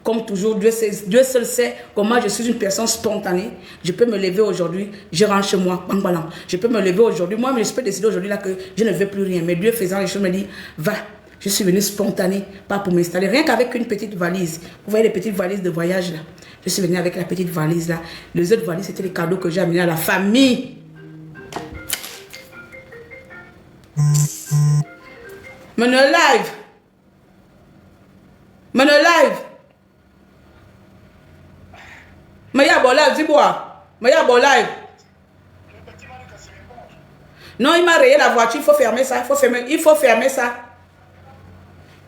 comme toujours, Dieu seul sait comment je suis une personne spontanée. Je peux me lever aujourd'hui, je rentre chez moi, bang, bang. Je peux me lever aujourd'hui, moi je peux décider aujourd'hui là que je ne veux plus rien. Mais Dieu faisant les choses me dit, va. Je suis venue spontanée, pas pour m'installer, rien qu'avec une petite valise. Vous voyez les petites valises de voyage là. Je suis venue avec la petite valise là. Les autres valises, c'était les cadeaux que j'ai amenés à la famille. Mon live. Mon live. Mais il y a bon live, dis-moi. Mais il y a bon live. Non, il m'a rayé la voiture, il faut fermer ça. Il faut fermer ça.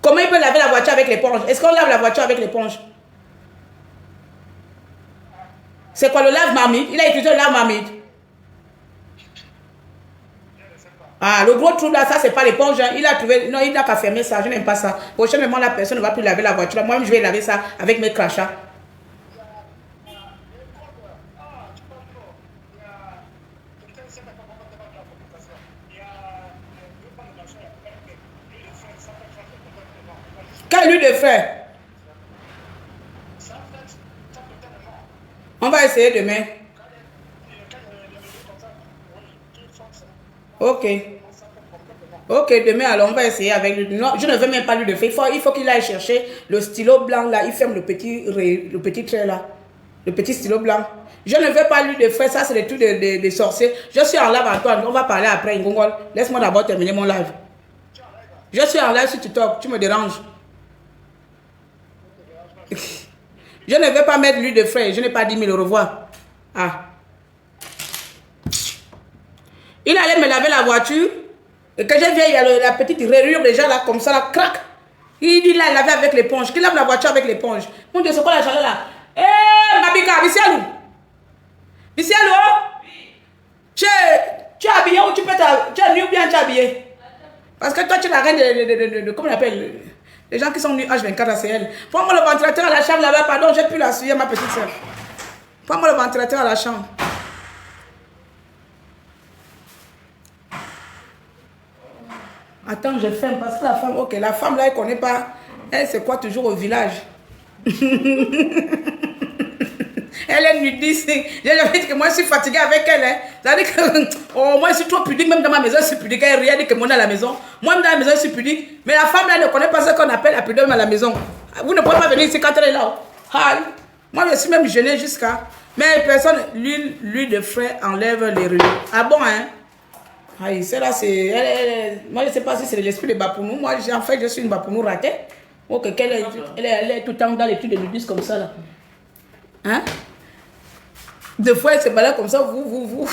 Comment il peut laver la voiture avec l'éponge? Est-ce qu'on lave la voiture avec l'éponge? C'est quoi le lave-marmite? Il a utilisé le lave-marmite. Ah, le gros trou là, ça c'est pas l'éponge. Hein. Il a trouvé. Non, il n'a qu'à fermer ça. Je n'aime pas ça. Prochainement, la personne ne va plus laver la voiture. Moi-même, je vais laver ça avec mes crachats. Quelle huile de fer? On va essayer demain. Ok. Ok, demain alors on va essayer avec lui. Non, je ne veux même pas lui de faire. Il faut qu'il aille chercher le stylo blanc là. Il ferme le petit trait là. Le petit stylo blanc. Je ne veux pas lui de faire. Ça, c'est des trucs de sorciers. Je suis en live, Antoine. On va parler après. Ngongol. Laisse-moi d'abord terminer mon live. Je suis en live sur TikTok. Tu me déranges. Je ne veux pas mettre l'huile de frais. Je n'ai pas dit 1000 au revoir. Ah. Il allait me laver la voiture. Et quand je viens, il y a la petite rayure déjà là, comme ça, là, crac. Il dit là, il lavait avec l'éponge. Qu'il lave la voiture avec l'éponge. Mon Dieu, c'est quoi la chaleur là? Eh, Mabika, Bissialou. Bissialou? Tu es habillé ou tu es nu ou bien tu es habillé? Parce que toi, tu es la reine de comment on appelle? Les gens qui sont nus H24 à CL. Prends-moi le ventilateur à la chambre là-bas. Pardon, j'ai pu la suivre, ma petite soeur. Prends-moi le ventilateur à la chambre. Attends, je ferme parce que la femme, ok, la femme là, elle ne connaît pas. Elle, c'est quoi toujours au village? Elle est nudiste. J'ai dit que moi, je suis fatiguée avec elle. Hein. C'est-à-dire que oh, moi, je suis trop pudique. Même dans ma maison, je suis pudique. Elle rien dit que moi, dans la maison. Moi, dans la maison, je suis pudique. Mais la femme là ne connaît pas ce qu'on appelle la pudeur à la maison. Vous ne pouvez pas venir ici quand elle est là. Hi. Moi, je suis même gênée jusqu'à. Mais personne, l'huile de frais enlève les rues. Ah bon, hein? Aïe, celle-là, c'est. Moi, je ne sais pas si c'est l'esprit de Bapounou. Moi, en fait, je suis une Bapounou ratée. Ok, elle est tout le temps dans les trucs de nudistes comme ça, là. Hein? Deux fois, elle se balade comme ça, vous.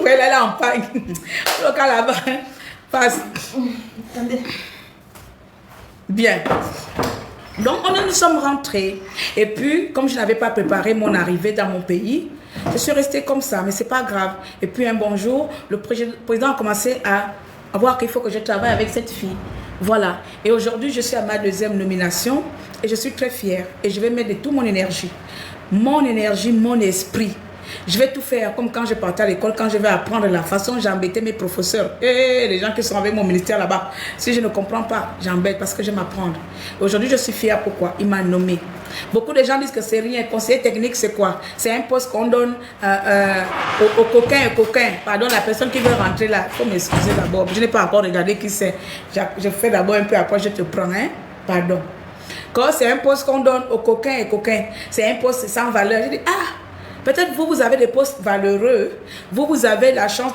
Elle est là en paille. Le cas là-bas, hein? Passe. Attendez. Bien. Donc, nous sommes rentrés. Et puis, comme je n'avais pas préparé mon arrivée dans mon pays, je suis restée comme ça, mais ce n'est pas grave. Et puis, un bon jour, le président a commencé à voir qu'il faut que je travaille avec cette fille. Voilà. Et aujourd'hui, je suis à ma deuxième nomination et je suis très fière. Et je vais mettre de toute mon énergie, mon esprit. Je vais tout faire comme quand je partais à l'école, quand je vais apprendre la façon, j'embêtais mes professeurs. Et les gens qui sont avec mon ministère là-bas. Si je ne comprends pas, j'embête parce que j'aime apprendre. Aujourd'hui, je suis fière. Pourquoi? Il m'a nommé. Beaucoup de gens disent que c'est rien. Conseiller technique, c'est quoi? C'est un poste qu'on donne aux coquins. Pardon, la personne qui veut rentrer là. Il faut m'excuser d'abord. Je n'ai pas encore regardé qui c'est. Je fais d'abord un peu, après je te prends. Hein? Pardon. Quand c'est un poste qu'on donne aux coquins, c'est un poste sans valeur. Je dis, ah! Peut-être vous avez des postes valeureux, vous avez la chance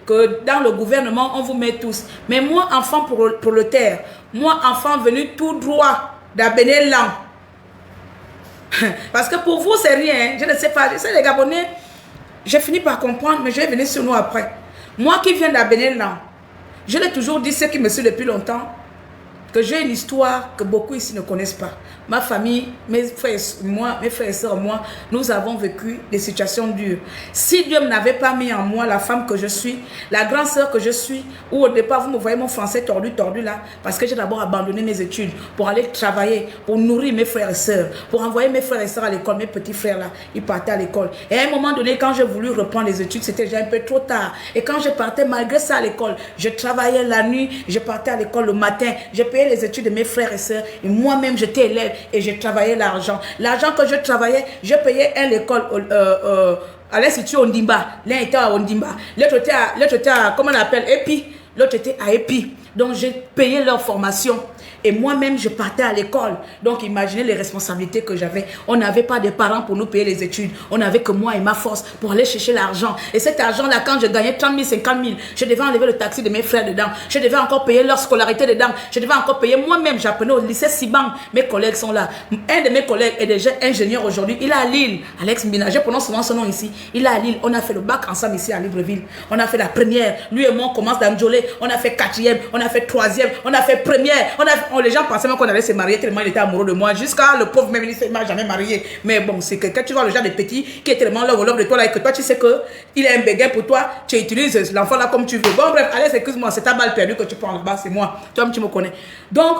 que dans le gouvernement, on vous met tous. Mais moi, enfant prolétaire, moi, enfant venu tout droit d'Abéné-Lan. Parce que pour vous, c'est rien. Je ne sais pas. C'est les Gabonais, j'ai fini par comprendre, mais je vais venir sur nous après. Moi qui viens d'Abéné-Lan, je l'ai toujours dit, ceux qui me suivent depuis longtemps, que j'ai une histoire que beaucoup ici ne connaissent pas. Ma famille, mes frères et sœurs, moi, nous avons vécu des situations dures. Si Dieu n'avait pas mis en moi la femme que je suis, la grande sœur que je suis, où au départ, vous me voyez mon français tordu là, parce que j'ai d'abord abandonné mes études pour aller travailler, pour nourrir mes frères et sœurs, pour envoyer mes frères et sœurs à l'école, mes petits frères là, ils partaient à l'école. Et à un moment donné, quand j'ai voulu reprendre les études, c'était déjà un peu trop tard. Et quand je partais, malgré ça à l'école, je travaillais la nuit, je partais à l'école le matin, je payais payais les études de mes frères et sœurs. Et moi-même, j'étais élève et je travaillais l'argent. L'argent que je travaillais, je payais à l'école à l'Institut Ondimba. L'un était à Ondimba. L'autre était à, comment on appelle, EPI. L'autre était à EPI. Donc, j'ai payé leur formation. Et moi-même, je partais à l'école. Donc, imaginez les responsabilités que j'avais. On n'avait pas de parents pour nous payer les études. On n'avait que moi et ma force pour aller chercher l'argent. Et cet argent-là, quand je gagnais 30 000, 50 000, je devais enlever le taxi de mes frères dedans. Je devais encore payer leur scolarité dedans. Je devais encore payer moi-même. J'apprenais au lycée Siban. Mes collègues sont là. Un de mes collègues est déjà ingénieur aujourd'hui. Il est à Lille. Alex Mbina, je prononce souvent son nom ici. Il est à Lille. On a fait le bac ensemble ici à Libreville. On a fait la première. Lui et moi, on commence d'Amjolé. On a fait quatrième. On a fait troisième. On a fait première. Les gens pensaient même qu'on allait se marier tellement il était amoureux de moi. Jusqu'à le pauvre même, il ne m'a jamais marié. Mais bon, c'est que quand tu vois le genre de petit qui est tellement love de toi là et que toi tu sais qu'il est un béguin pour toi, tu utilises l'enfant là comme tu veux. Bon bref, allez, excuse-moi, c'est ta balle perdue que tu prends là-bas, c'est moi. Toi-même tu me connais. Donc,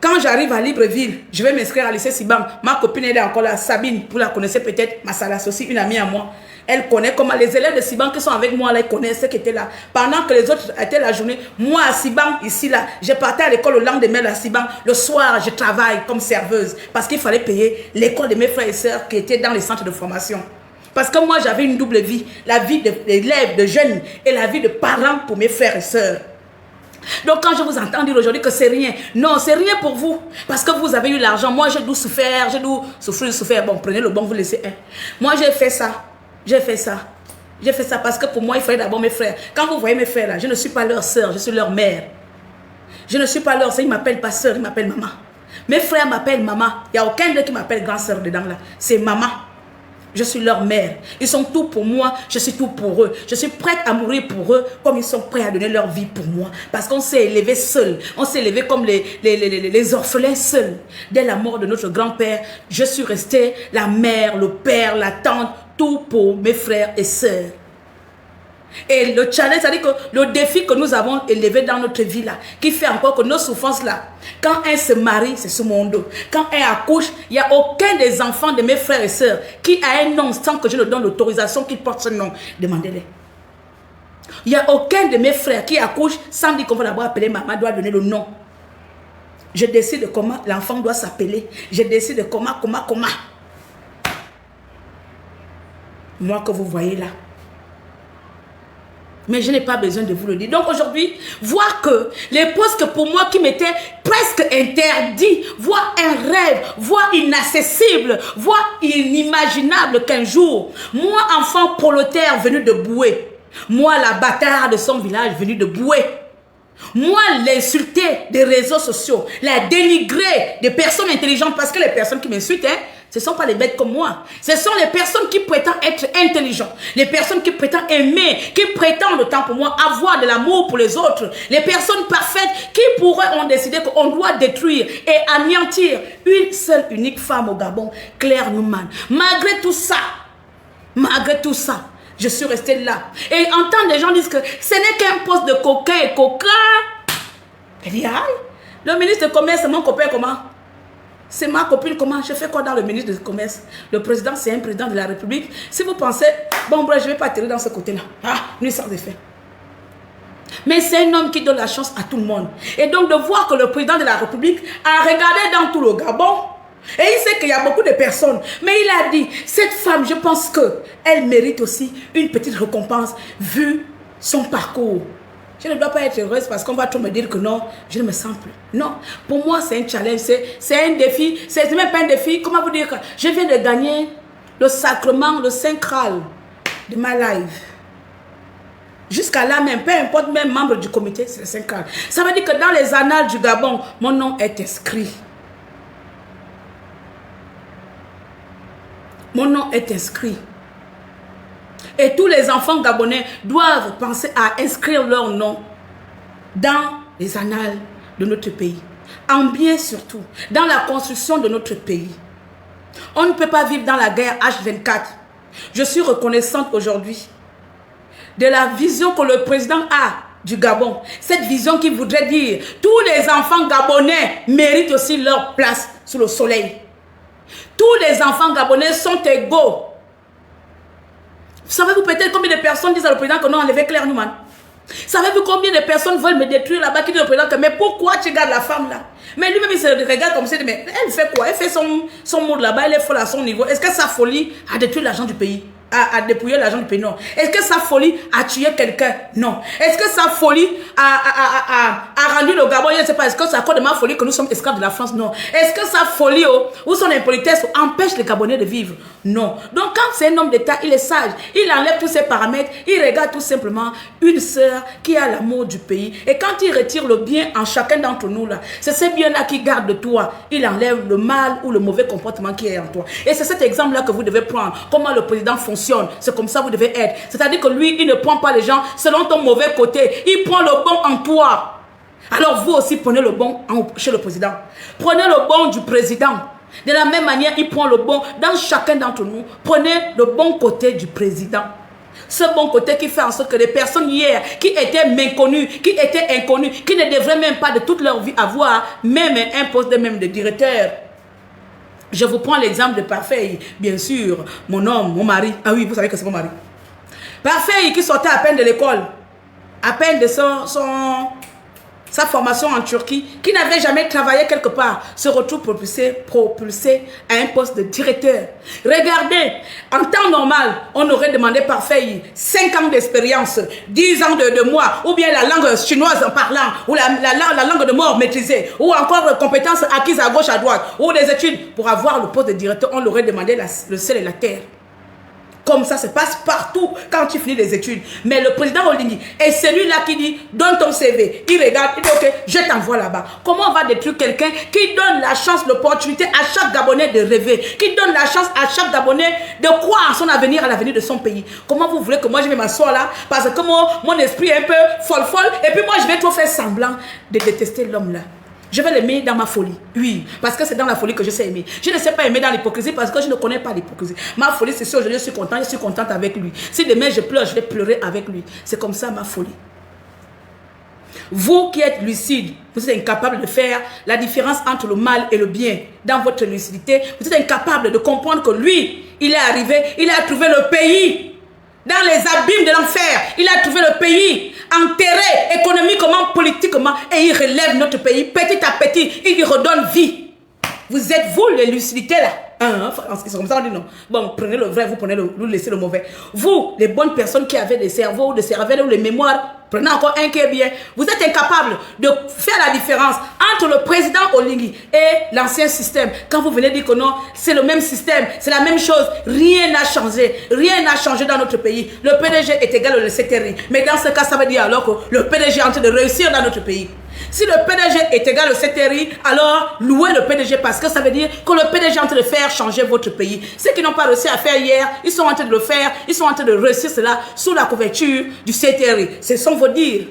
quand j'arrive à Libreville, je vais m'inscrire à lycée Siban. Ma copine elle est encore là, Sabine, vous la connaissez peut-être, ma Salas aussi, une amie à moi. Elle connaît comment les élèves de Siban qui sont avec moi là, ils connaissent ceux qui étaient là. Pendant que les autres étaient la journée, moi à Siban, ici là, je partais à l'école le lendemain à Siban. Le soir, je travaille comme serveuse parce qu'il fallait payer l'école de mes frères et sœurs qui étaient dans les centres de formation. Parce que moi, j'avais une double vie. La vie d'élève, de jeunes et la vie de parents pour mes frères et sœurs. Donc quand je vous entends dire aujourd'hui que c'est rien, non, c'est rien pour vous. Parce que vous avez eu l'argent. Moi, j'ai dû souffrir, souffrir. Bon, prenez le bon, vous laissez un. Moi, j'ai fait ça. J'ai fait ça parce que pour moi, il fallait d'abord mes frères. Quand vous voyez mes frères là, je ne suis pas leur sœur, je suis leur mère. Je ne suis pas leur sœur, ils ne m'appellent pas sœur, ils m'appellent maman. Mes frères m'appellent maman. Il n'y a aucun d'eux qui m'appelle grand sœur dedans là. C'est maman. Je suis leur mère. Ils sont tout pour moi, je suis tout pour eux. Je suis prête à mourir pour eux comme ils sont prêts à donner leur vie pour moi. Parce qu'on s'est élevé seul. On s'est élevé comme les orphelins seuls. Dès la mort de notre grand-père, je suis restée la mère, le père, la tante, tout pour mes frères et sœurs. Et le challenge, c'est-à-dire que le défi que nous avons élevé dans notre vie là, qui fait encore que nos souffrances là, quand un se marie, c'est sous mon dos. Quand un accouche, il n'y a aucun des enfants de mes frères et sœurs qui a un nom sans que je leur donne l'autorisation qu'il porte ce nom. Demandez-les. Il n'y a aucun de mes frères qui accouche sans dire qu'on va d'abord appeler maman, doit donner le nom. Je décide de comment l'enfant doit s'appeler. Je décide de comment. Moi que vous voyez là. Mais je n'ai pas besoin de vous le dire. Donc aujourd'hui, voir que les postes pour moi qui m'étaient presque interdits, voir un rêve, voir inaccessible, voir inimaginable qu'un jour, moi enfant prolétaire venu de Boué, moi la bâtarde de son village venu de Boué, moi l'insulter des réseaux sociaux, la dénigrer des personnes intelligentes, parce que les personnes qui m'insultent, ce ne sont pas les bêtes comme moi. Ce sont les personnes qui prétendent être intelligentes. Les personnes qui prétendent aimer, qui prétendent, autant pour moi, avoir de l'amour pour les autres. Les personnes parfaites qui pourraient ont décidé qu'on doit détruire et anéantir une seule unique femme au Gabon, Claire Newman. Malgré tout ça, je suis restée là. Et entendre des gens dire que ce n'est qu'un poste de coquin et coquin. Elle dit, aïe, le ministre de Commerce, c'est mon copain, comment? C'est ma copine, comment? Je fais quoi dans le ministre du Commerce? Le président, c'est un président de la République. Si vous pensez, bon, bref, je ne vais pas atterrir dans ce côté-là. Ah, lui, sans effet. Mais c'est un homme qui donne la chance à tout le monde. Et donc, de voir que le président de la République a regardé dans tout le Gabon, et il sait qu'il y a beaucoup de personnes. Mais il a dit, cette femme, je pense qu'elle mérite aussi une petite récompense vu son parcours. Je ne dois pas être heureuse parce qu'on va trop me dire que non, je ne me sens plus. Non, pour moi, c'est un challenge, c'est un défi. C'est même pas un défi. Comment vous dire que je viens de gagner le sacrement, le Saint Graal de ma life. Jusqu'à là même, peu importe, même membre du comité, c'est le Saint Graal. Ça veut dire que dans les annales du Gabon, mon nom est inscrit. Mon nom est inscrit. Et tous les enfants gabonais doivent penser à inscrire leur nom dans les annales de notre pays. En bien surtout, dans la construction de notre pays. On ne peut pas vivre dans la guerre H24. Je suis reconnaissante aujourd'hui de la vision que le président a du Gabon. Cette vision qui voudrait dire tous les enfants gabonais méritent aussi leur place sous le soleil. Tous les enfants gabonais sont égaux. Savez-vous peut-être combien de personnes disent à le président qu'on a enlevé Claire Newman? Savez-vous combien de personnes veulent me détruire là-bas qui disent au président que mais pourquoi tu gardes la femme là? Mais lui-même il se regarde comme ça, mais elle fait quoi? Elle fait son monde là-bas, elle est folle à son niveau. Est-ce que sa folie a détruit l'argent du pays? À dépouiller l'argent du pays? Non. Est-ce que sa folie a tué quelqu'un? Non. Est-ce que sa folie a rendu le Gabon? Je ne sais pas. Est-ce que c'est à cause de ma folie que nous sommes esclaves de la France? Non. Est-ce que sa folie ou son impolitesse empêche les Gabonais de vivre? Non. Donc quand c'est un homme d'État, il est sage. Il enlève tous ses paramètres. Il regarde tout simplement une sœur qui a l'amour du pays. Et quand il retire le bien en chacun d'entre nous, là, c'est ce bien-là qui garde de toi. Il enlève le mal ou le mauvais comportement qui est en toi. Et c'est cet exemple-là que vous devez prendre. Comment le président fonctionne. C'est comme ça que vous devez être. C'est-à-dire que lui, il ne prend pas les gens selon ton mauvais côté. Il prend le bon en toi. Alors vous aussi, prenez le bon chez le président. Prenez le bon du président. De la même manière, il prend le bon dans chacun d'entre nous. Prenez le bon côté du président. Ce bon côté qui fait en sorte que les personnes hier qui étaient méconnues, qui étaient inconnues, qui ne devraient même pas de toute leur vie avoir même un poste de même de directeur. Je vous prends l'exemple de Parfait, bien sûr, mon homme, mon mari. Ah oui, vous savez que c'est mon mari. Parfait qui sortait à peine de l'école, à peine de sa formation en Turquie, qui n'avait jamais travaillé quelque part, se retrouve propulsé à un poste de directeur. Regardez, en temps normal, on aurait demandé Parfait 5 ans d'expérience, 10 ans de mois, ou bien la langue chinoise en parlant, ou la langue de mort maîtrisée, ou encore compétences acquises à gauche, à droite, ou des études. Pour avoir le poste de directeur, on aurait demandé le ciel et la terre. Comme ça se passe partout quand tu finis les études. Mais le président Oligui est celui-là qui dit, donne ton CV. Il regarde, il dit, ok, je t'envoie là-bas. Comment on va détruire quelqu'un qui donne la chance, l'opportunité à chaque Gabonais de rêver, qui donne la chance à chaque Gabonais de croire en son avenir, à l'avenir de son pays? Comment vous voulez que moi je vais m'asseoir là, parce que mon esprit est un peu folle, et puis moi je vais trop faire semblant de détester l'homme là? Je vais l'aimer dans ma folie. Oui, parce que c'est dans la folie que je sais aimer. Je ne sais pas aimer dans l'hypocrisie parce que je ne connais pas l'hypocrisie. Ma folie, c'est si aujourd'hui je suis contente avec lui. Si demain je pleure, je vais pleurer avec lui. C'est comme ça ma folie. Vous qui êtes lucide, vous êtes incapable de faire la différence entre le mal et le bien. Dans votre lucidité, vous êtes incapable de comprendre que lui, il est arrivé, il a trouvé le pays dans les abîmes de l'enfer. Il a trouvé le pays enterré économiquement, politiquement, et il relève notre pays petit à petit. Il lui redonne vie. Vous êtes vous les lucidités là. C'est comme ça on dit non. Bon, prenez le vrai, vous laissez le mauvais. Vous, les bonnes personnes qui avaient des cerveaux, des cervelles ou les mémoires, prenez encore un qui est bien. Vous êtes incapable de faire la différence entre le président Oligui et l'ancien système. Quand vous venez dire que non, c'est le même système, c'est la même chose, rien n'a changé. Rien n'a changé dans notre pays. Le PDG est égal au CTRI. Mais dans ce cas, ça veut dire alors que le PDG est en train de réussir dans notre pays. Si le PDG est égal au CTRI, alors louez le PDG parce que ça veut dire que le PDG est en train de faire changer votre pays. Ceux qui n'ont pas réussi à faire hier, ils sont en train de le faire, ils sont en train de réussir cela sous la couverture du CTRI. Ce sont vos dires.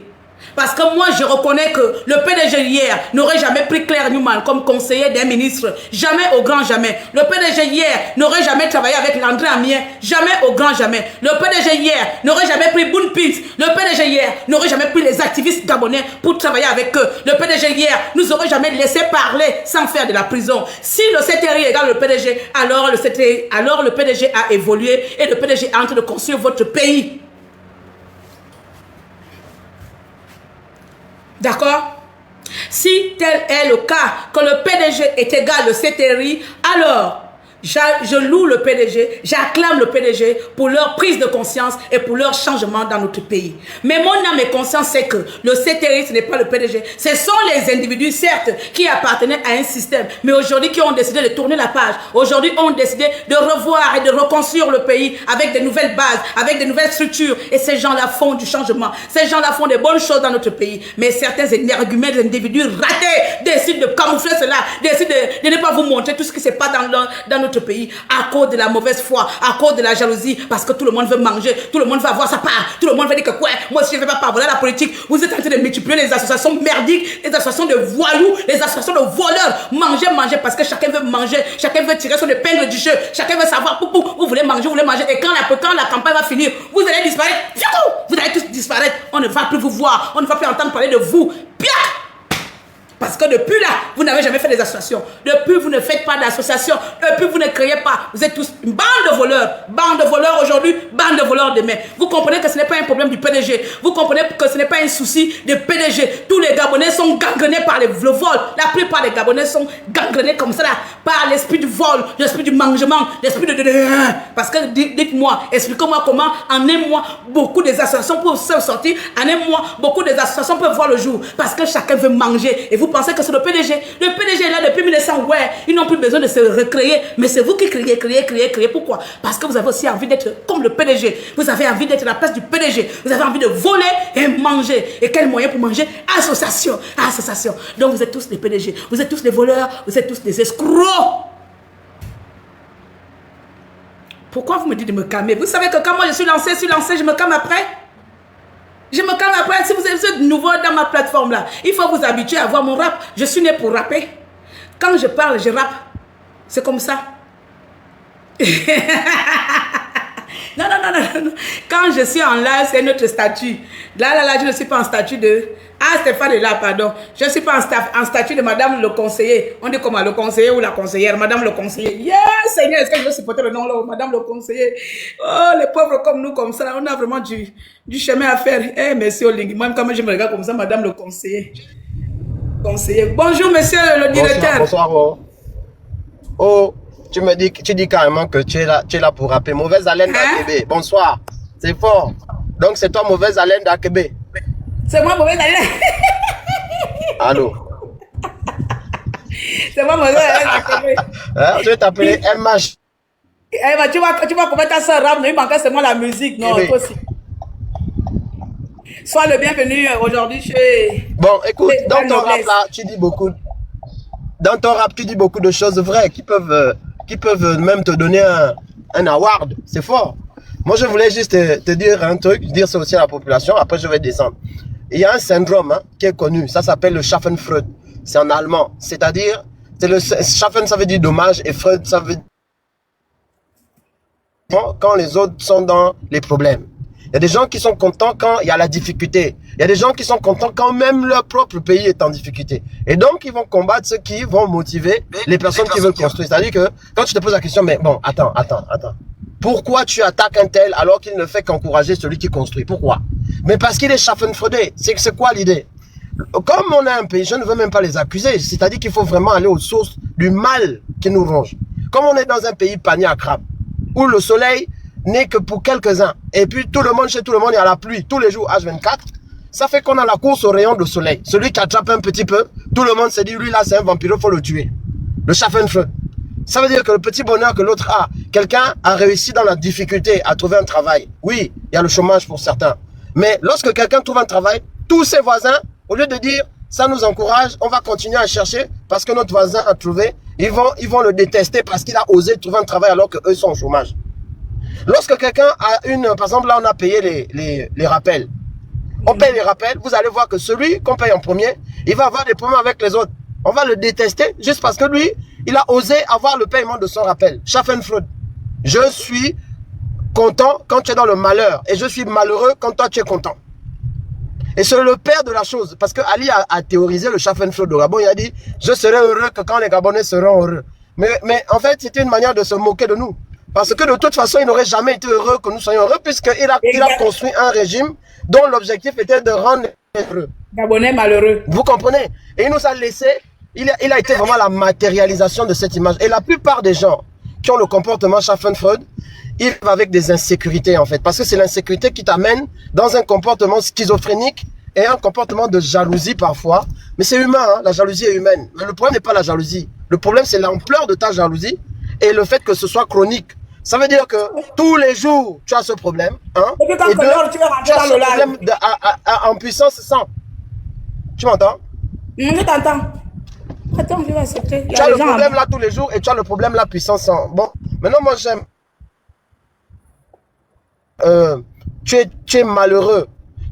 Parce que moi, je reconnais que le PDG hier n'aurait jamais pris Claire Newman comme conseiller d'un ministre. Jamais au grand jamais. Le PDG hier n'aurait jamais travaillé avec Landré Amien. Jamais au grand jamais. Le PDG hier n'aurait jamais pris Boun Pins. Le PDG hier n'aurait jamais pris les activistes gabonais pour travailler avec eux. Le PDG hier nous aurait jamais laissé parler sans faire de la prison. Si le CTRI égale le PDG, alors le PDG a évolué et le PDG est en train de construire votre pays. D'accord? Si tel est le cas, que le PDG est égal au CTRI, alors je loue le PDG, j'acclame le PDG pour leur prise de conscience et pour leur changement dans notre pays. Mais mon âme et conscience, c'est que le CTRI, ce n'est pas le PDG. Ce sont les individus, certes, qui appartenaient à un système, mais aujourd'hui qui ont décidé de tourner la page. Aujourd'hui, ont décidé de revoir et de reconstruire le pays avec de nouvelles bases, avec de nouvelles structures. Et ces gens-là font du changement. Ces gens-là font des bonnes choses dans notre pays. Mais certains énergumènes, des individus ratés, décident de camoufler cela, décident de ne pas vous montrer tout ce qui se passe dans notre pays à cause de la mauvaise foi, à cause de la jalousie, parce que tout le monde veut manger, tout le monde veut avoir sa part, tout le monde veut dire que quoi, moi aussi je ne vais pas voilà la politique. Vous êtes en train de multiplier les associations merdiques, les associations de voyous, les associations de voleurs. Manger parce que chacun veut manger, chacun veut tirer son épingle du jeu, chacun veut savoir vous voulez manger, et quand la campagne va finir, vous allez disparaître, vous allez tous disparaître, on ne va plus vous voir, on ne va plus entendre parler de vous. Parce que depuis là, vous n'avez jamais fait des associations. Depuis, vous ne faites pas d'association. Depuis, vous ne créez pas. Vous êtes tous une bande de voleurs. Bande de voleurs aujourd'hui, bande de voleurs demain. Vous comprenez que ce n'est pas un problème du PDG. Vous comprenez que ce n'est pas un souci du PDG. Tous les Gabonais sont gangrenés par le vol. La plupart des Gabonais sont gangrenés comme ça là, par l'esprit du vol, l'esprit du mangement, l'esprit de... Parce que dites-moi, expliquez-moi comment en un mois, beaucoup des associations peuvent se sortir. En un mois, beaucoup des associations peuvent voir le jour. Parce que chacun veut manger. Et vous pensez que c'est le PDG. Le PDG est là depuis 1900. Ouais, ils n'ont plus besoin de se recréer. Mais c'est vous qui créez. Pourquoi? Parce que vous avez aussi envie d'être comme le PDG. Vous avez envie d'être à la place du PDG. Vous avez envie de voler et manger. Et quel moyen pour manger? Association. Association. Donc vous êtes tous des PDG. Vous êtes tous des voleurs. Vous êtes tous des escrocs. Pourquoi vous me dites de me calmer? Vous savez que quand moi je suis lancé, je me calme après. Je me calme après. Si vous êtes nouveau dans ma plateforme là, il faut vous habituer à voir mon rap. Je suis né pour rapper. Quand je parle, je rappe. C'est comme ça. Non. Quand je suis en live, c'est notre statut. Là, je ne suis pas en statut de... Ah, Stéphane est là, pardon. Je ne suis pas en statut de madame le conseiller. On dit comment, le conseiller ou la conseillère? Madame le conseiller. Yes, Seigneur, est-ce que je veux supporter le nom là? Madame le conseiller. Oh, les pauvres comme nous, comme ça, on a vraiment du chemin à faire. Eh, monsieur Oling, même quand je me regarde comme ça, madame le conseiller. Bonjour, monsieur le directeur. Bonsoir. Oh, tu dis carrément que tu es là pour rapper. Mauvaise haleine d'Akébé. Bonsoir. C'est fort. Donc c'est toi, mauvaise haleine d'Akébé. C'est moi, mauvaise haleine. Allô. C'est moi, mauvaise haleine d'Akébé. Je vais t'appeler MH. Eh ben, tu vois comment ta soeur rappe. Il manquait seulement la musique. Non, aussi. Sois le bienvenu aujourd'hui chez... Bon, écoute, dans ton rap là, tu dis beaucoup... Dans ton rap, tu dis beaucoup de choses vraies qui peuvent même te donner un award. C'est fort. Moi, je voulais juste te dire un truc, dire ça aussi à la population, après je vais descendre. Il y a un syndrome qui est connu, ça s'appelle le Schaffenfreude. C'est en allemand. C'est-à-dire, Schaffen, ça veut dire dommage, et Freud, ça veut dire quand les autres sont dans les problèmes. Il y a des gens qui sont contents quand il y a la difficulté. Il y a des gens qui sont contents quand même leur propre pays est en difficulté. Et donc, ils vont combattre ceux qui vont motiver les personnes qui veulent construire. C'est-à-dire que quand tu te poses la question, mais bon, attends. Pourquoi tu attaques un tel alors qu'il ne fait qu'encourager celui qui construit? Pourquoi? Mais parce qu'il est schaffenfreudé. C'est quoi l'idée? Comme on a un pays, je ne veux même pas les accuser. C'est-à-dire qu'il faut vraiment aller aux sources du mal qui nous ronge. Comme on est dans un pays panier à crabe, où le soleil n'est que pour quelques-uns. Et puis chez tout le monde, il y a la pluie tous les jours H24. Ça fait qu'on a la course au rayon de soleil. Celui qui attrape un petit peu, tout le monde se dit, lui là c'est un vampire, il faut le tuer. Le Schaffenfreude. Ça veut dire que le petit bonheur que l'autre a, quelqu'un a réussi dans la difficulté à trouver un travail. Oui, il y a le chômage pour certains. Mais lorsque quelqu'un trouve un travail, tous ses voisins, au lieu de dire, ça nous encourage, on va continuer à chercher parce que notre voisin a trouvé, ils vont le détester parce qu'il a osé trouver un travail alors qu'eux sont au chômage. Lorsque quelqu'un a par exemple là on a payé les rappels. On paye les rappels, vous allez voir que celui qu'on paye en premier, il va avoir des problèmes avec les autres. On va le détester juste parce que lui, il a osé avoir le paiement de son rappel. Schaffenfreude. Je suis content quand tu es dans le malheur et je suis malheureux quand toi tu es content. Et c'est le père de la chose, parce que Ali a théorisé le Schaffenfreude au Gabon. Il a dit, je serai heureux que quand les Gabonais seront heureux. Mais en fait, c'était une manière de se moquer de nous. Parce que de toute façon, il n'aurait jamais été heureux que nous soyons heureux, puisqu'il a construit un régime dont l'objectif était de rendre heureux. Gabonais malheureux. Vous comprenez? Et il nous a laissé, il a été vraiment la matérialisation de cette image. Et la plupart des gens qui ont le comportement Schaffenfreude, ils vivent avec des insécurités en fait. Parce que c'est l'insécurité qui t'amène dans un comportement schizophrénique et un comportement de jalousie parfois. Mais c'est humain, hein? La jalousie est humaine. Mais le problème n'est pas la jalousie. Le problème, c'est l'ampleur de ta jalousie et le fait que ce soit chronique. Ça veut dire que tous les jours, tu as ce problème. Hein? Et puis quand tu vas rentrer dans le problème en puissance 100. Tu m'entends? Je t'entends. Attends, je vais accepter. Tu as le problème là tous les jours et tu as le problème là puissance 100. Bon, maintenant moi j'aime. Tu es malheureux.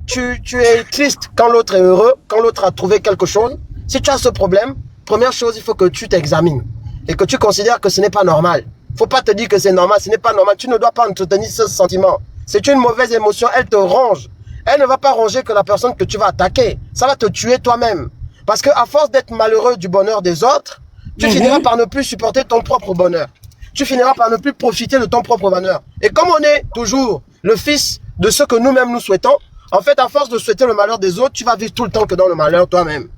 Tu es triste quand l'autre est heureux, quand l'autre a trouvé quelque chose. Si tu as ce problème, première chose, il faut que tu t'examines et que tu considères que ce n'est pas normal. Faut pas te dire que c'est normal, ce n'est pas normal. Tu ne dois pas entretenir ce sentiment. C'est une mauvaise émotion, elle te ronge. Elle ne va pas ronger que la personne que tu vas attaquer. Ça va te tuer toi-même. Parce que à force d'être malheureux du bonheur des autres, tu finiras par ne plus supporter ton propre bonheur. Tu finiras par ne plus profiter de ton propre bonheur. Et comme on est toujours le fils de ce que nous-mêmes nous souhaitons, en fait, à force de souhaiter le malheur des autres, tu vas vivre tout le temps que dans le malheur toi-même.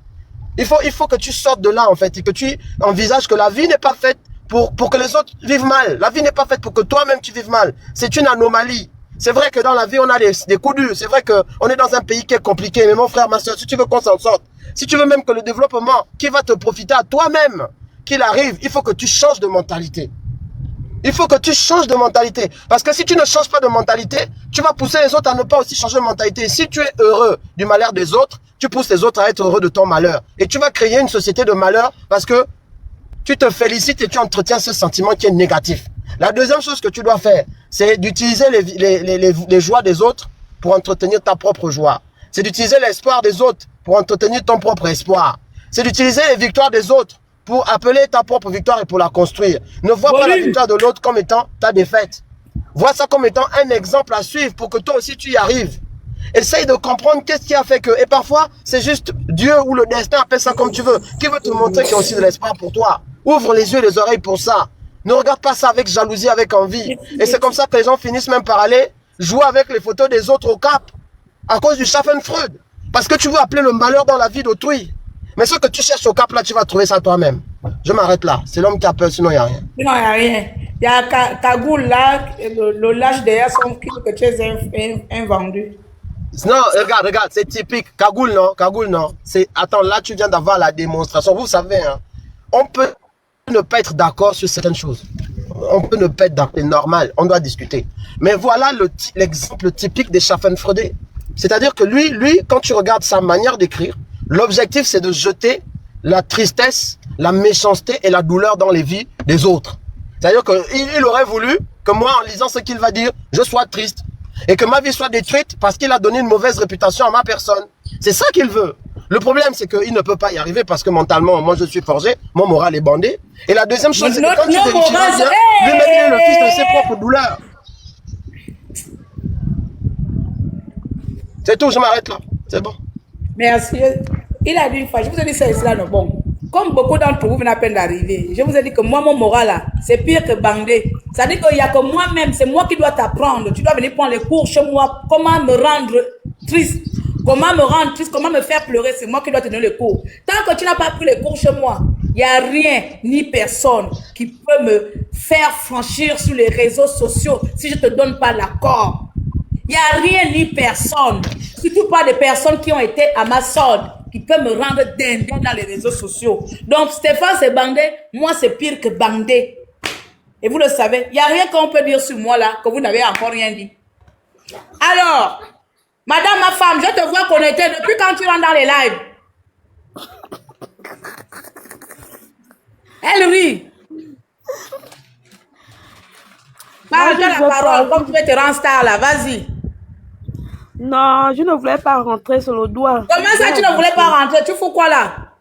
Il faut que tu sortes de là, en fait, et que tu envisages que la vie n'est pas faite pour que les autres vivent mal. La vie n'est pas faite pour que toi-même tu vives mal. C'est une anomalie. C'est vrai que dans la vie, on a des coups durs. C'est vrai qu'on est dans un pays qui est compliqué. Mais mon frère, ma soeur, si tu veux qu'on s'en sorte, si tu veux même que le développement qui va te profiter à toi-même, qu'il arrive, il faut que tu changes de mentalité. Il faut que tu changes de mentalité. Parce que si tu ne changes pas de mentalité, tu vas pousser les autres à ne pas aussi changer de mentalité. Si tu es heureux du malheur des autres, tu pousses les autres à être heureux de ton malheur. Et tu vas créer une société de malheur parce que tu te félicites et tu entretiens ce sentiment qui est négatif. La deuxième chose que tu dois faire, c'est d'utiliser les joies des autres pour entretenir ta propre joie. C'est d'utiliser l'espoir des autres pour entretenir ton propre espoir. C'est d'utiliser les victoires des autres pour appeler ta propre victoire et pour la construire. Ne vois pas la victoire de l'autre comme étant ta défaite. Vois ça comme étant un exemple à suivre pour que toi aussi tu y arrives. Essaye de comprendre qu'est-ce qui a fait que... Et parfois, c'est juste Dieu ou le destin, appelle ça comme tu veux, qui veut te montrer qu'il y a aussi de l'espoir pour toi. Ouvre les yeux et les oreilles pour ça. Ne regarde pas ça avec jalousie, avec envie. Et c'est comme ça que les gens finissent même par aller jouer avec les photos des autres au Cap. À cause du Schadenfreude. Parce que tu veux appeler le malheur dans la vie d'autrui. Mais ce que tu cherches au Cap, là, tu vas trouver ça toi-même. Je m'arrête là. C'est l'homme qui a peur, sinon il n'y a rien. Sinon, il n'y a rien. Il y a Cagoule là, le lâche derrière son kilo que tu es invendu. Non, regarde, c'est typique. Cagoule, non. Cagoule, non. Attends, là, tu viens d'avoir la démonstration. Vous savez, hein, on peut ne pas être d'accord sur certaines choses. On peut ne pas être d'accord. C'est normal. On doit discuter. Mais voilà l'exemple typique des Schadenfreude. C'est-à-dire que lui, quand tu regardes sa manière d'écrire, l'objectif, c'est de jeter la tristesse, la méchanceté et la douleur dans les vies des autres. C'est-à-dire qu'il aurait voulu que moi, en lisant ce qu'il va dire, je sois triste. Et que ma vie soit détruite parce qu'il a donné une mauvaise réputation à ma personne. C'est ça qu'il veut. Le problème, c'est qu'il ne peut pas y arriver parce que mentalement, moi, je suis forgé, mon moral est bandé. Et la deuxième chose, c'est que quand tu vérifies bien, lui-même, il est le fils de ses propres douleurs. C'est tout, je m'arrête là. C'est bon. Merci. Il a dit une fois, je vous ai dit ça ici là, non, bon. Comme beaucoup d'entre vous venez à peine d'arriver, je vous ai dit que moi, mon moral là, c'est pire que bandé. Ça veut dire qu'il n'y a que moi-même, c'est moi qui dois t'apprendre. Tu dois venir prendre les cours chez moi. Comment me rendre triste? Comment me rendre triste? Comment me faire pleurer? C'est moi qui dois te donner les cours. Tant que tu n'as pas pris les cours chez moi, il n'y a rien ni personne qui peut me faire franchir sur les réseaux sociaux si je ne te donne pas l'accord. Il n'y a rien ni personne, surtout pas des personnes qui ont été à ma solde, qui peuvent me rendre dindon dans les réseaux sociaux. Donc Stéphane c'est bandé, moi c'est pire que bandé. Et vous le savez, il n'y a rien qu'on peut dire sur moi là, que vous n'avez encore rien dit. Alors, madame ma femme, je te vois connectée depuis quand tu rentres dans les lives. Elle rit. Parle-toi la parole, comme tu veux te rendre star là, vas-y. Non, je ne voulais pas rentrer sur le doigt. Comment ça, tu ne voulais pas rentrer? Tu fous quoi là?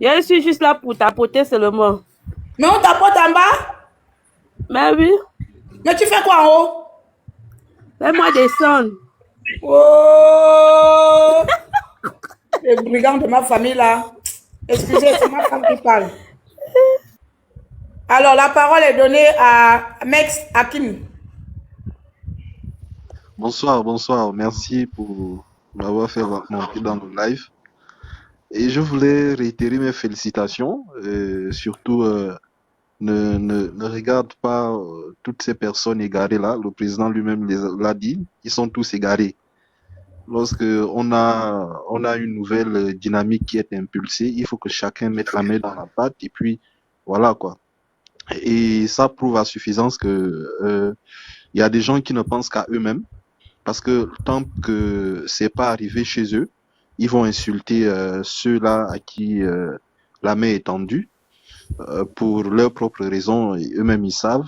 Je suis juste là pour tapoter seulement. Mais on tapote en bas? Mais oui. Mais tu fais quoi en haut? Fais-moi descendre. Oh! Les brigands de ma famille là. Excusez, c'est ma femme qui parle. Alors, la parole est donnée à Mex Hakim. Bonsoir, bonsoir. Merci pour m'avoir fait rentrer dans le live. Et je voulais réitérer mes félicitations. Surtout, ne regarde pas toutes ces personnes égarées là. Le président lui-même l'a dit. Ils sont tous égarés. Lorsque on a une nouvelle dynamique qui est impulsée, il faut que chacun mette la main dans la pâte et puis voilà quoi. Et ça prouve à suffisance que y a des gens qui ne pensent qu'à eux-mêmes. Parce que tant que c'est pas arrivé chez eux, ils vont insulter ceux-là à qui la main est tendue pour leurs propres raisons, et eux-mêmes ils savent.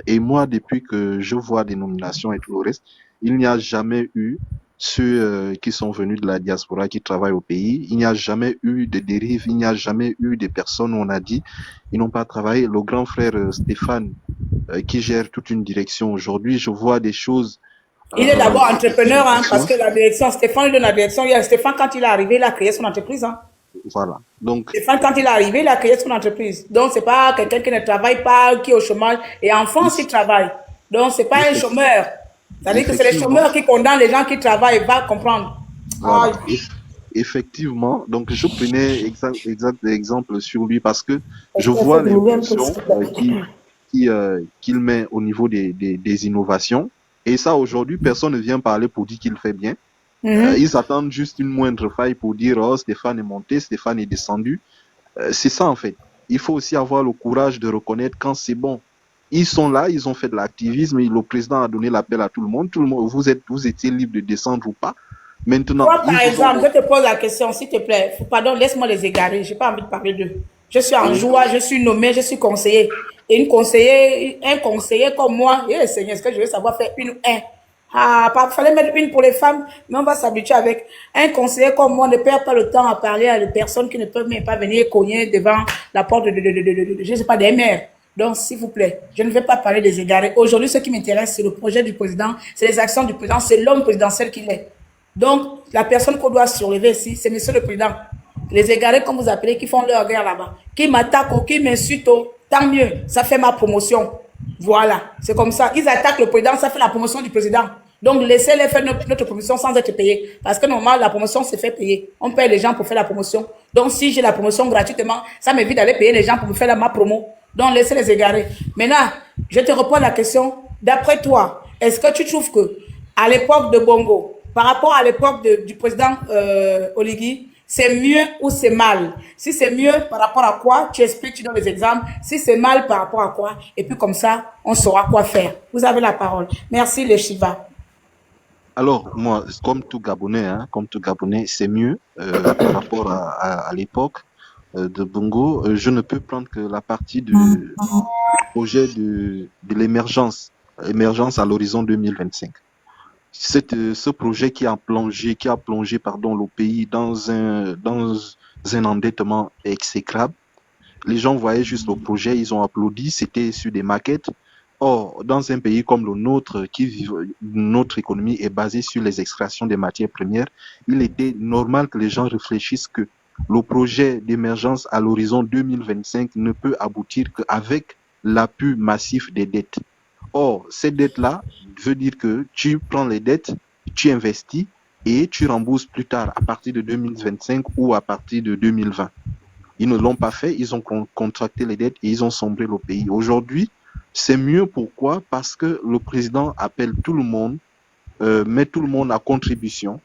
Et moi, depuis que je vois des nominations et tout le reste, il n'y a jamais eu ceux qui sont venus de la diaspora, qui travaillent au pays. Il n'y a jamais eu de dérive, il n'y a jamais eu des personnes où on a dit ils n'ont pas travaillé. Le grand frère Stéphane qui gère toute une direction aujourd'hui, je vois des choses. Il est d'abord entrepreneur, hein, parce que la direction, Stéphane lui donne la direction. Stéphane, quand il est arrivé, il a créé son entreprise. Hein. Voilà. Donc, Stéphane, quand il est arrivé, il a créé son entreprise. Donc, c'est pas quelqu'un qui ne travaille pas, qui est au chômage. Et en France, il travaille. Donc, c'est pas un effectivement, chômeur. C'est-à-dire que c'est les effectivement, chômeurs qui condamnent les gens qui travaillent. Va comprendre. Ah, voilà. Effectivement. Donc, je prenais exact exemple sur lui parce que est-ce je qu'il a vois fait diminuer un peu, l'évolution s'il te plaît? qu'il met au niveau des innovations. Et ça, aujourd'hui, personne ne vient parler pour dire qu'il fait bien. Ils attendent juste une moindre faille pour dire, oh, Stéphane est monté, Stéphane est descendu. C'est ça, en fait. Il faut aussi avoir le courage de reconnaître quand c'est bon. Ils sont là, ils ont fait de l'activisme, et le président a donné l'appel à tout le monde. Tout le monde, vous étiez libre de descendre ou pas. Maintenant, Toi, ils par vous exemple, ont... je te pose la question, s'il te plaît. Pardon, laisse-moi les égarer. J'ai pas envie de parler d'eux. Je suis en Oui. joie, je suis nommé, je suis conseiller. Et un conseiller comme moi, Seigneur, est-ce que je veux savoir faire une ou un? Ah, il fallait mettre une pour les femmes, mais on va s'habituer avec. Un conseiller comme moi ne perd pas le temps à parler à des personnes qui ne peuvent même pas venir cogner devant la porte je ne sais pas, des maires. Donc, s'il vous plaît, je ne vais pas parler des égarés. Aujourd'hui, ce qui m'intéresse, c'est le projet du président, c'est les actions du président, c'est l'homme présidentiel qu'il est. Donc, la personne qu'on doit surlever ici, c'est monsieur le président. Les égarés, comme vous appelez, qui font leur guerre là-bas, qui m'attaquent ou qui m'insultent, tant mieux, ça fait ma promotion. Voilà, c'est comme ça. Ils attaquent le président, ça fait la promotion du président. Donc, laissez-les faire notre promotion sans être payés. Parce que normalement, la promotion se fait payer. On paye les gens pour faire la promotion. Donc, si j'ai la promotion gratuitement, ça m'évite d'aller payer les gens pour me faire ma promo. Donc, laissez les égarer. Maintenant, je te repose la question. D'après toi, est-ce que tu trouves que, à l'époque de Bongo, par rapport à l'époque du président Oligui, c'est mieux ou c'est mal? Si c'est mieux, par rapport à quoi? Tu expliques, tu donnes les exemples. Si c'est mal, par rapport à quoi? Et puis comme ça, on saura quoi faire. Vous avez la parole. Merci, les Shiva. Alors, moi, comme tout Gabonais, c'est mieux par rapport à l'époque de Bongo. Je ne peux prendre que la partie du projet de l'émergence, émergence à l'horizon 2025. Ce projet qui a plongé le pays dans un endettement exécrable. Les gens voyaient juste le projet, ils ont applaudi, c'était sur des maquettes. Or, dans un pays comme le nôtre, notre économie est basée sur les extractions des matières premières, il était normal que les gens réfléchissent que le projet d'émergence à l'horizon 2025 ne peut aboutir qu'avec l'appui massif des dettes. Or, ces dettes-là veut dire que tu prends les dettes, tu investis et tu rembourses plus tard à partir de 2025 ou à partir de 2020. Ils ne l'ont pas fait, ils ont contracté les dettes et ils ont sombré le pays. Aujourd'hui, c'est mieux. Pourquoi? Parce que le président appelle tout le monde, met tout le monde à contribution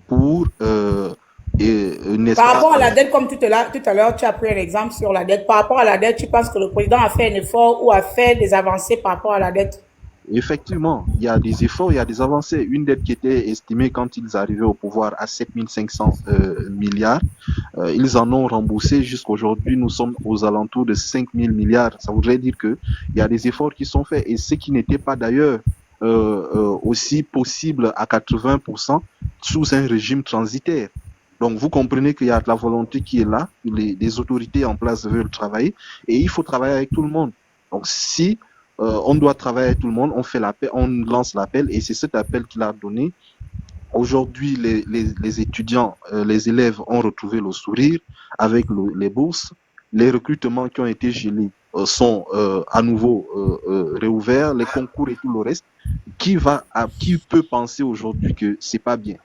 pour Par rapport à la dette, comme tout à l'heure, tu as pris un exemple sur la dette. Par rapport à la dette, tu penses que le président a fait un effort ou a fait des avancées par rapport à la dette? Effectivement, il y a des efforts, il y a des avancées. Une dette qui était estimée quand ils arrivaient au pouvoir à 7500 milliards, ils en ont remboursé jusqu'aujourd'hui. Nous sommes aux alentours de 5000 milliards. Ça voudrait dire que il y a des efforts qui sont faits et ce qui n'était pas d'ailleurs aussi possible à 80% sous un régime transitaire. Donc vous comprenez qu'il y a de la volonté qui est là, les autorités en place veulent travailler et il faut travailler avec tout le monde. Donc si on doit travailler avec tout le monde, on fait l'appel, on lance l'appel et c'est cet appel qu'il a donné. Aujourd'hui, les étudiants, les élèves ont retrouvé le sourire avec les bourses. Les recrutements qui ont été gelés sont à nouveau réouverts, les concours et tout le reste. Qui peut penser aujourd'hui que c'est pas bien?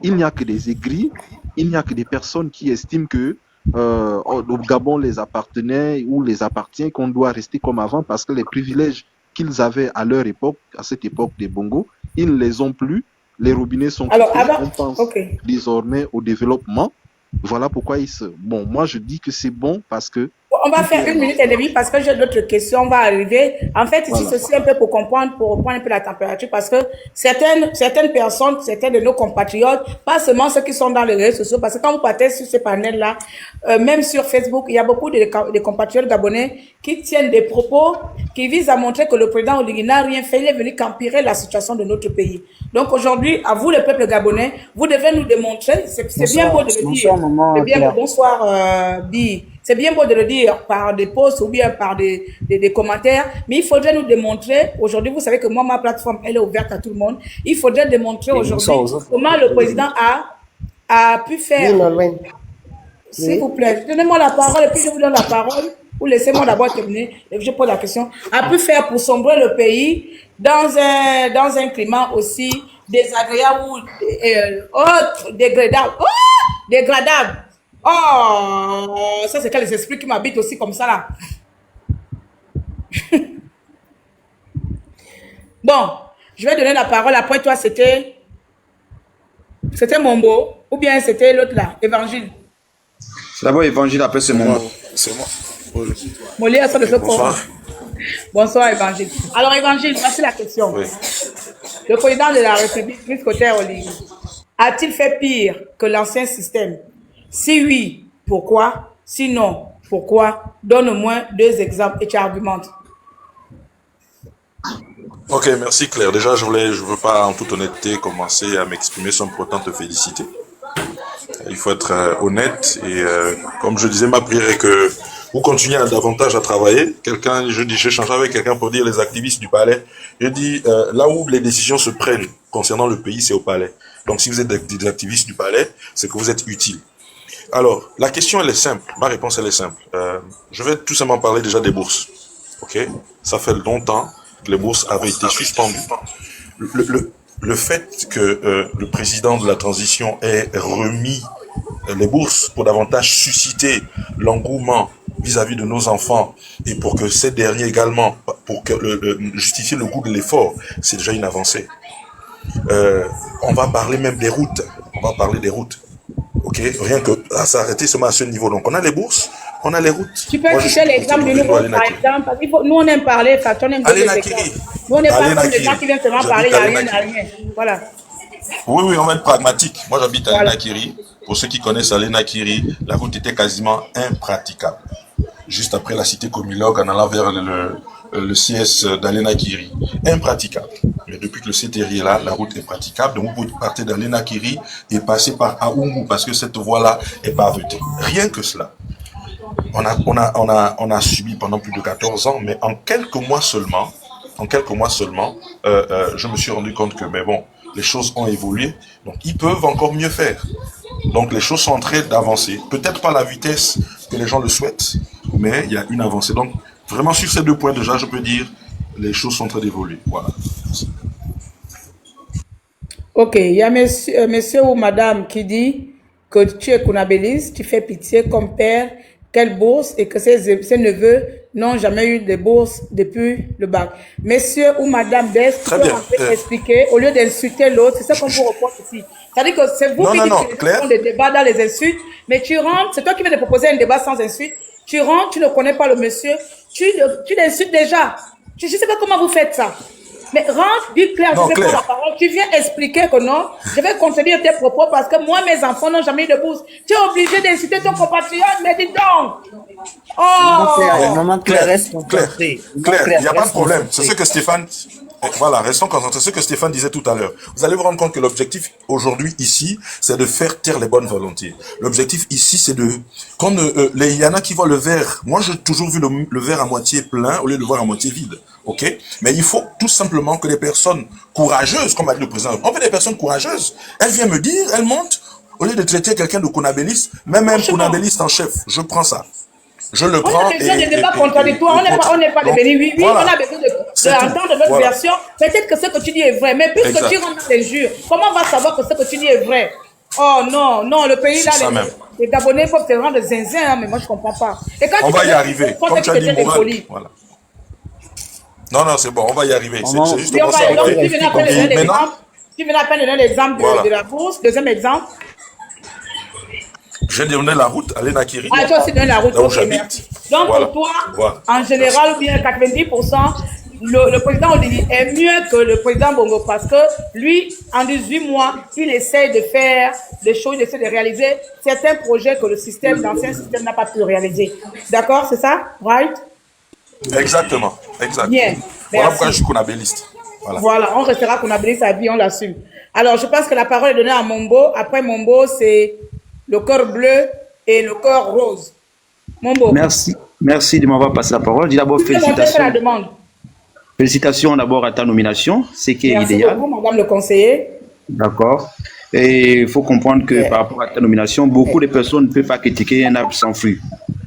Il n'y a que des aigris, il n'y a que des personnes qui estiment que au Gabon les appartenait ou les appartient, qu'on doit rester comme avant parce que les privilèges qu'ils avaient à leur époque, à cette époque des Bongo, ils ne les ont plus. Les robinets sont coupés. On pense désormais au développement. Voilà pourquoi Bon, moi je dis que c'est bon parce que... On va faire 1 minute et demie parce que j'ai d'autres questions. On va arriver. En fait, ici, ceci un peu pour comprendre, pour reprendre un peu la température parce que certaines personnes, certains de nos compatriotes, pas seulement ceux qui sont dans les réseaux sociaux, parce que quand vous partez sur ces panels-là, même sur Facebook, il y a beaucoup de compatriotes gabonais qui tiennent des propos qui visent à montrer que le président Oligui n'a rien fait. Il est venu qu'empirer la situation de notre pays. Donc aujourd'hui, à vous, le peuple gabonais, vous devez nous démontrer, c'est bien beau de le dire. Bonsoir, Bi. C'est bien beau de le dire par des posts ou bien par des commentaires, mais il faudrait nous démontrer, aujourd'hui, vous savez que moi, ma plateforme, elle est ouverte à tout le monde, il faudrait démontrer aujourd'hui comment le président a pu faire... S'il vous plaît, donnez-moi la parole et puis je vous donne la parole. Ou laissez-moi d'abord terminer et je pose la question. A pu faire pour sombrer le pays dans un climat aussi désagréable ou dégradable. Dégradable. Oh, ça c'est quand les esprits qui m'habitent aussi comme ça là. Bon, je vais donner la parole. Après toi, c'était Mombo ou bien c'était l'autre là, Évangile. C'est d'abord Évangile, après c'est mon mot. C'est moi. Oui. Molière, ça de ce Bonsoir. Bonsoir, Évangile. Alors, Évangile, voici la question. Oui. Le président de la République, Brice Clotaire-Oligui, a-t-il fait pire que l'ancien système? Si oui, pourquoi? Sinon, pourquoi? Donne au moins 2 exemples et tu argumentes. Ok, merci Claire. Déjà, je veux pas en toute honnêteté commencer à m'exprimer sans pour autant te féliciter. Il faut être honnête et comme je disais, ma prière est que vous continuez davantage à travailler. J'ai changé avec quelqu'un pour dire les activistes du palais. Je dis là où les décisions se prennent concernant le pays, c'est au palais. Donc si vous êtes des activistes du palais, c'est que vous êtes utiles. Alors, la question elle est simple. Ma réponse elle est simple. Je vais tout simplement parler déjà des bourses. Ok, ça fait longtemps que les bourses avaient été suspendues. Le fait que le président de la transition ait remis les bourses pour davantage susciter l'engouement vis-à-vis de nos enfants et pour que ces derniers également, pour que justifier le goût de l'effort, c'est déjà une avancée. On va parler même des routes. On va parler des routes. Ok, rien que à s'arrêter seulement à ce niveau. Donc on a les bourses, on a les routes. Tu peux citer l'exemple de nous, par exemple, parce que nous on aime parler, on aime donner des exemples. Nous on n'est pas comme les gens qui viennent seulement parler, il n'y a rien. Voilà. Oui, on va être pragmatique. Moi j'habite à Lenakiri. Pour ceux qui connaissent Lenakiri, la route était quasiment impraticable. Juste après la cité Comilog, en allant vers le CS d'Alenakiri. Impraticable. Mais depuis que le CTRI est là, la route est praticable. Donc vous pouvez partir d'Alenakiri et passer par Aoungou parce que cette voie-là est pavotée. Rien que cela. On a subi pendant plus de 14 ans, mais en quelques mois seulement, je me suis rendu compte que, mais bon, les choses ont évolué, donc ils peuvent encore mieux faire. Donc les choses sont en train d'avancer. Peut-être pas à la vitesse que les gens le souhaitent, mais il y a une avancée. Donc vraiment sur ces 2 points déjà, je peux dire, les choses sont en train d'évoluer. Voilà. Ok, il y a monsieur ou madame qui dit que tu es Kounabéliste, tu fais pitié comme père, quelle bourse, et que ses neveux n'ont jamais eu de bourse depuis le bac. Monsieur ou madame Bess, tu peux expliquer, au lieu d'insulter l'autre, c'est ça qu'on vous reproche ici. C'est-à-dire que c'est vous qui dites que font des débats dans les insultes, mais tu rentres, c'est toi qui viens de proposer un débat sans insulte, tu rentres, tu ne connais pas le monsieur, tu l'insultes déjà. Je ne sais pas comment vous faites ça. Mais rentre, dis Claire, je vais prendre la parole. Tu viens expliquer que non, je vais contredire tes propos parce que moi, mes enfants n'ont jamais eu de bourse. Tu es obligé d'insulter ton compatriote, mais dis donc. Oh! Claire, il n'y a pas de problème. C'est ce que Stéphane... Voilà, restons concentrés. Ce que Stéphane disait tout à l'heure. Vous allez vous rendre compte que l'objectif aujourd'hui ici, c'est de faire taire les bonnes volontés. L'objectif ici, c'est de... Quand il y en a qui voient le verre, moi j'ai toujours vu le verre à moitié plein au lieu de le voir à moitié vide. Ok? Mais il faut tout simplement que les personnes courageuses, comme a dit le président, on veut des personnes courageuses. Elle vient me dire, elle monte, au lieu de traiter quelqu'un de Kounabéliste, même un Kounabéliste en chef, je prends ça. Je le prends. On a besoin de débats contradictoires. On n'est pas des bénis. Oui, voilà. On a besoin d'entendre notre version. Peut-être que ce que tu dis est vrai. Mais puisque tu rentres dans les jures, comment on va savoir que ce que tu dis est vrai? Oh non, le pays là, les Gabonais peuvent te rendre zinzin, hein, mais moi je ne comprends pas. Et quand on va y arriver. Comme tu as dit, voilà. Non, c'est bon, on va y arriver. C'est juste pour ça. Tu venais à peine donner l'exemple de la bourse. Deuxième exemple. J'ai donné la route à Lenakiri. Ah, tu as aussi donné la route. Là où j'habite. Donc, pour toi, en général, ou bien 90%, le président Oligui est mieux que le président Bongo parce que lui, en 18 mois, il essaie de faire des choses, il essaie de réaliser certains projets que l'ancien système n'a pas pu réaliser. D'accord, c'est ça? Right? Exactement. Bien. Voilà pourquoi je suis Kounabéliste. Voilà, on restera Kounabéliste à vie, on l'assume. Alors, je pense que la parole est donnée à Mombo. Après Mombo, c'est le cœur bleu et le cœur rose. Mombo. Merci de m'avoir passé la parole. Je dis d'abord félicitations. La demande. Félicitations d'abord à ta nomination, c'est qui est idéal. Merci beaucoup, madame le conseiller. D'accord. Et il faut comprendre que par rapport à ta nomination, beaucoup de personnes ne peuvent pas critiquer un arbre sans fruit.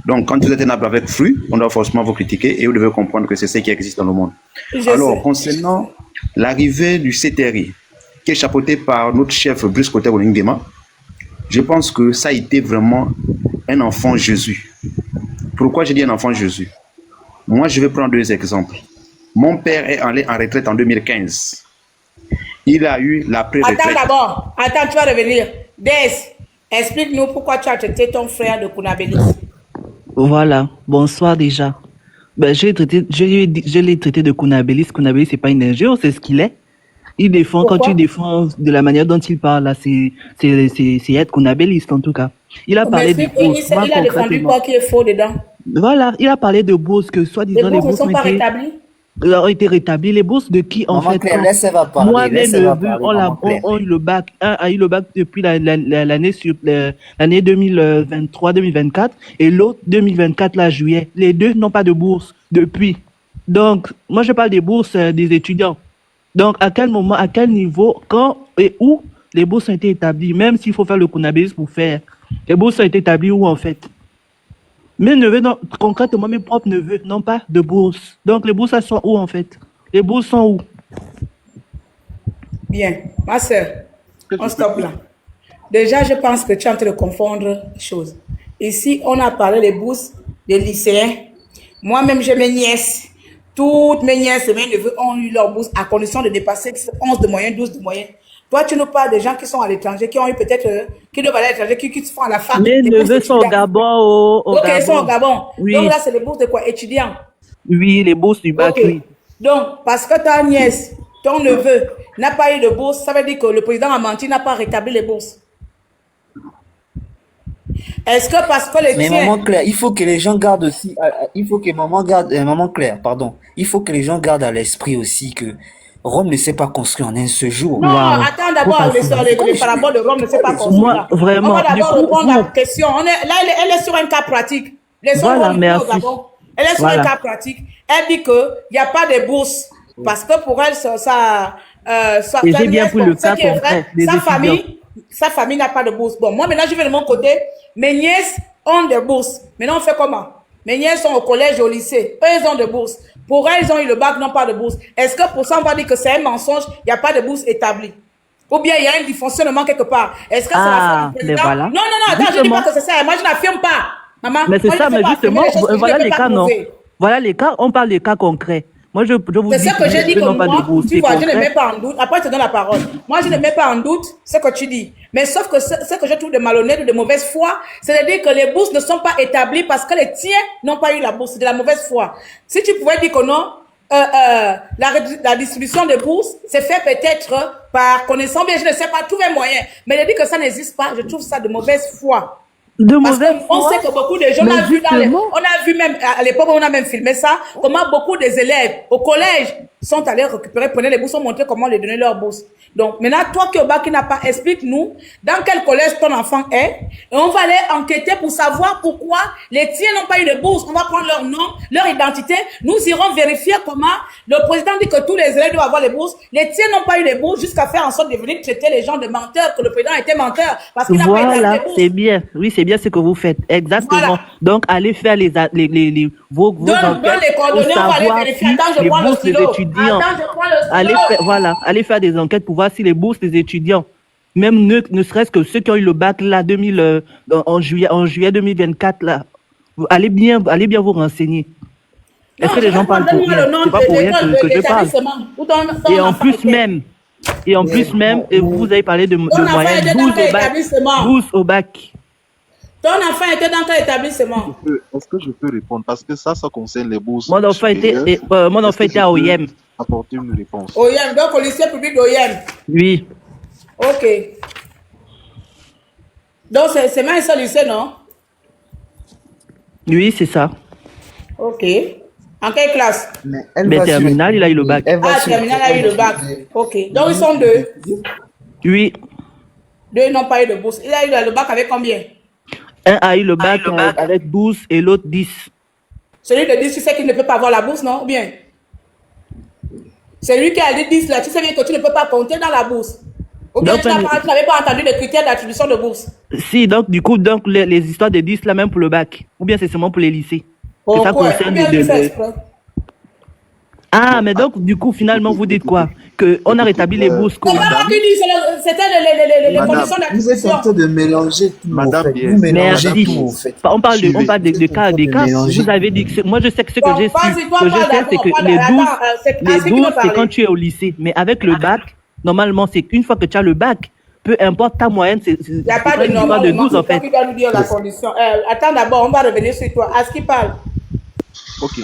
Donc, quand vous êtes un arbre avec fruit, on doit forcément vous critiquer et vous devez comprendre que c'est ce qui existe dans le monde. Alors, concernant l'arrivée du CTRI, qui est chapeauté par notre chef Brice Koté Nguema, je pense que ça a été vraiment un enfant Jésus. Pourquoi j'ai dit un enfant Jésus? Moi, je vais prendre 2 exemples. Mon père est allé en retraite en 2015. Il a eu la pré-retraite. Attends d'abord. Attends, tu vas revenir. Des, explique-nous pourquoi tu as traité ton frère de Kounabélis. Voilà. Bonsoir déjà. Ben, je l'ai traité de Kounabélis. Kounabélis, c'est pas une injure, c'est ce qu'il est. Il défend, Pourquoi? quand tu défends de la manière dont il parle, là, c'est être Kounabéliste, en tout cas. Il a parlé de bourses. Il a défendu quoi qui est faux dedans? Voilà. Il a parlé de bourses, que soi-disant les bourses ne sont pas rétablies? Ont été rétablis. Les bourses de qui, en fait? Moi, mes neveux, ont eu le bac. Un a eu le bac depuis l'année 2023-2024 et l'autre 2024, là, juillet. Les deux n'ont pas de bourse depuis. Donc, moi, je parle des bourses des étudiants. Donc, à quel moment, à quel niveau, quand et où les bourses ont été établies, même s'il faut faire le Kounabélis pour faire. Les bourses ont été établies où, en fait? Mes neveux, concrètement, mes propres neveux n'ont pas de bourse. Donc, les bourses, elles sont où, en fait? Les bourses sont où? Bien. Ma soeur, on stoppe là. Déjà, je pense que tu es en train de confondre les choses. Ici, on a parlé des bourses des lycéens. Moi-même, j'ai mes nièces. Toutes mes nièces et mes neveux ont eu leur bourse à condition de dépasser 11 de moyenne, 12 de moyenne. Toi, tu nous parles des gens qui sont à l'étranger, qui ont eu peut-être, qui doivent aller à l'étranger, qui se font à la fac. Mes neveux sont au Gabon. Ok, ils sont au Gabon. Oui. Donc là, c'est les bourses de quoi? Étudiants. Oui, les bourses du bac, oui. Donc, parce que ta nièce, ton neveu n'a pas eu de bourse, ça veut dire que le président a menti, n'a pas rétabli les bourses. Est-ce que parce que les Mais maman Claire, il faut que les gens gardent aussi, il faut que maman Claire, pardon, il faut que les gens gardent à l'esprit aussi que Rome ne s'est pas construit en un seul jour. Non, attends d'abord, les paraboles de Rome ne s'est pas construit. Moi, vraiment. On va d'abord répondre à la question. Elle est sur un cas pratique. Voilà, merci. Elle est sur un cas pratique. Elle dit qu'il n'y a pas de bourse. Parce que pour elle, et j'ai bien pris le cas concret des étudiants. Sa famille n'a pas de bourse. Bon, moi, maintenant, je vais de mon côté. Mes nièces ont des bourses. Maintenant, on fait comment? Mes nièces sont au collège et au lycée. Eux, ils ont des bourses. Pour eux, ils ont eu le bac, n'ont pas de bourse. Est-ce que pour ça, on va dire que c'est un mensonge, il n'y a pas de bourse établie? Ou bien il y a un dysfonctionnement quelque part? Est-ce que c'est la faute du président? Voilà. Non, attends, je ne dis pas que c'est ça. Moi, je n'affirme pas. Maman, mais c'est ça, mais justement, voilà les cas, non? Voilà les cas, on parle des cas concrets. Moi, je vous dis c'est ce que j'ai dit que moi, tu vois, je ne mets pas en doute. Après, je te donne la parole. Moi, je ne mets pas en doute ce que tu dis. Mais sauf que ce que je trouve de malhonnête ou de mauvaise foi, c'est de dire que les bourses ne sont pas établies parce que les tiens n'ont pas eu la bourse. C'est de la mauvaise foi. Si tu pouvais dire que non, la distribution des bourses c'est fait peut-être par connaissance, bien je ne sais pas, tous les moyens. Mais de dire que ça n'existe pas, je trouve ça de mauvaise foi. Parce qu'on sait que beaucoup de gens, on a vu même, à l'époque, on a même filmé ça, comment beaucoup des élèves au collège sont allés récupérer, prenaient les bourses, ont montré comment les donner leurs bourses. Donc, maintenant, toi qui au bac, qui n'a pas, explique-nous dans quel collège ton enfant est, et on va aller enquêter pour savoir pourquoi les tiens n'ont pas eu de bourse. On va prendre leur nom, leur identité, nous irons vérifier comment le président dit que tous les élèves doivent avoir les bourses, les tiens n'ont pas eu les bourses jusqu'à faire en sorte de venir traiter les gens de menteurs, que le président était menteur, parce qu'il n'a pas été les bourses. C'est bien, oui, c'est bien ce que vous faites, exactement. Voilà. Donc, allez faire vos enquêtes les coordonnées, on va aller vérifier. Attends, je prends le stylo. Allez faire des enquêtes pour voir si les bourses des étudiants, même ne serait-ce que ceux qui ont eu le bac là, en juillet 2024 là, allez bien vous renseigner. Est-ce que les gens parlent pour rien? C'est pas pour rien que je parle. Et en plus même, vous avez parlé de moyenne 12 au bac. Ton enfant était dans quel établissement? Est-ce que je peux répondre? Parce que ça concerne les bourses. Mon enfant était à OIM. Apporter une réponse. OIM, donc au lycée public d'OIM. Oui. Ok. Donc c'est même ça lycée, non? Oui, c'est ça. Ok. En quelle classe? Mais terminale, il a eu le bac. Terminale, il a eu le bac. Ok. Donc ils sont deux. Oui. Deux n'ont pas eu de bourse. Il a eu le bac avec combien? Un a eu le bac avec 12 et l'autre 10. Celui de 10, tu sais qu'il ne peut pas avoir la bourse, non? Ou bien? C'est lui qui a dit 10 là, tu sais bien que tu ne peux pas compter dans la bourse. Ou bien Donc, tu n'avais pas entendu les critères d'attribution de bourse? si, donc, du coup, donc, les histoires de 10, là, même pour le bac. Ou bien c'est seulement pour les lycées. Et ça Pourquoi? Ou concerne bien tu fais exprès? Ah, mais donc, du coup, finalement, vous dites quoi? On a rétabli les bourses. C'est pas moi qui dis, c'était les Madame, conditions vous êtes en d'attribution. train de mélanger tout, Madame en fait. Bies, Vous mélangez Merci. tout, en fait. On parle de Suivez. cas, Vous êtes en train des de cas. mélanger Vous avez dit que moi, je sais que ce que Donc, j'ai su, vas-y, toi, que je parle sais, c'est d'abord, que parle les d'abord. 12, C'est les Aski qui 12, veut c'est parler. quand tu es au lycée. Mais avec le bac, normalement, c'est qu'une fois que tu as le bac, peu importe ta moyenne, Il n'y a pas pas de une histoire normal, de 12 en c'est toi fait. qui dois nous dire la condition. Attends d'abord, on va revenir sur toi. Aski parle. Ok.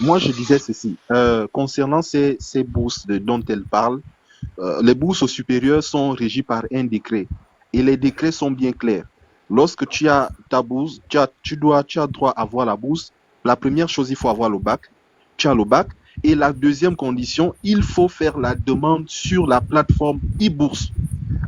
Moi, je disais ceci. Concernant ces bourses dont elle parle, les bourses au supérieur sont régies par un décret. Et les décrets sont bien clairs. Lorsque tu as ta bourse, tu as droit à avoir la bourse. La première chose, il faut avoir le bac. Tu as le bac. Et la deuxième condition, il faut faire la demande sur la plateforme e-bourse.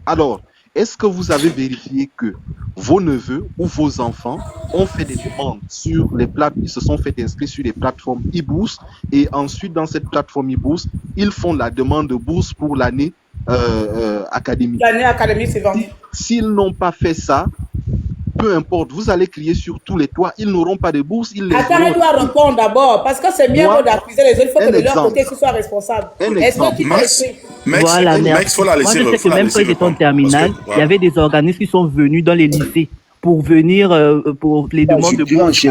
Alors, est-ce que vous avez vérifié que vos neveux ou vos enfants ont fait des demandes sur les plateformes, ils se sont fait inscrire sur les plateformes e-bourse et ensuite dans cette plateforme e-bourse, ils font la demande de bourse pour l'année académique. L'année académique suivante. S'ils n'ont pas fait ça, peu importe, vous allez crier sur tous les toits, ils n'auront pas de bourse, ils les Attends, auront. elle doit répondre d'abord, parce que c'est bien Moi, beau d'accuser les autres, il faut un que de leur exemple. côté, ils soient responsables. Un Est-ce que exemple. tu Max, t'exprimes? Voilà, Max, merci. faut la Moi, laisser, je sais que même quand ils étaient en terminale, il y avait des organismes qui sont venus dans les lycées pour venir pour les demandes de bourse.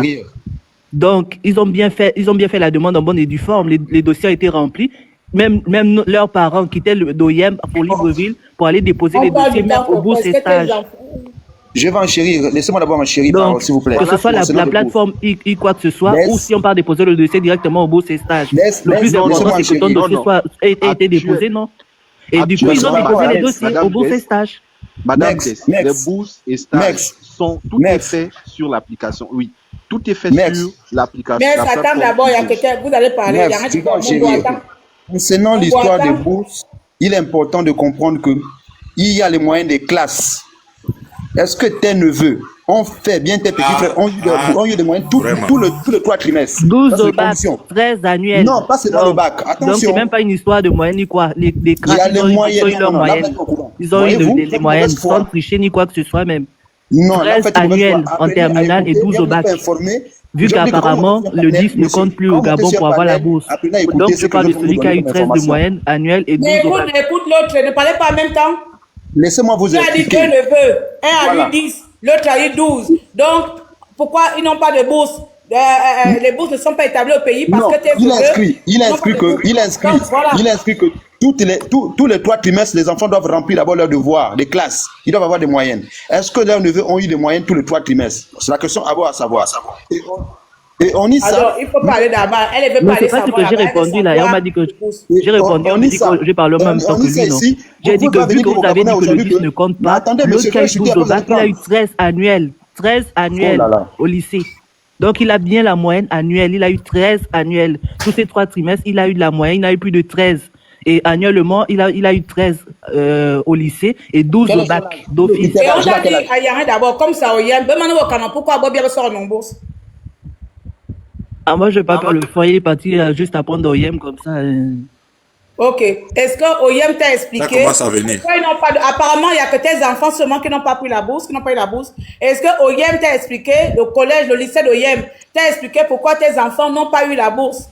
Donc, ils ont bien fait la demande en bonne et due forme. Les dossiers ont été remplis. Même leurs parents quittaient le d'OIM pour Libreville pour aller déposer les On parle dossiers du même temps au pour bourse et est-ce que tes stages. enfants- Je vais enchérir. Laissez-moi d'abord enchérir, Donc, s'il vous plaît. que ce soit Concernant la le plateforme quoi que ce soit, Laisse- ou si on part déposer le dossier directement au bourse et stage. Laisse- Le plus laisse- important, laissez-moi c'est que ton enchérir. dossier ait été Actuel- déposé, non? Et du coup, ils ont Actuellement, déposé les Max, dossiers Madame au bourse et Bess, stage. Madame Max, Tess, Max, les bourses et stages Max, sont tout Max. est fait sur l'application. Oui, tout est fait Max. sur l'application. Mais la attends plateforme d'abord, il y a e-bourse. quelqu'un, vous allez parler, il y a Max, un je qui vais enchérir. attends. Concernant On l'histoire doit des attendre. bourses, il est important de comprendre que il y a les moyens des classes. Est-ce que tes neveux ont fait bien tes petits frères, ont eu des moyens tous les 3 trimestres? 12 Ça, c'est au les bac, conditions. 13 annuels. Non, pas seulement le bac. Donc, Attention. c'est même pas une histoire de moyenne ni quoi. Les Il y cracks, a ils les ont eu moyennes. leurs Non, là, moyennes. vous êtes pas au courant. Ils ont eu Voyez-vous, les faites moyennes mauvaise foi. sans tricher ni quoi que ce soit même. Non, là, 13 faites mauvaise foi. annuels en Apprenez à terminale et écouter, 12 bien au bac. vous informer. Vu Aujourd'hui, qu'apparemment, quand vous le êtes 10 ne monsieur, compte plus quand au vous Gabon êtes pour avoir la panel, bourse. apprenez à écouter Donc, ce je que parle je de vais celui vous qui a donner eu comme 13 de information. moyenne annuelle et 12 Mais au écoute, bac. écoute l'autre, ne parlez pas en même temps. Laissez-moi vous Tu as dit deux expliquer. neveux, un a Voilà. eu 10, l'autre a eu 12. Donc, pourquoi ils n'ont pas de bourse? Les bourses ne sont pas établies au pays parce Non, que tes il neveux inscrit n'ont pas de bourse. Donc, voilà. que tous les 3 trimestres, les enfants doivent remplir d'abord leurs devoirs, les classes. Ils doivent avoir des moyennes. Est-ce que leurs neveux ont eu des moyennes tous les 3 trimestres? C'est la question à savoir. Et on y Alors, il faut parler d'abord. Elle veut Non, parler c'est pas ce que j'ai répondu là. Et on m'a dit que j'ai répondu, on m'a dit que j'ai parlé en même temps que lui, non. J'ai dit que vu que vous avez dit que le 10 ne compte pas, l'autre qui a eu 12 au bac, il a eu 13 annuels. 13 annuels au lycée. Donc, il a bien la moyenne annuelle. Il a eu 13 annuels. Tous ces 3 trimestres, il a eu de la moyenne. Il a eu plus de 13. Et annuellement, il a eu 13 au lycée et 12 au bac d'office. Et on a dit à Yarin d'abord, comme ça, pourquoi Bobby ressort en bourse? Ah, moi, je ne vais pas faire le foyer. Il est parti juste apprendre OIM comme ça. Ok. Est-ce que OIM t'a expliqué? Ça commence à venir. Pourquoi ils n'ont pas apparemment, il n'y a que tes enfants seulement qui n'ont pas pris la bourse, qui n'ont pas eu la bourse. Est-ce que OIM t'a expliqué, le collège, le lycée d'OIM, t'a expliqué pourquoi tes enfants n'ont pas eu la bourse?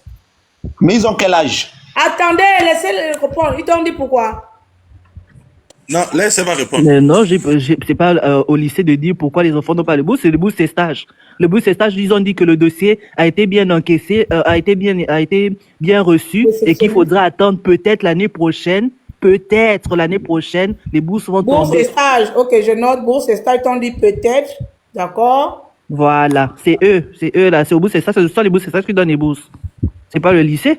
Mais ils ont quel âge? Attendez, laissez-les répondre. Ils t'ont dit pourquoi? Non, laisse, elle va répondre. Mais non, c'est pas au lycée de dire pourquoi les enfants n'ont pas le bourse, c'est le bourse et stage. Le bourse et stage, ils ont dit que le dossier a été bien encaissé, a été bien reçu et qu'il faudra attendre peut-être l'année prochaine, les bourses vont Bourse tomber. et stage. Ok, je note bourse et stage. Ils t'ont dit peut-être. D'accord? Voilà, c'est eux là, c'est au bourse et stage, ce sont les bourses et stages qui donnent les bourses. C'est pas le lycée.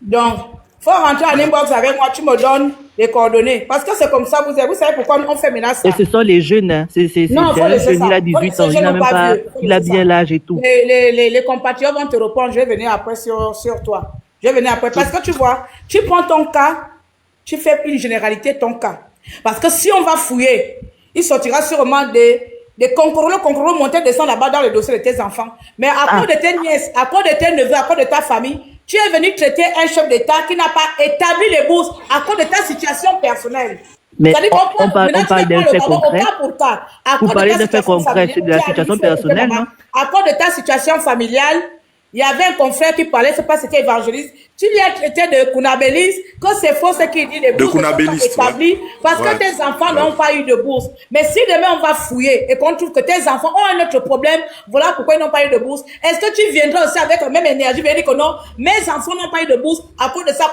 Donc, faut rentrer en inbox avec moi, tu me donnes les coordonnées. Parce que c'est comme ça, vous savez pourquoi on fait maintenant ça. Et ce sont les jeunes, hein. C'est Non, faut un laisser jeune, ça. il a 18 Faut ans, laisser il n'a ces même jeunes pas, vieux. Faut il a laisser bien ça. l'âge et tout. Les compatriotes vont te répondre. Je vais venir après sur toi. Je vais venir après. Parce que tu vois, tu prends ton cas, tu fais une généralité de ton cas. Parce que si on va fouiller, il sortira sûrement des concours monter, descendre là-bas dans le dossier de tes enfants. Mais à cause de tes nièces, à cause de tes neveux, à cause de ta famille, tu es venu traiter un chef d'État qui n'a pas établi les bourses à cause de ta situation personnelle. Mais C'est-à-dire qu'on on prend, maintenant on tu parle vas d'un prendre le fait ballon au concret. cas pour cas. À Vous cause de parlez ta d'un fait situation concret, c'est familiale, de la tu as dit, situation il faut écouter personnelle, maman. non? À cause de ta situation familiale, il y avait un confrère qui parlait, c'est pas c'était évangéliste. Tu lui as traité de kunabéliste, que c'est faux ce qu'il dit, les De bourses ne sont pas kunabéliste, établies parce ouais. que tes enfants Ouais. n'ont pas eu de bourse. Mais si demain on va fouiller et qu'on trouve que tes enfants ont un autre problème, voilà pourquoi ils n'ont pas eu de bourse, est-ce que tu viendras aussi avec la même énergie, venir dire que non, mes enfants n'ont pas eu de bourse à cause de ça,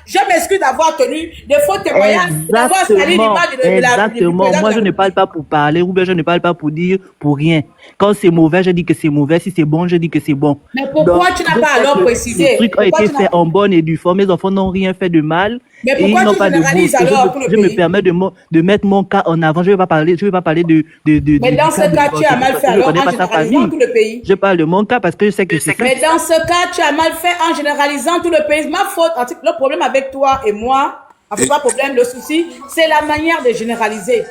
je m'excuse d'avoir tenu des faux témoignages, d'avoir sali Exactement, l'image du exactement. président Moi, de je la ne parle pas pour parler, ou bien je ne parle pas pour dire pour rien. Quand c'est mauvais, je dis que c'est mauvais. Si c'est bon, je dis que c'est bon. Mais pourquoi Donc, tu n'as je pas sais alors que précisé? le truc a Pourquoi été tu n'as fait en bonne et due forme. Mes enfants n'ont rien fait de mal Mais et ils pourquoi n'ont tu pas de bourse. généralises Et alors pour le je me pays? permets de mettre mon cas en avant. Je ne vais pas parler Mais du dans ce cas de cas, tu as l'évangéliste mal parce fait que je ne alors connais en pas sa généralisant famille. tout le pays. Je parle de mon cas parce que je sais que c'est ça. Mais dans ce cas, tu as mal fait en généralisant tout le pays. Ma faute, le problème avec toi et moi, enfin pas problème, le souci, c'est la manière de généraliser.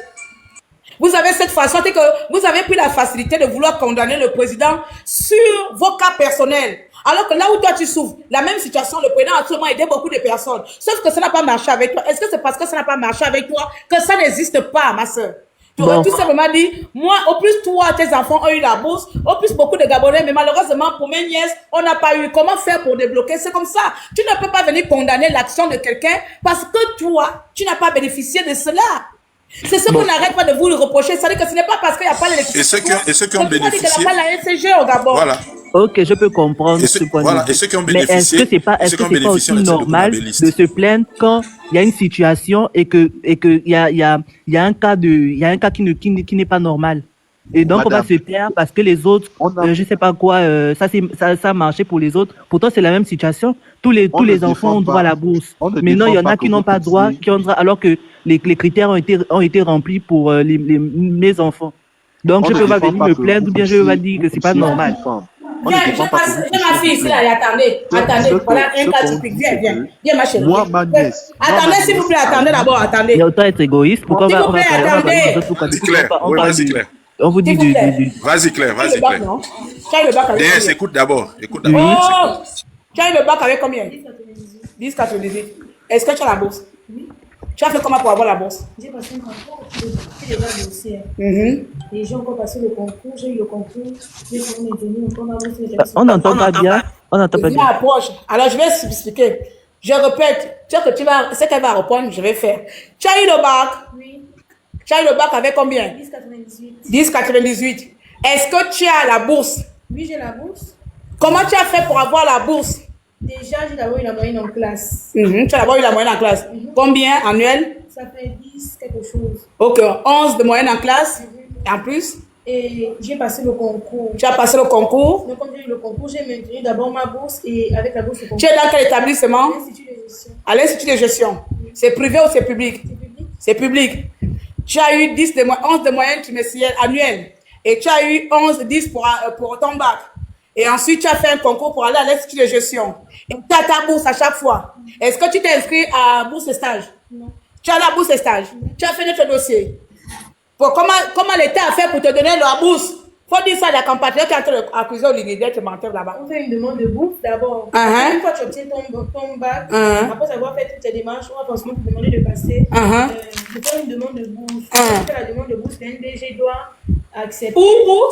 Vous avez cette façon, c'est que vous avez pris la facilité de vouloir condamner le président sur vos cas personnels. Alors que là où toi tu souffres, la même situation, le président a sûrement aidé beaucoup de personnes. Sauf que ça n'a pas marché avec toi. Est-ce que c'est parce que ça n'a pas marché avec toi que ça n'existe pas, ma soeur? Tu aurais tout simplement dit, moi, au plus toi, tes enfants ont eu la bourse, au plus beaucoup de Gabonais, mais malheureusement pour mes nièces, on n'a pas eu. Comment faire pour débloquer? C'est comme ça. Tu ne peux pas venir condamner l'action de quelqu'un parce que toi, tu n'as pas bénéficié de cela. C'est ce qu'on n'arrête pas de vous le reprocher. C'est-à-dire que ce n'est pas parce qu'il n'y a pas l'électricité. Et ceux qui ont bénéficié. Il n'y a pas la NCG au Gabon. Voilà. Ok, je peux comprendre ce point de vue. Et ceux qui ont Mais est-ce bénéficié. que c'est pas aussi normal de se plaindre quand il y a une situation et que il y a un cas qui n'est pas normal? Et donc, Madame, on va se taire parce que les autres, je sais pas quoi, ça a marché pour les autres. Pourtant, c'est la même situation. Tous les enfants ont droit à la bourse. Maintenant, il y en a qui n'ont pas droit, qui ont droit, alors que les critères ont été remplis pour mes enfants. Donc, je peux pas venir me plaindre ou bien je vais dire que c'est pas normal. Viens, j'ai ma fille ici, là, et attendez, voilà un cas typique, viens ma chérie. Moi, ma nièce. Attendez, s'il vous plaît, attendez d'abord, attendez. Il y a autant être égoïste, pourquoi S'il vous plaît, attendez. C'est clair. Oui, vas-y, Claire. On vous dit S'il vous plaît. Vas-y, Claire, Tu as eu vas-y, le bac, Claire. non? Tu as eu le bac avec DS, combien? écoute d'abord. Oh! Tu as eu le bac avec combien? 10,98. Est-ce que tu as la bourse? Oui. Tu as fait comment pour avoir la bourse? J'ai passé un concours, j'ai déjà dossier. Et j'ai encore passé le concours, j'ai eu le concours, j'ai fait maintenir encore ma bourse. On n'entend pas bien. On n'entend pas Viens, bien. approche. Alors, je vais expliquer. Je répète. Ce qu'elle va répondre, je vais faire. Tu as eu le bac? Oui. Tu as eu le bac avec combien? 10,98. 10,98. Est-ce que tu as la bourse? Oui, j'ai la bourse. Comment tu as fait pour avoir la bourse? Déjà, j'ai d'abord eu la moyenne en classe. Tu as d'abord eu la moyenne en classe. Combien annuel? Ça fait 10 quelque chose. Ok, 11 de moyenne en classe. Et en plus? Et j'ai passé le concours. Tu as passé le concours. Donc, comme j'ai eu le concours, j'ai maintenu d'abord ma bourse et avec la bourse, le concours. Tu es dans quel établissement? L'Institut de gestion. À l'Institut de gestion. C'est privé ou c'est public? C'est public. C'est public. Tu as eu 11 de moyenne trimestrielle annuelle. Et tu as eu 10 pour ton bac. Et ensuite, tu as fait un concours pour aller à l'Institut de gestion. Et tu as ta bourse à chaque fois. Est-ce que tu t'es inscrit à bourse de stage? Non. Tu as la bourse de stage. Tu as fait notre dossier. Comment l'État a fait pour te donner la bourse? Faut dire ça à la compatriote qui est en train d'accuser Olivier d'être menteur là-bas. On fait une demande de bourse d'abord. Une fois que tu obtiens ton bac, après avoir fait toutes tes démarches, on va forcément te demander de passer, de faire une demande de bourse. Quand tu fais la demande de bourse, la NBG doit accepter. Où?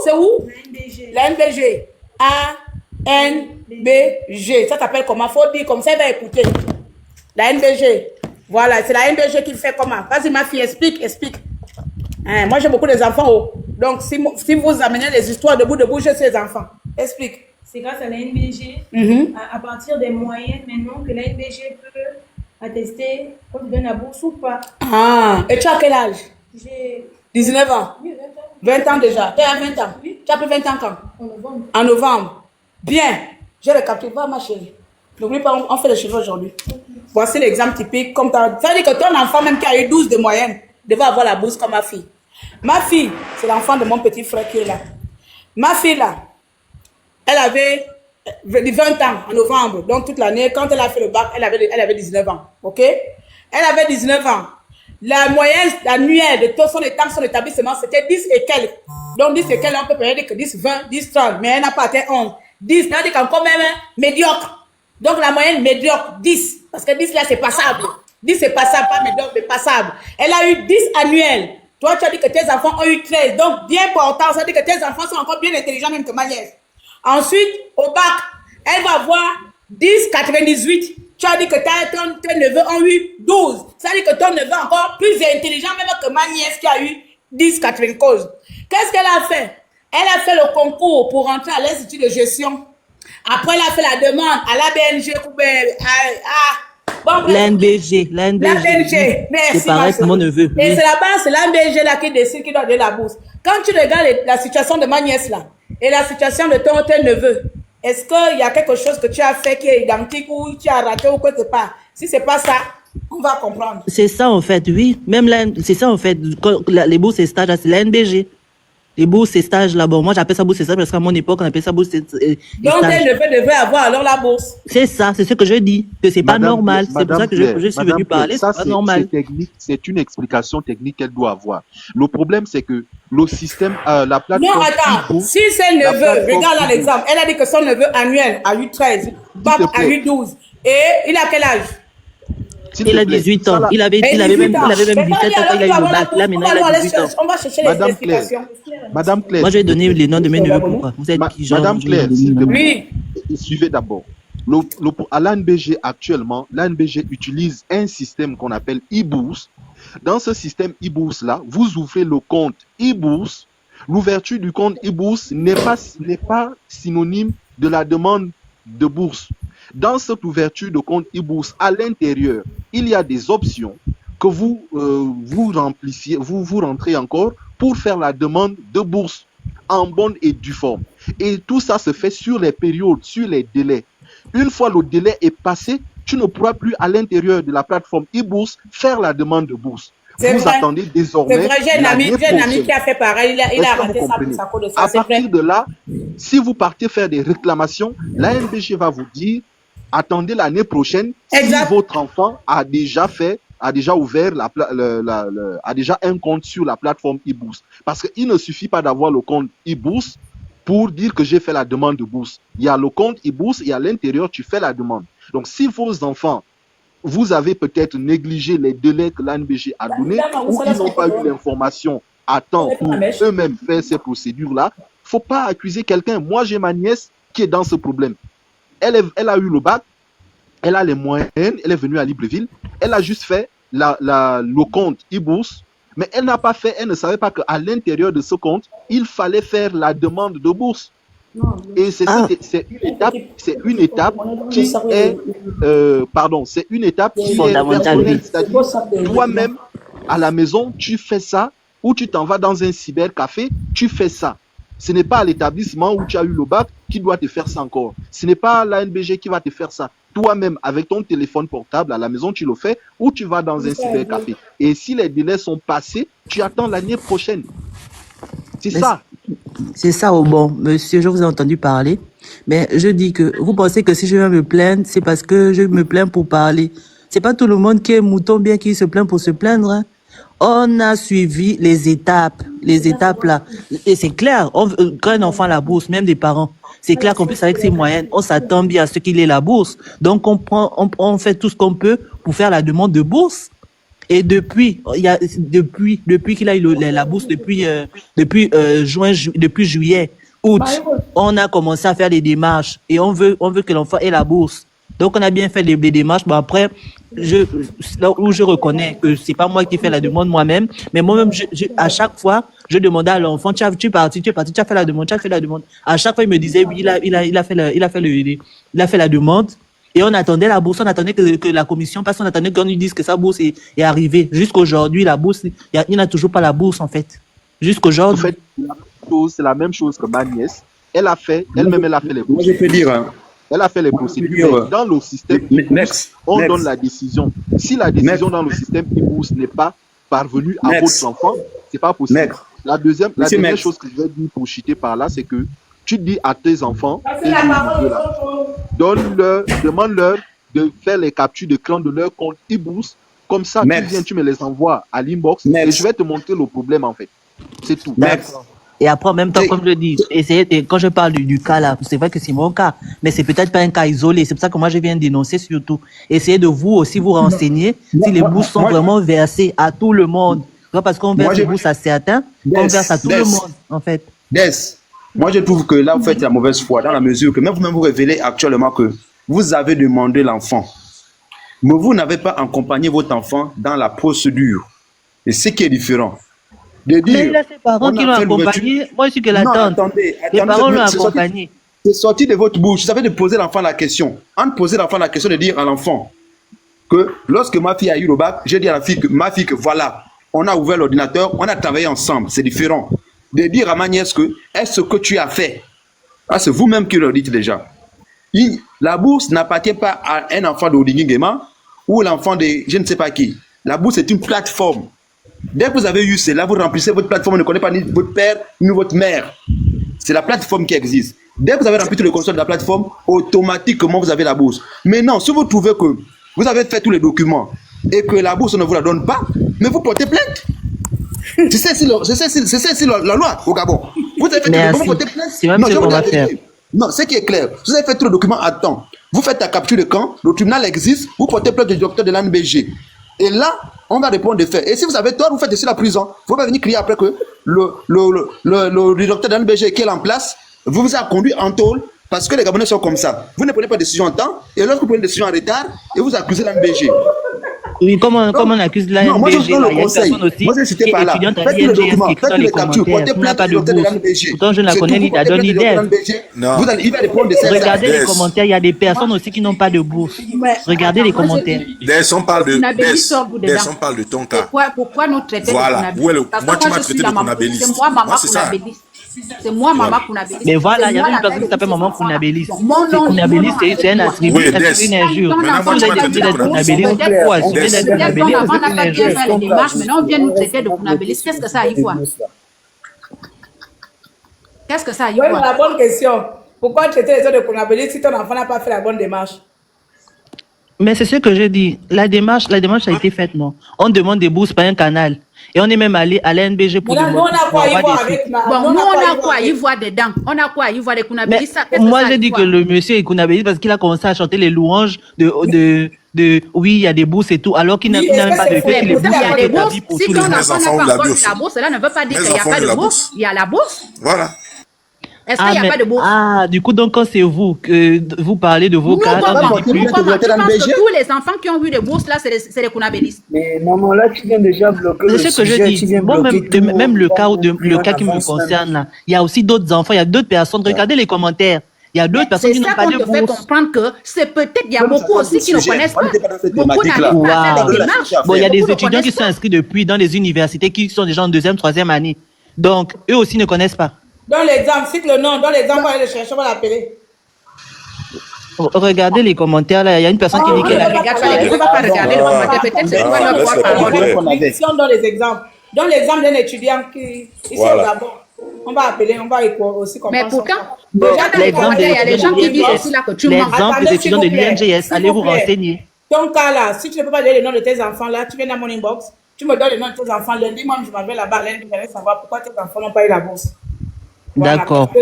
C'est où? La NBG. La NBG. A-N-B-G. Ça s'appelle comment? Faut dire comme ça, il va écouter. La NBG. Voilà, c'est la NBG qui fait comment? Vas-y, ma fille, explique. Moi, j'ai beaucoup d'enfants. Donc, si vous amenez les histoires de bout, je sais les enfants. Explique. C'est grâce à la NBG, à partir des moyens maintenant, que la NBG peut attester qu'on te donne la bourse ou pas. Et tu as quel âge? J'ai 19 ans. oui, 20 ans. 20 ans déjà. Tu as 20 ans. Oui. Tu as pris 20 ans quand? En novembre. En novembre. Bien. J'ai le capture. Va, ma chérie. N'oublie pas, on fait les cheveux aujourd'hui. Voici l'exemple typique. Ça veut dire que ton enfant, même qui a eu 12 de moyenne, devait avoir la bourse comme ma fille. Ma fille, c'est l'enfant de mon petit frère qui est là. Ma fille, là, elle avait 20 ans en novembre. Donc, toute l'année, quand elle a fait le bac, elle avait 19 ans. OK? Elle avait 19 ans. La moyenne annuelle de son établissement, c'était 10 et quelques. Donc, 10 et quelques, on peut dire que 10, 20, 10, 30. Mais elle n'a pas atteint 11. 10, c'est-à-dire qu'encore même médiocre. Donc, la moyenne médiocre, 10. Parce que 10, là, c'est passable. 10 c'est passable, pas mais passable. Elle a eu 10 annuels. Toi, tu as dit que tes enfants ont eu 13. Donc, bien portant, ça veut dire que tes enfants sont encore bien intelligents même que ma nièce. Ensuite, au bac, elle va avoir 10,98. Tu as dit que tes neveux ont eu 12. Ça veut dire que ton neveu est encore plus intelligent même que ma nièce qui a eu 10,94. Qu'est-ce qu'elle a fait? Elle a fait le concours pour rentrer à l'Institut de gestion. Après, elle a fait la demande à l'ABNG. L'ANBG. Merci. C'est pareil, c'est mon neveu. Et c'est là-bas, c'est l'ANBG là qui décide qui doit donner la bourse. Quand tu regardes la situation de ma nièce là et la situation de ton neveu, est-ce qu'il y a quelque chose que tu as fait qui est identique ou tu as raté ou quelque part? Si c'est pas ça, on va comprendre. C'est ça en fait, oui. Même là, c'est ça en fait. Les bourses et stages, c'est l'ANBG. Les bourses et stages là, bon, moi j'appelle ça bourse et stage parce qu'à mon époque on appelait ça bourse et donc tes neveux devraient avoir alors la bourse. C'est ça, c'est ce que je dis, que c'est pas normal. C'est pour ça que je suis venu parler, c'est pas normal. C'est une explication technique qu'elle doit avoir. Le problème c'est que le système, la plateforme... Non, attends, si c'est le neveu, regarde là l'exemple, elle a dit que son neveu annuel a eu 13, Bob a eu 12, et il a quel âge? Il a 18 ans. Il avait même 17 ans quand il a eu le bac. Là, maintenant, il a 18 ans. On va chercher les explications. Madame Claire. Moi, je vais donner les noms de mes neveux. Pourquoi? Vous êtes qui, genre? Madame Claire, s'il te plaît. Oui. Suivez d'abord. À l'ANBG actuellement, l'ANBG utilise un système qu'on appelle e-bourse. Dans ce système e-bourse-là, vous ouvrez le compte e-bourse. L'ouverture du compte e-bourse n'est pas synonyme de la demande de bourse. Dans cette ouverture de compte e-bourse, à l'intérieur, il y a des options que vous remplissiez, vous rentrez encore pour faire la demande de bourse en bonne et due forme. Et tout ça se fait sur les périodes, sur les délais. Une fois le délai est passé, tu ne pourras plus à l'intérieur de la plateforme e-bourse faire la demande de bourse. Vous attendez désormais. C'est vrai, j'ai un ami qui a fait pareil, il a raté ça pour sa cause de ça. À partir de là, si vous partez faire des réclamations, l'ANBG va vous dire attendez l'année prochaine si votre enfant a déjà ouvert a déjà un compte sur la plateforme e-bourse. Parce qu'il ne suffit pas d'avoir le compte e-bourse pour dire que j'ai fait la demande de bourse. Il y a le compte e-bourse et à l'intérieur, tu fais la demande. Donc, si vos enfants, vous avez peut-être négligé les délais que l'ANBG a donnés ou ils n'ont pas eu l'information à temps pour eux-mêmes faire ces procédures-là, il ne faut pas accuser quelqu'un. Moi, j'ai ma nièce qui est dans ce problème. Elle a eu le bac, elle a les moyens, elle est venue à Libreville, elle a juste fait le compte e-bourse, mais elle ne savait pas qu'à l'intérieur de ce compte, il fallait faire la demande de bourse. Et c'est une étape qui est personnelle. C'est-à-dire, toi-même, à la maison, tu fais ça, ou tu t'en vas dans un cybercafé, tu fais ça. Ce n'est pas l'établissement où tu as eu le bac qui doit te faire ça encore. Ce n'est pas l'ANBG qui va te faire ça. Toi-même, avec ton téléphone portable à la maison, tu le fais ou tu vas dans un cybercafé. Et si les délais sont passés, tu attends l'année prochaine. C'est ça. C'est ça au bon. Monsieur, je vous ai entendu parler. Mais je dis que vous pensez que si je viens me plaindre, c'est parce que je me plains pour parler. C'est pas tout le monde qui est mouton bien qui se plaint pour se plaindre, hein. On a suivi les étapes là. Et c'est clair, quand un enfant a la bourse, même des parents, c'est clair qu'en plus avec ses moyens, on s'attend bien à ce qu'il ait la bourse. Donc on fait tout ce qu'on peut pour faire la demande de bourse. Et depuis qu'il a eu la bourse, depuis juillet, août, on a commencé à faire des démarches et on veut que l'enfant ait la bourse. Donc on a bien fait les démarches. Bon après, là où je reconnais que c'est pas moi qui fais la demande moi-même, mais moi-même à chaque fois je demandais à l'enfant tu es parti, tu as fait la demande, À chaque fois il me disait oui, il a fait la demande et on attendait la bourse, on attendait que la commission passe, on attendait qu'on lui dise que sa bourse est arrivée. Jusqu'aujourd'hui la bourse, il n'a toujours pas la bourse en fait. Jusqu'aujourd'hui. En fait, c'est la même chose que ma nièce. Elle a fait les bourses. Moi je peux dire. Elle a fait les procédures. Dans le système e-bourse, on donne la décision. Si la décision dans le système e-bourse n'est pas parvenue à votre enfant, c'est pas possible. La deuxième chose que je vais dire pour chuter par là, c'est que tu dis à tes enfants, demande-leur de faire les captures d'écran de leur compte e-bourse. Comme ça, tu me les envoies à l'inbox et je vais te montrer le problème en fait. C'est tout. Et après, en même temps, comme je dis, quand je parle du cas là, c'est vrai que c'est mon cas, mais c'est peut-être pas un cas isolé. C'est pour ça que moi, je viens dénoncer surtout. Essayez de vous aussi vous renseigner si les bourses sont vraiment versées à tout le monde. Pas parce qu'on verse les bourses à certains, qu'on verse à tout le monde, en fait. Moi, je trouve que là, vous faites la mauvaise foi, dans la mesure que même vous-même vous révélez actuellement que vous avez demandé l'enfant, mais vous n'avez pas accompagné votre enfant dans la procédure. Et ce qui est différent. De dire, mais là, c'est parents qui l'ont accompagné. Moi, je suis que l'attente. Les parents l'ont accompagné. C'est sorti de votre bouche. Vous savez de poser l'enfant la question. En poser l'enfant la question, de dire à l'enfant que lorsque ma fille a eu le bac, j'ai dit à ma fille que voilà, on a ouvert l'ordinateur, on a travaillé ensemble. C'est différent. De dire à ma nièce que est-ce que tu as fait? Ah, c'est vous-même qui le dites déjà. La bourse n'appartient pas à un enfant de Odingi Nguema ou l'enfant de je ne sais pas qui. La bourse est une plateforme. Dès que vous avez eu cela, vous remplissez votre plateforme, vous ne connaissez pas ni votre père ni votre mère. C'est la plateforme qui existe. Dès que vous avez rempli tout le contrôle de la plateforme, automatiquement vous avez la bourse. Mais non, si vous trouvez que vous avez fait tous les documents et que la bourse ne vous la donne pas, mais vous portez plainte. C'est ça, c'est la loi au Gabon. Vous avez fait tout le documents, vous portez plainte. C'est même ce qu'on va faire. Non, ce qui est clair, vous avez fait tout le document à temps. Vous faites la capture de camp, le tribunal existe, vous portez plainte du docteur de l'ANBG. Et là, on va répondre des faits. Et si vous avez tort, vous faites ici la prison. Vous ne pouvez pas venir crier après que le docteur de l'ANBG qui est en place vous a conduit en tôle parce que les Gabonais sont comme ça. Vous ne prenez pas de décision en temps et lorsque vous prenez une décision en retard, et vous accusez l'ANBG. Oui, comment on accuse l'ANBG? Non, moi je donne le conseil. Moi je ne citais pas là. Faites le document, faites les captures, portez plainte du docteur de l'ANBG. Pourtant, je ne la connais ni d'Adon ni d'elle. Il va répondre de ça. Regardez les commentaires, il y a des personnes aussi qui n'ont pas de bourse. Regardez les commentaires. On parle de ton cas. Pourquoi nous traiter voilà. de Kunabélis? Moi, tu m'as traité de Kunabélis. C'est moi, maman Kunabélis. C'est moi, maman Kunabélis. Mais voilà, il y a une personne qui s'appelle maman Kunabélis. Kunabélis, c'est un attribut, c'est une injure. Maintenant, tu m'as traité de Kunabélis. Avant, on n'a pas bien fait les démarches, maintenant on vient nous traiter de Kunabélis. Qu'est-ce que ça a y voir? Qu'est-ce que ça a y voir? Oui, la bonne question. Pourquoi traiter les autres de Kunabélis si ton enfant n'a pas fait la bonne démarche? Mais c'est ce que j'ai dit. La démarche a été faite, non? On demande des bourses par un canal. Et on est même allé à l'ANBG pour demander. Nous, on a quoi à y voir avec Bon, nous, on a quoi à y voir dedans? On a quoi à y voir des Kunabélis? Moi, j'ai dit que le monsieur est Kunabélis parce qu'il a commencé à chanter les louanges de oui, il y a des bourses et tout, alors qu'il n'a même pas de fait que les bourses sont établies pour tous les enfants. Si ton enfant n'a pas encore eu la bourse, cela ne veut pas dire qu'il n'y a pas de bourse. Il y a la bourse. Voilà. Est-ce qu'il n'y a pas de bourse? Ah, du coup, donc, quand c'est vous que vous parlez de vos cas, tu penses que tous les enfants qui ont eu des bourses, là, c'est les Kunabélis? Mais maman, là, tu viens déjà bloquer le sujet. C'est ce que je dis. Bon, même le cas qui me concerne, là, il y a aussi d'autres enfants, il y a d'autres personnes. Regardez les commentaires. Il y a d'autres personnes qui n'ont pas de bourse. C'est ça qu'on te fait comprendre que c'est peut-être, il y a beaucoup aussi qui ne connaissent pas. Beaucoup n'arrivent pas à faire des démarches. Bon, il y a des étudiants qui sont inscrits depuis dans des universités qui sont déjà en 2e, 3e année. Donc, eux aussi ne connaissent pas. Dans l'exemple, cite le nom, dans l'exemple, on va aller le chercher, on va l'appeler. Regardez les commentaires là, il y a une personne qui dit qu'elle a. Regarde, tu ne vas pas regarder les commentaires, peut-être c'est toi leur voir parole. Si on donne les exemples, dans l'exemple d'un étudiant qui ici au Gabon, on va appeler, on va aussi comprendre. Mais pourtant, déjà dans les commentaires, il y a des gens qui disent aussi là que tu mens. L'exemple des étudiants de l'UNGS, allez vous renseigner. Ton cas là, si tu ne peux pas donner le nom de tes enfants là, tu viens dans mon inbox, tu me donnes le nom de tes enfants. Lundi, moi je m'avais là-bas, lundi, je vais savoir pourquoi tes enfants n'ont pas eu la bourse. Voilà, d'accord.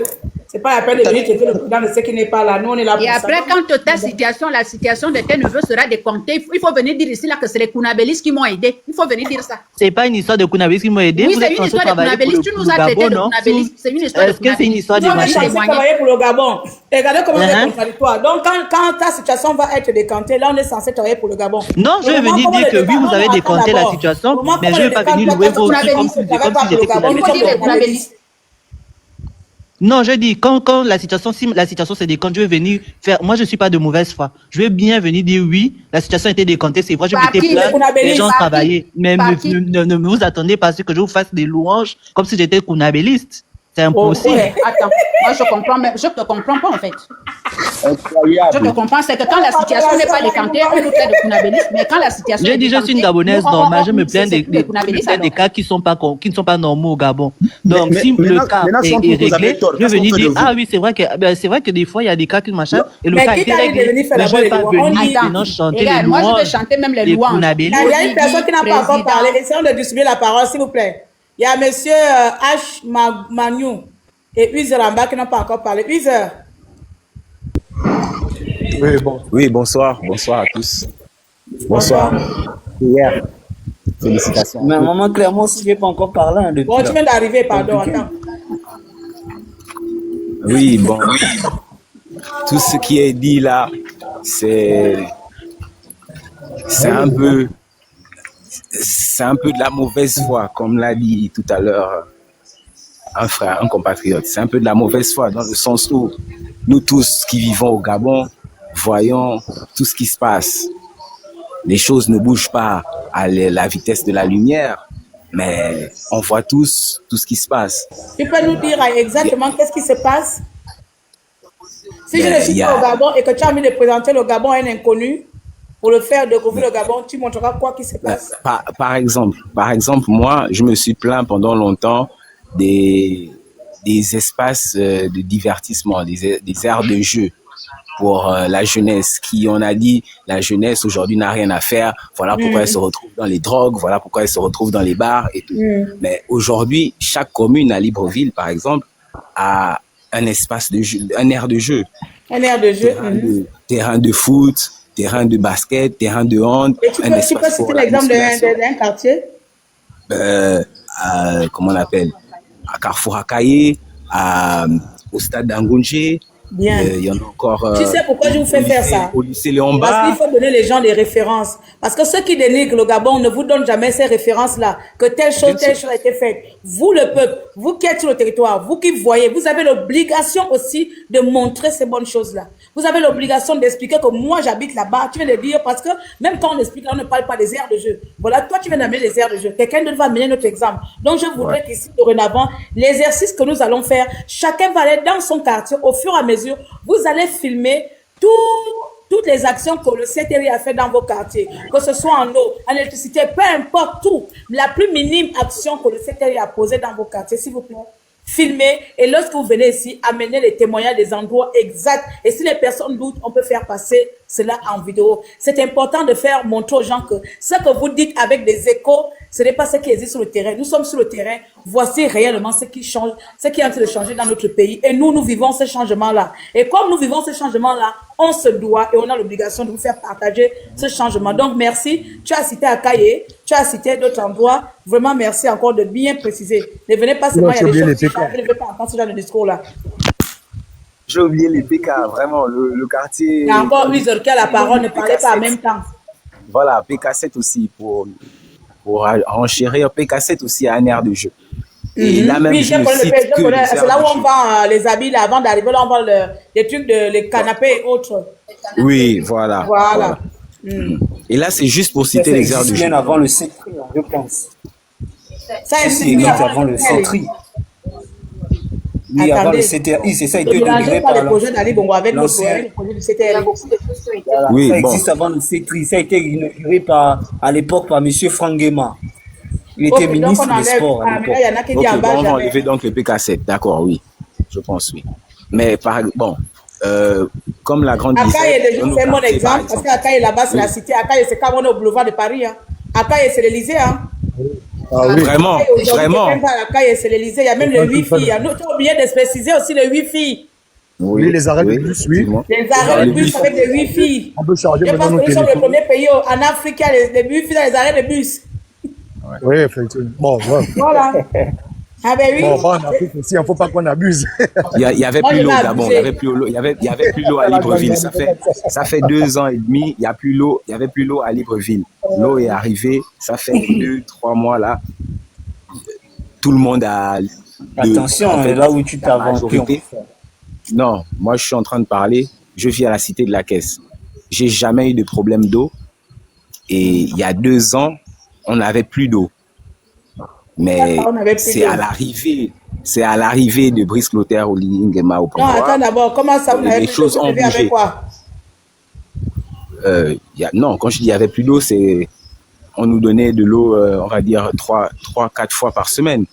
C'est pas la peine de venir traiter le président de ce qui n'est pas là. Nous, on est là pour ça. Et après, quand ta situation, la situation de tes neveux sera décomptée, il faut venir dire ici là que c'est les Kunabélis qui m'ont aidé. Il faut venir dire ça. C'est pas une histoire de Kunabélis qui m'ont aidé. Oui, c'est une histoire de Kunabélis. Tu nous as traité de Kunabélis. C'est une histoire de Kunabélis. Est-ce que c'est une histoire de machin? Non, mais travailler pour le Gabon. Regardez comment c'est contradictoire. Donc, quand ta situation va être décantée, là, on est censé travailler pour le Gabon. Non, je vais venir dire que oui, vous avez décanté la situation, mais je ne vais pas venir louer vos trucs comme si j'étais Kunabélis. Non, je dis, quand la situation, si la situation se décante, je vais venir faire, moi je suis pas de mauvaise foi. Je vais bien venir dire oui, la situation a été décantée, c'est vrai, je m'étais plaint, les gens travaillaient. Mais ne vous attendez pas à ce que je vous fasse des louanges comme si j'étais kunabéliste. C'est impossible. Ouais. Attends, moi je comprends, mais je te comprends pas en fait. Je te comprends, c'est que quand la situation n'est pas décantée, on nous traite de kunabéliste, mais quand la situation est décantée, je suis une Gabonaise normale, je me plains des cas qui ne sont pas normaux au Gabon. Donc si le cas est réglé, je vais venir dire ah oui, c'est vrai que des fois il y a des cas qui machin et le cas est réglé. Mais je ne vais pas venir maintenant chanter les louanges. Moi je vais chanter même les louanges. Il y a une personne qui n'a pas encore parlé. Essayons de distribuer la parole, s'il vous plaît. Il y a monsieur H. Magnou et Uzer en bas qui n'ont pas encore parlé. Uzer. Oui, bon. Oui, bonsoir. Bonsoir à tous. Bonsoir. Hier. Félicitations. Mais maman, clairement, si je n'ai pas encore parlé. Depuis bon, tu viens d'arriver, pardon, attends. Oui, bon. Tout ce qui est dit là, c'est un peu de la mauvaise foi, comme l'a dit tout à l'heure un frère, un compatriote. C'est un peu de la mauvaise foi, dans le sens où nous tous qui vivons au Gabon, voyons tout ce qui se passe. Les choses ne bougent pas à la vitesse de la lumière, mais on voit tous tout ce qui se passe. Tu peux nous dire exactement qu'est-ce qui se passe? Si je ne suis pas au Gabon et que tu as envie de présenter le Gabon à un inconnu, pour le faire découvrir le Gabon, tu montreras quoi qui se passe? Par exemple, moi, je me suis plaint pendant longtemps des espaces de divertissement, des aires de jeu pour la jeunesse, qui, on a dit, la jeunesse aujourd'hui n'a rien à faire, voilà pourquoi elle se retrouve dans les drogues, voilà pourquoi elle se retrouve dans les bars et tout. Mais aujourd'hui, chaque commune à Libreville, par exemple, a un espace de jeu, un aire de jeu. Un aire de jeu. Terrain de foot, terrain de basket, terrain de hand. Et tu peux citer l'exemple d'un quartier? Comment on appelle? À Carrefour Akaye, au stade d'Angounje. Bien. Il y en a encore. Tu sais pourquoi je vous fais faire ça? Au lycée Léon-Bar. Parce qu'il faut donner les gens des références. Parce que ceux qui dénigrent le Gabon ne vous donnent jamais ces références-là. Que telle chose a été faite. Vous, le peuple, vous qui êtes sur le territoire, vous qui voyez, vous avez l'obligation aussi de montrer ces bonnes choses-là. Vous avez l'obligation d'expliquer que moi, j'habite là-bas. Tu viens de dire parce que même quand on explique, là, on ne parle pas des aires de jeu. Voilà, toi, tu viens d'amener les aires de jeu. Quelqu'un d'autre va amener notre exemple. Donc, je voudrais qu'ici, dorénavant, l'exercice que nous allons faire, chacun va aller dans son quartier au fur et à mesure. Vous allez filmer toutes les actions que le CTRI a fait dans vos quartiers, que ce soit en eau, en électricité, peu importe tout. La plus minime action que le CTRI a posée dans vos quartiers, s'il vous plaît. Filmez et lorsque vous venez ici, amenez les témoignages des endroits exacts. Et si les personnes doutent, on peut faire passer cela en vidéo. C'est important de faire montrer aux gens que ce que vous dites avec des échos, ce n'est pas ce qui existe sur le terrain. Nous sommes sur le terrain. Voici réellement ce qui change, ce qui est en train de changer dans notre pays. Et nous vivons ce changement-là. Et comme nous vivons ce changement-là, on se doit et on a l'obligation de vous faire partager ce changement. Donc, merci. Tu as cité Akaye, tu as cité d'autres endroits. Vraiment, merci encore de bien préciser. Ne venez pas seulement, il y a des choses qui ne veulent pas entendre ce genre de discours-là. J'ai oublié les PK, vraiment, le quartier. Il y a encore Uzer qui a la parole, ne parlez pas en même temps. Voilà, PK7 aussi, pour enchérir, PK7 aussi a un air de jeu. Et là même, oui, c'est là où on vend les habits, là, avant d'arriver, là, on vend les trucs, les canapés et autres. Oui, voilà. Et là, c'est juste pour citer les aires de jeu. Bien avant le Centri, je pense. Ça existe bien avant le Centri. Oui, avant le CTRI, c'est ça, il était délivré par le projet d'Ali Bongo avec notre projet du CTRI. Oui, ça existe avant le CTRI, ça a été inauguré à l'époque par M. Franguema. Il était ministre des Sports à l'époque. On va enlever donc le PK7, d'accord, oui, je pense, oui. Mais comme la grande Akaye, c'est un bon exemple, parce qu'Akaye là-bas, c'est la cité. Akaye, c'est comme on est au boulevard de Paris. Akaye, c'est l'Élysée. Ah, oui. Vraiment. Akaye, c'est l'Élysée. Il y a même le Wi-Fi. Tu as oublié de préciser aussi le Wi-Fi. Oui, les arrêts de bus, oui. Les arrêts de bus avec des Wi-Fi. On peut charger maintenant nos téléphones. Je pense que nous sommes le premier pays en Afrique qui a les Wi-Fi dans les arrêts de bus. Oui, effectivement. Bon, ouais. Voilà. Ah ben oui. Bon, en Afrique aussi, il ne faut pas qu'on abuse. Il y avait plus l'eau au Gabon, il y avait plus l'eau à Libreville. Ça fait 2 ans et demi, il n'y a plus l'eau, il y avait plus l'eau à Libreville. L'eau est arrivée, ça fait 2-3 mois là. Tout le monde a. Attention, là où tu t'avances. Non, moi je suis en train de parler. Je vis à la cité de la Caisse. J'ai jamais eu de problème d'eau. Et il y a 2 ans, on n'avait plus d'eau. Mais c'est à l'arrivée de Brice Clotaire au Lingema au pouvoir. Non, attends d'abord, comment ça vous avez choses ont bougé. Avec quoi non, quand je dis il n'y avait plus d'eau, c'est on nous donnait de l'eau, on va dire 3-4 fois par semaine.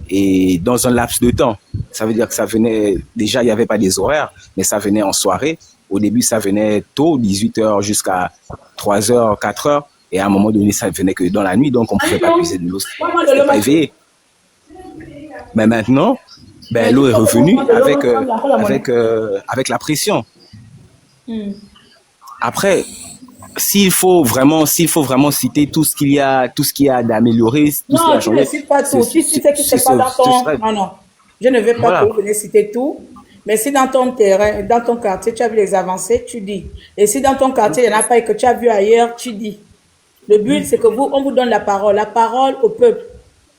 Et dans un laps de temps, ça veut dire que ça venait, déjà il n'y avait pas des horaires, mais ça venait en soirée. Au début, ça venait tôt, 18h jusqu'à 3h, 4h. Et à un moment donné, ça ne venait que dans la nuit, donc on ne pouvait pas puiser de l'eau. On ne pas éveillé. Mais maintenant, l'eau est revenue avec la pression. Après, s'il faut vraiment citer tout ce qu'il y a d'améliorer, tout ce qui a changé. Non, tu ne cites pas tout. Tu cites ce qui se passe dans ton... Non, je ne vais pas te citer tout. Mais si dans ton terrain, dans ton quartier, tu as vu les avancées, tu dis. Et si dans ton quartier, il n'y en a pas et que tu as vu ailleurs, tu dis. Le but, c'est que on vous donne la parole au peuple.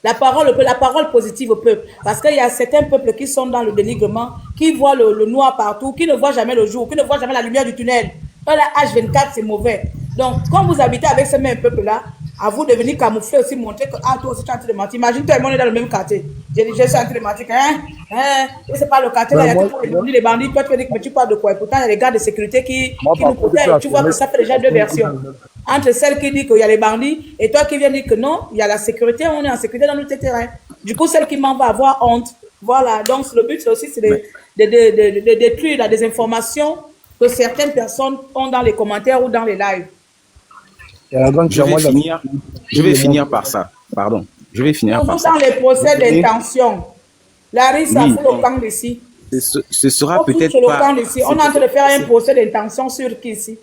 La parole positive au peuple. Parce qu'il y a certains peuples qui sont dans le dénigrement, qui voient le noir partout, qui ne voient jamais le jour, qui ne voient jamais la lumière du tunnel. Dans la H24, c'est mauvais. Donc, quand vous habitez avec ce même peuple-là, à vous de venir camoufler aussi, montrer que toi aussi tu es en train de mentir. Imagine, tout le monde est dans le même quartier. Je dis, je suis en train de mentir. C'est pas le quartier, là, il y a tout les bandits. Toi, tu veux dire que tu parles de quoi? Et pourtant, il y a les gars de sécurité qui nous protègent. Tu vois que ça fait déjà deux versions. Entre celle qui dit qu'il y a les bandits et toi qui viens dire que non, il y a la sécurité, on est en sécurité dans notre terrain. Du coup, celle qui ment va avoir honte. Voilà. Donc, le but, c'est aussi de détruire la désinformation que certaines personnes ont dans les commentaires ou dans les lives. Je vais finir par ça. Pardon. Je vais finir par ça. Dans les procès d'intention. Larry, ça fout le camp d'ici. Ce sera peut-être pas... On est en train de faire un procès d'intention sur qui ici?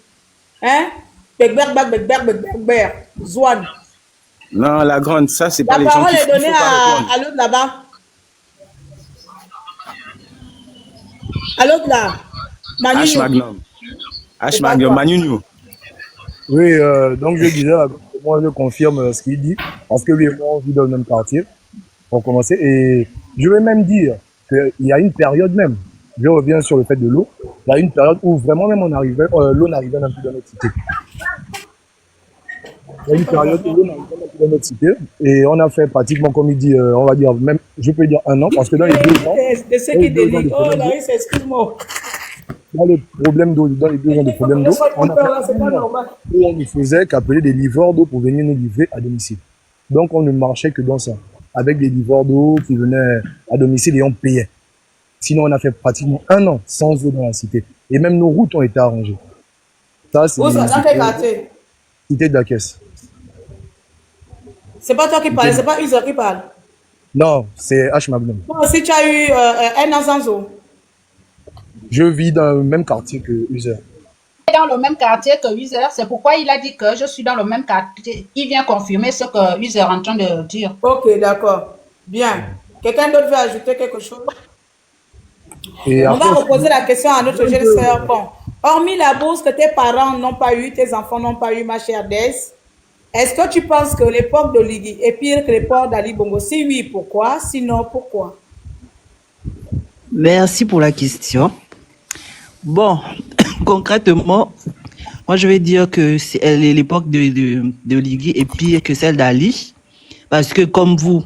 Hein? Zouane. Non, la grande, ça, c'est pas les gens qui... La parole est donnée à l'autre là-bas. À l'autre là. H Magnum, Manu. Oui, donc je disais, moi je confirme ce qu'il dit, parce que lui et moi on vit dans le même quartier, pour commencer, et je vais même dire qu'il y a une période même, je reviens sur le fait de l'eau, il y a une période où vraiment même l'eau n'arrivait même plus dans notre cité. Il y a une période où l'eau n'arrivait même plus dans notre cité, et on a fait pratiquement, comme il dit, on va dire même, je peux dire 1 an, parce que dans les 2 ans... De ceux qui délivrent, oh Larry, excuse-moi. Dans les problèmes d'eau, dans les 2 ans de problèmes d'eau, on ne faisait qu'appeler des livreurs d'eau pour venir nous livrer à domicile. Donc on ne marchait que dans ça, avec des livreurs d'eau qui venaient à domicile et on payait. Sinon on a fait pratiquement 1 an sans eau dans la cité. Et même nos routes ont été arrangées. Ça, c'est... Où ça, dans quel quartier? Cité de la Caisse. C'est pas toi qui parles, c'est pas User qui parle. Non, c'est H Magnum. Bon, si tu as eu 1 an sans eau. Je vis dans le même quartier que User. Dans le même quartier que User, c'est pourquoi il a dit que je suis dans le même quartier. Il vient confirmer ce que User est en train de dire. Ok, d'accord. Bien. Quelqu'un d'autre veut ajouter quelque chose? Et on va reposer la question à notre jeune sœur. Bon, hormis la bourse que tes parents n'ont pas eu, tes enfants n'ont pas eu, ma chère Des, est-ce que tu penses que l'époque de Ligui est pire que l'époque d'Ali Bongo? Si oui, pourquoi? Sinon, pourquoi? Merci pour la question. Bon, concrètement, moi je vais dire que l'époque de Ligui est pire que celle d'Ali, parce que comme vous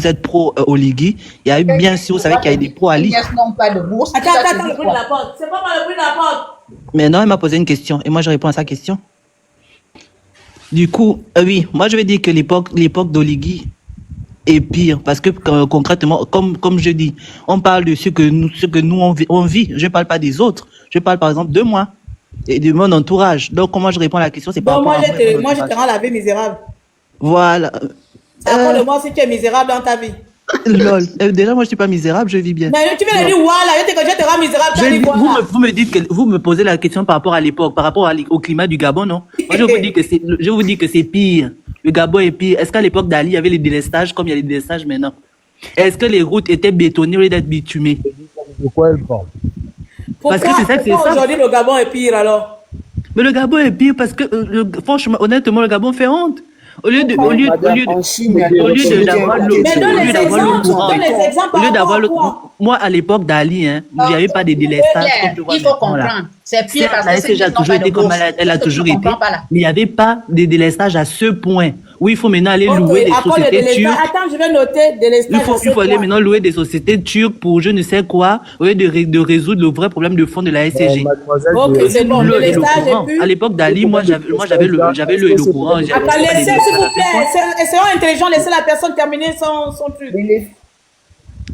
êtes pro au Ligui, il y a eu bien sûr, vous savez qu'il y a eu des pro Ali. Non, pas de bourse. Attends, le bruit de la porte. C'est pas mal le bruit de la porte. Mais non, il m'a posé une question et moi je réponds à sa question. Du coup, oui, moi je vais dire que l'époque d'Oligui est pire parce que concrètement, comme je dis, on parle de ce que nous on vit. Je ne parle pas des autres. Je parle par exemple de moi et de mon entourage. Donc comment je réponds à la question, c'est pas. Bon, moi je te rends la vie misérable. Voilà. Après de moi si tu es misérable dans ta vie. Lol. Déjà moi je suis pas misérable, je vis bien. Mais tu viens de dire voilà, je te rends misérable. Vous me dites que vous me posez la question par rapport à l'époque, par rapport au climat du Gabon, non? Moi je vous dis que c'est pire. Le Gabon est pire. Est-ce qu'à l'époque d'Ali, il y avait les délestages comme il y a les délestages maintenant? Est-ce que les routes étaient bétonnées au lieu d'être bitumées? De quoi elle parle? Parce que c'est ça que c'est ça. Aujourd'hui le Gabon est pire alors? Mais le Gabon est pire parce que franchement, honnêtement, le Gabon fait honte. Au lieu d'avoir l'eau, moi à l'époque d'Ali, il n'y avait pas de délestage. Il faut comprendre. C'est pire parce que j'ai toujours été comme elle a toujours été. Mais il n'y avait pas de délestage à ce point. Oui, il faut maintenant aller louer des sociétés turques. Attends, je vais noter délestage. Il faut aller maintenant louer des sociétés turques pour je ne sais quoi, au lieu de résoudre le vrai problème de fond de la SCG. Ok, c'est bon. À l'époque d'Ali, moi j'avais le et le courant. Attends, laissez s'il vous plaît. Essayons intelligent, laissez la personne terminer son truc.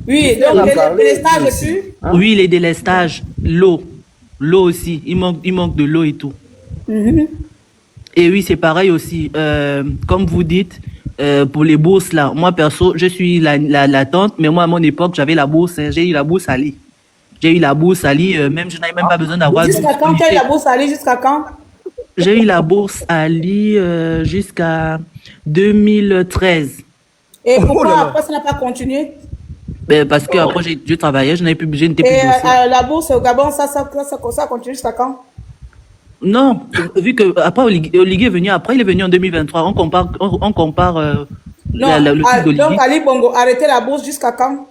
Oui, donc les délestages et puis. Oui, les délestages, l'eau aussi, il manque de l'eau et tout. Et oui, c'est pareil aussi. Comme vous dites, pour les bourses là. Moi perso, je suis la tante, mais moi à mon époque, j'avais la bourse, hein, j'ai eu la bourse Ali. J'ai eu la bourse Ali, même je n'avais même pas besoin d'avoir. Jusqu'à quand tu as eu la bourse Ali? Jusqu'à quand? J'ai eu la bourse Ali jusqu'à 2013. Et pourquoi après ça n'a pas continué? Parce que après je travaillais, je n'étais plus boursier. Et la bourse au Gabon, ça continue jusqu'à quand? Non, vu que après Oligui est venu après, il est venu en 2023. On compare non, le truc d'Oligui. Donc Ali Bongo, arrêtez la bourse jusqu'à quand?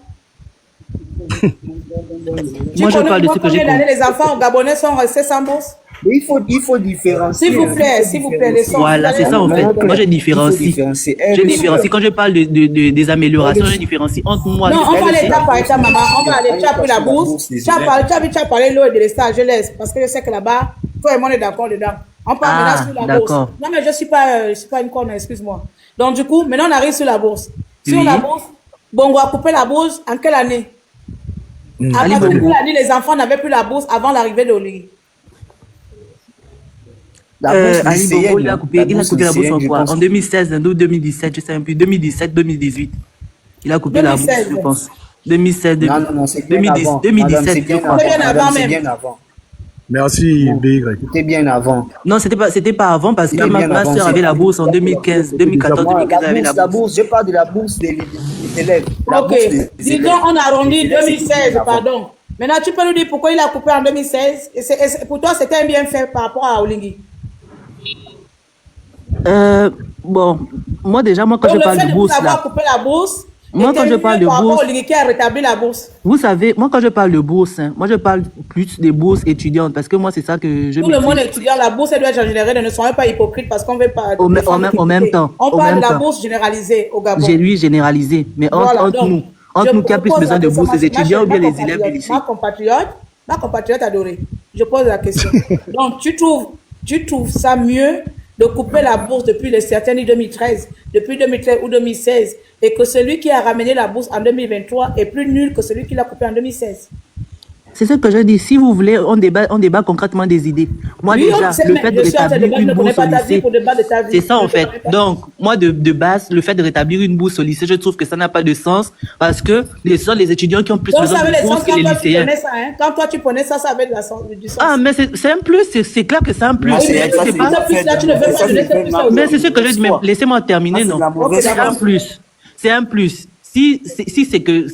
Moi je parle de ce que j'ai compris. Les enfants gabonais sont restés sans bourse. Il faut différencier. S'il vous plaît, les sons. Voilà, c'est ça en fait. Moi, je différencie. Je différencie. Quand je parle des améliorations, je différencie entre moi. Non, on va aller étape par étape, maman. On va aller, tu as pris la bourse. Tu as parlé de l'eau et de l'État, je laisse. Parce que je sais que là-bas, toi et moi, on est d'accord dedans. On parle maintenant sur la bourse. Non, mais je ne suis pas une conne, excuse-moi. Donc, du coup, maintenant, on arrive sur la bourse. Sur la bourse, Bongo a coupé la bourse en quelle année? Après quelle année les enfants n'avaient plus la bourse avant l'arrivée de Oligui? Ali Bongo, il a coupé la bourse en quoi? En 2016, en 2017, je sais un peu, 2017, 2018. Il a coupé la bourse, je pense. 2016, non, c'est bien avant. 2017, je crois. C'est bien avant. Merci, BY. C'était bien avant. Non, c'était pas avant parce que ma soeur avait la bourse en 2015, 2014, 2015, elle avait la bourse. Je parle de la bourse des élèves. Ok, disons, on arrondit 2016, pardon. Maintenant, tu peux nous dire pourquoi il a coupé en 2016? Et pour toi, c'était un bienfait par rapport à Oligui? Bon, moi déjà, quand je parle de bourse là, moi quand je parle de bourse, qui a rétabli la bourse. Vous savez, moi quand je parle de bourse, hein, moi je parle plus des bourses étudiantes parce que moi c'est ça que je. Tout le monde étudiant, la bourse elle doit être générale, ne soyez pas hypocrite parce qu'on veut pas. En même temps. On parle de la bourse généralisée au Gabon. J'ai lui généralisé, mais entre nous qui a plus besoin de bourse, les étudiants ou bien les élèves du lycée. Ma compatriote adorée, je pose la question. Donc tu trouves ça mieux de couper la bourse depuis le certain 2013, depuis 2013 ou 2016, et que celui qui a ramené la bourse en 2023 est plus nul que celui qui l'a coupé en 2016. C'est ce que je dis. Si vous voulez, on débat concrètement des idées. Moi, oui, déjà, le fait de rétablir une bourse au lycée, c'est ça en fait. Donc, moi, de base, le fait de rétablir une bourse au lycée, je trouve que ça n'a pas de sens parce que ce sont les étudiants qui ont plus besoin de bourse que les lycéens. Quand toi, tu connais ça, ça avait du sens. Ah, mais c'est un plus, c'est clair que c'est un plus. Mais c'est ce que je dis, mais laissez-moi terminer, non. C'est un plus. C'est un plus. Si c'est que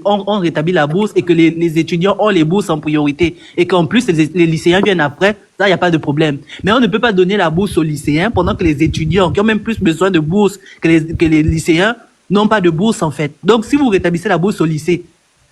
on rétablit la bourse et que les étudiants ont les bourses en priorité et qu'en plus les lycéens viennent après, ça, il n'y a pas de problème. Mais on ne peut pas donner la bourse aux lycéens pendant que les étudiants qui ont même plus besoin de bourse que les lycéens n'ont pas de bourse en fait. Donc si vous rétablissez la bourse au lycée,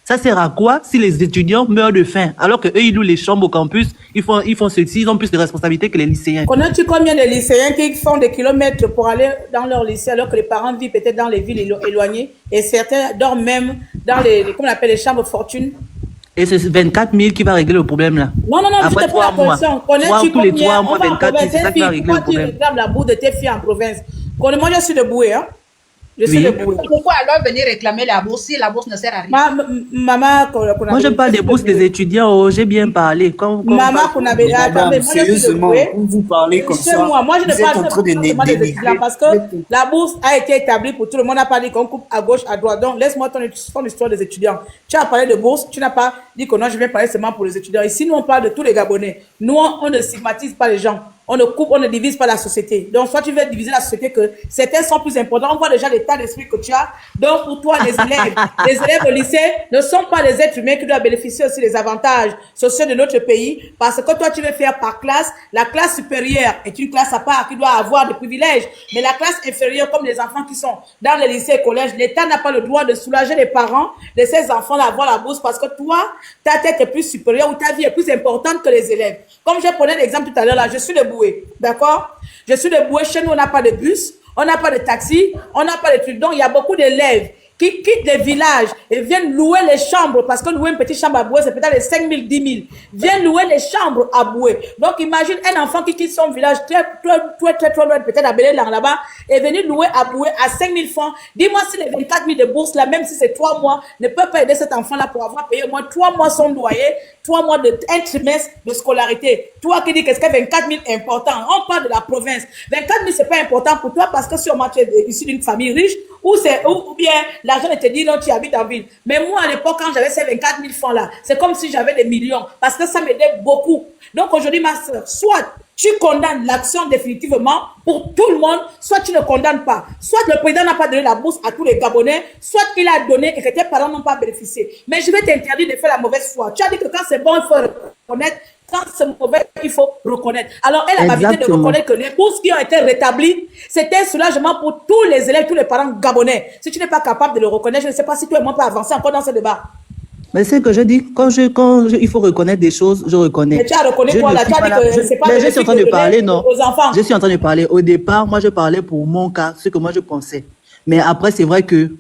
ça sert à quoi si les étudiants meurent de faim alors que eux ils louent les chambres au campus, ils font ceci, ils ont plus de responsabilités que les lycéens. Connais-tu combien de lycéens qui font des kilomètres pour aller dans leur lycée alors que les parents vivent peut-être dans les villes éloignées et certains dorment même dans comment on appelle les chambres fortune? Et c'est 24 000 qui va régler le problème là. Non, après je te pose la question. Connais-tu tous les 3 mois, 24 000, c'est ça qui va régler le problème. Tu réclames la bourse de tes filles en province. Moi je suis de Boué, hein. Pourquoi alors venir réclamer la bourse si la bourse ne sert à rien? Maman, moi je parle des bourses des étudiants, j'ai bien parlé. Maman, sérieusement, vous parlez comme ça. Moi je ne parle pas des étudiants parce que la bourse a été établie pour tout le monde. On n'a pas dit qu'on coupe à gauche, à droite. Donc laisse-moi ton histoire des étudiants. Tu as parlé de bourse, tu n'as pas dit que non, je vais parler seulement pour les étudiants. Ici, nous on parle de tous les Gabonais. Nous on ne stigmatise pas les gens. On ne divise pas la société. Donc, soit tu veux diviser la société que certains sont plus importants. On voit déjà l'état d'esprit que tu as. Donc, pour toi, les élèves au lycée ne sont pas les êtres humains qui doivent bénéficier aussi des avantages sociaux de notre pays. Parce que toi, tu veux faire par classe. La classe supérieure est une classe à part qui doit avoir des privilèges. Mais la classe inférieure, comme les enfants qui sont dans les lycées et collèges, l'État n'a pas le droit de soulager les parents de ces enfants à avoir la bourse parce que toi, ta tête est plus supérieure ou ta vie est plus importante que les élèves. Comme je prenais l'exemple tout à l'heure là, je suis de Boué, d'accord? Je suis de Boué, chez nous on n'a pas de bus, on n'a pas de taxi, on n'a pas de trucs. Donc il y a beaucoup d'élèves qui quittent les villages et viennent louer les chambres, parce que louer une petite chambre à Boué, c'est peut-être les 5 000, 10 000, viennent louer les chambres à Boué. Donc imagine un enfant qui quitte son village très loin, peut-être à Belélang là-bas, et venir louer à Boué à 5 000 francs. Dis-moi si les 24 000 de bourse là, même si c'est 3 mois, ne peuvent pas aider cet enfant-là pour avoir payé au moins 3 mois son loyer, 3 mois un trimestre de scolarité. Toi qui dis qu'est-ce que 24 000 est important, on parle de la province. 24 000 c'est pas important pour toi parce que sûrement tu es issu d'une famille riche, ou bien l'argent te dit non, tu habites en ville. Mais moi, à l'époque, quand j'avais ces 24 000 francs-là, c'est comme si j'avais des millions, parce que ça m'aidait beaucoup. Donc aujourd'hui, ma soeur, soit tu condamnes l'action définitivement pour tout le monde, soit tu ne condamnes pas. Soit le président n'a pas donné la bourse à tous les Gabonais, soit il a donné et que tes parents n'ont pas bénéficié. Mais je vais t'interdire de faire la mauvaise foi. Tu as dit que quand c'est bon, il faut reconnaître. Quand c'est mauvais, il faut reconnaître. Alors, elle a l'habitude de reconnaître que les bourses qui ont été rétablies, c'était un soulagement pour tous les élèves, tous les parents gabonais. Si tu n'es pas capable de le reconnaître, je ne sais pas si toi et moi on peut avancer encore dans ce débat. Mais c'est ce que je dis. Il faut reconnaître des choses, je reconnais. Mais tu as reconnu quoi là? Tu as dit que c'est pas. Mais je suis en train de parler, non. Aux enfants. Je suis en train de parler. Au départ, moi, je parlais pour mon cas, ce que moi je pensais. Mais après, c'est vrai que